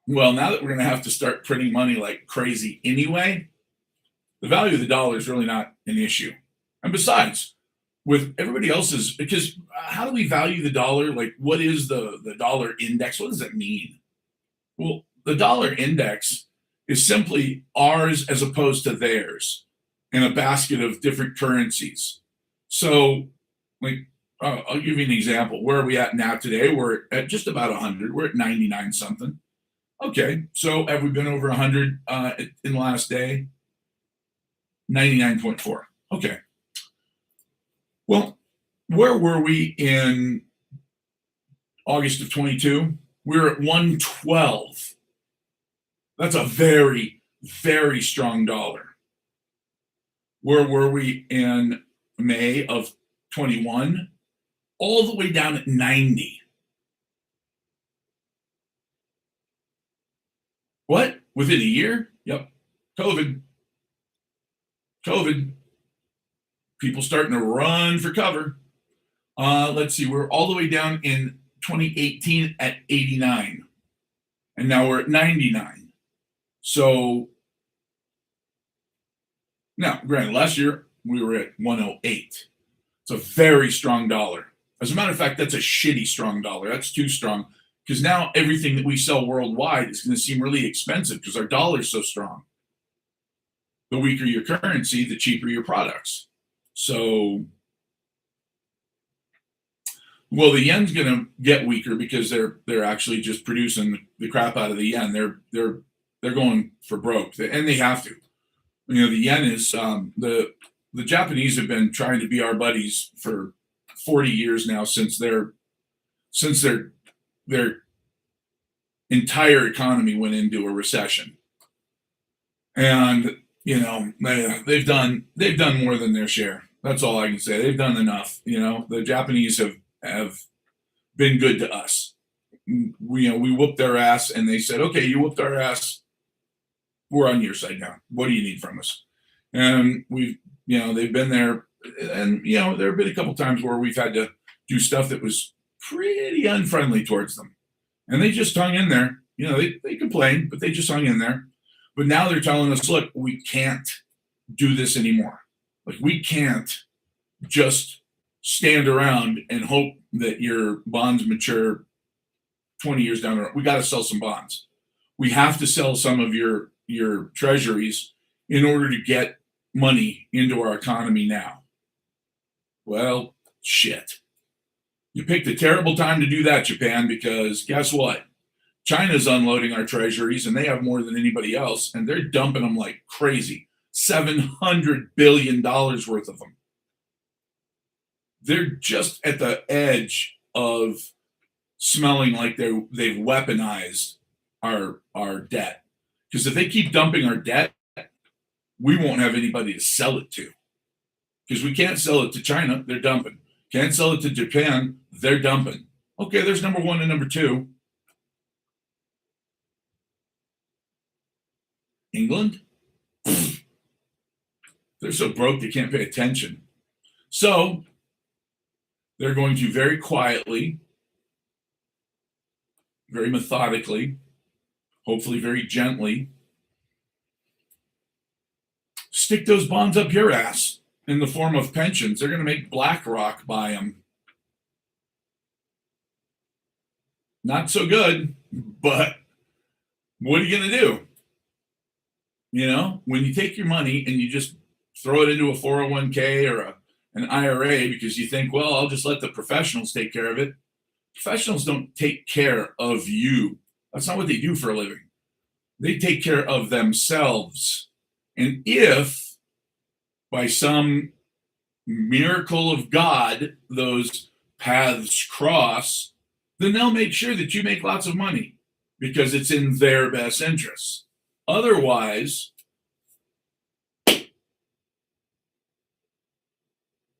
Well, now that we're going to have to start printing money like crazy anyway, the value of the dollar is really not an issue. And besides, with everybody else's, because how do we value the dollar? Like, what is the dollar index? What does that mean? Well, the dollar index is simply ours as opposed to theirs in a basket of different currencies. So, like, I'll give you an example. Where are we at now today? We're at just about 100. We're at 99 something. Okay, so have we been over 100 in the last day? 99.4. Okay. Well, where were we in August of 22? We were at 112. That's a very, very strong dollar. Where were we in May of 21? All the way down at 90. What? Within a year? Yep. COVID. COVID. People starting to run for cover. Let's see. We're all the way down in 2018 at 89. And now we're at 99. So now, granted, last year we were at 108. It's a very strong dollar. As a matter of fact, that's a shitty strong dollar. That's too strong because now everything that we sell worldwide is going to seem really expensive because our dollar is so strong. The weaker your currency, the cheaper your products. So, well, the yen's going to get weaker because they're actually just producing the crap out of the yen. They're going for broke, and they have to. You know, the yen is the Japanese have been trying to be our buddies for 40 years now since their entire economy went into a recession. And you know, they've done more than their share. That's all I can say. They've done enough. You know, the Japanese have been good to us. We whooped their ass, and they said, "Okay, you whooped our ass. We're on your side now. What do you need from us?" And they've been there, and there have been a couple times where we've had to do stuff that was pretty unfriendly towards them, and they just hung in there. They complained, but they just hung in there. But now they're telling us, look, we can't do this anymore. Like, we can't just stand around and hope that your bonds mature 20 years down the road. We got to sell some bonds. We have to sell some of your treasuries in order to get money into our economy now. Well, shit. You picked a terrible time to do that, Japan, because guess what? China's unloading our treasuries, and they have more than anybody else, and they're dumping them like crazy. $700 billion worth of them. They're just at the edge of smelling like they've weaponized our debt. Because if they keep dumping our debt, we won't have anybody to sell it to. Because we can't sell it to China, they're dumping. Can't sell it to Japan, they're dumping. Okay, there's number one and number two. England? They're so broke they can't pay attention. So they're going to very quietly, very methodically, hopefully very gently, stick those bonds up your ass in the form of pensions. They're going to make BlackRock buy them. Not so good, but what are you going to do? When you take your money and you just throw it into a 401k or an IRA because you think, well, I'll just let the professionals take care of it. Professionals don't take care of you. That's not what they do for a living. They take care of themselves. And if by some miracle of God those paths cross, then they'll make sure that you make lots of money because it's in their best interests. Otherwise,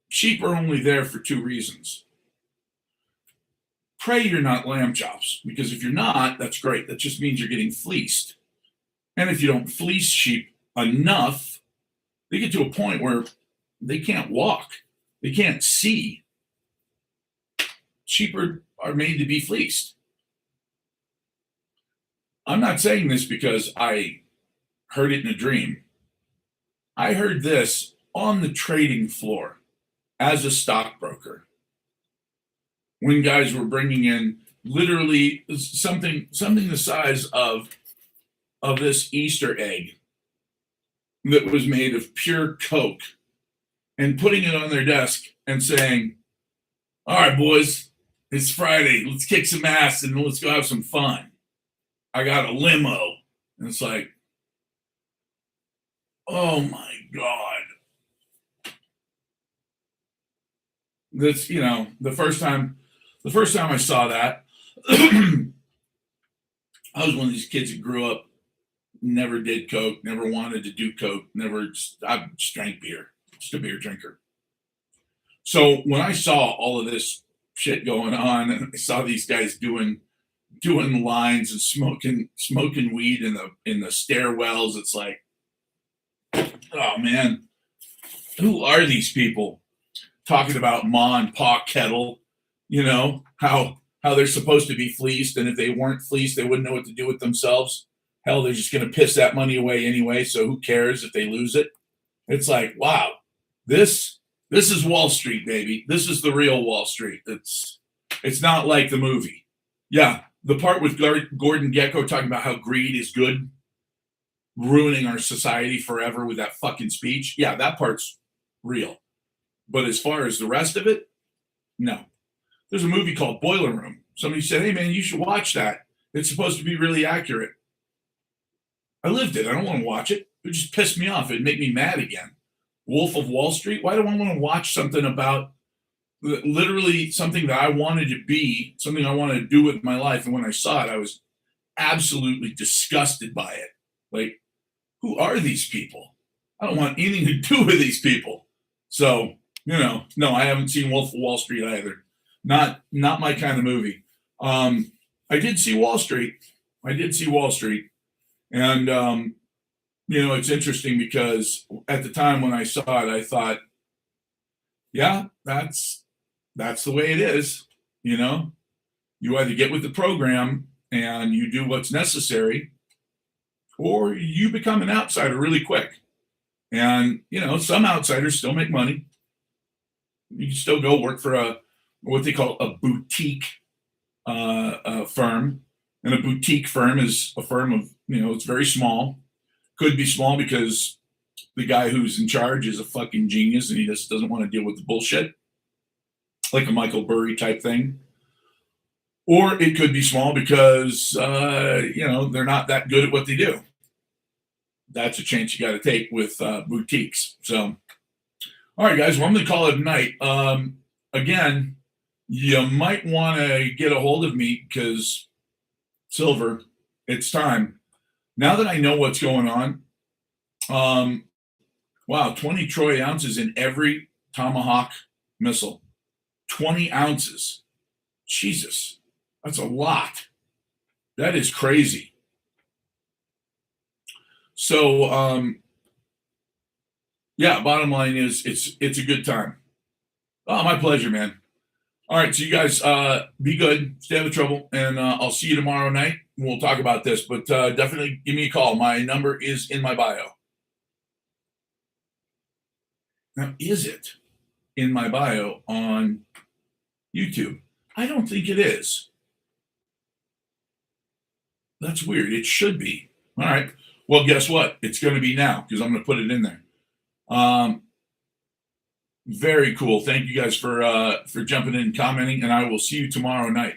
sheep are only there for two reasons. Pray you're not lamb chops, because if you're not, that's great. That just means you're getting fleeced. And if you don't fleece sheep enough, they get to a point where they can't walk. They can't see. Sheep are made to be fleeced. I'm not saying this because I heard it in a dream. I heard this on the trading floor as a stockbroker when guys were bringing in literally something the size of this Easter egg that was made of pure Coke and putting it on their desk and saying, all right, boys, it's Friday. Let's kick some ass and let's go have some fun. I got a limo. And it's like, oh my God. That's, the first time I saw that, I was one of these kids that grew up, never did coke, never wanted to do coke, I just drank beer, just a beer drinker. So when I saw all of this shit going on, and I saw these guys doing lines and smoking weed in the stairwells, it's like, oh man, who are these people talking about ma and pa kettle? How they're supposed to be fleeced, and if they weren't fleeced, they wouldn't know what to do with themselves. Hell, they're just going to piss that money away anyway. So who cares if they lose it? It's like, wow, this is Wall Street, baby. This is the real Wall Street. It's not like the movie. Yeah, the part with Gordon Gekko talking about how greed is good, ruining our society forever with that fucking speech. Yeah, that part's real. But as far as the rest of it, no. There's a movie called Boiler Room. Somebody said, hey, man, you should watch that. It's supposed to be really accurate. I lived it. I don't want to watch it. It just pissed me off. It'd make me mad again. Wolf of Wall Street. Why do I want to watch something about literally something that I wanted to be, something I wanted to do with my life? And when I saw it, I was absolutely disgusted by it. Like, who are these people? I don't want anything to do with these people. So, no, I haven't seen Wolf of Wall Street either. Not my kind of movie. I did see Wall Street. And, it's interesting because at the time when I saw it, I thought, yeah, that's the way it is. You either get with the program and you do what's necessary, or you become an outsider really quick. And, some outsiders still make money. You can still go work for what they call a boutique firm. And a boutique firm is a firm of, it's very small. Could be small because the guy who's in charge is a fucking genius and he just doesn't want to deal with the bullshit, like a Michael Burry type thing. Or it could be small because, they're not that good at what they do. That's a chance you got to take with boutiques. So, all right, guys, well, I'm going to call it a night. Again, you might want to get a hold of me because, Silver, it's time. Now that I know what's going on, wow, 20 troy ounces in every Tomahawk missile. 20 ounces. Jesus, that's a lot. That is crazy. So, bottom line is it's a good time. Oh, my pleasure, man. All right, so you guys be good, stay out of trouble, and I'll see you tomorrow night. We'll talk about this, but definitely give me a call. My number is in my bio. Now, is it in my bio on YouTube? I don't think it is. That's weird. It should be. All right. Well, guess what? It's going to be now because I'm going to put it in there. Very cool. Thank you guys for jumping in and commenting, and I will see you tomorrow night.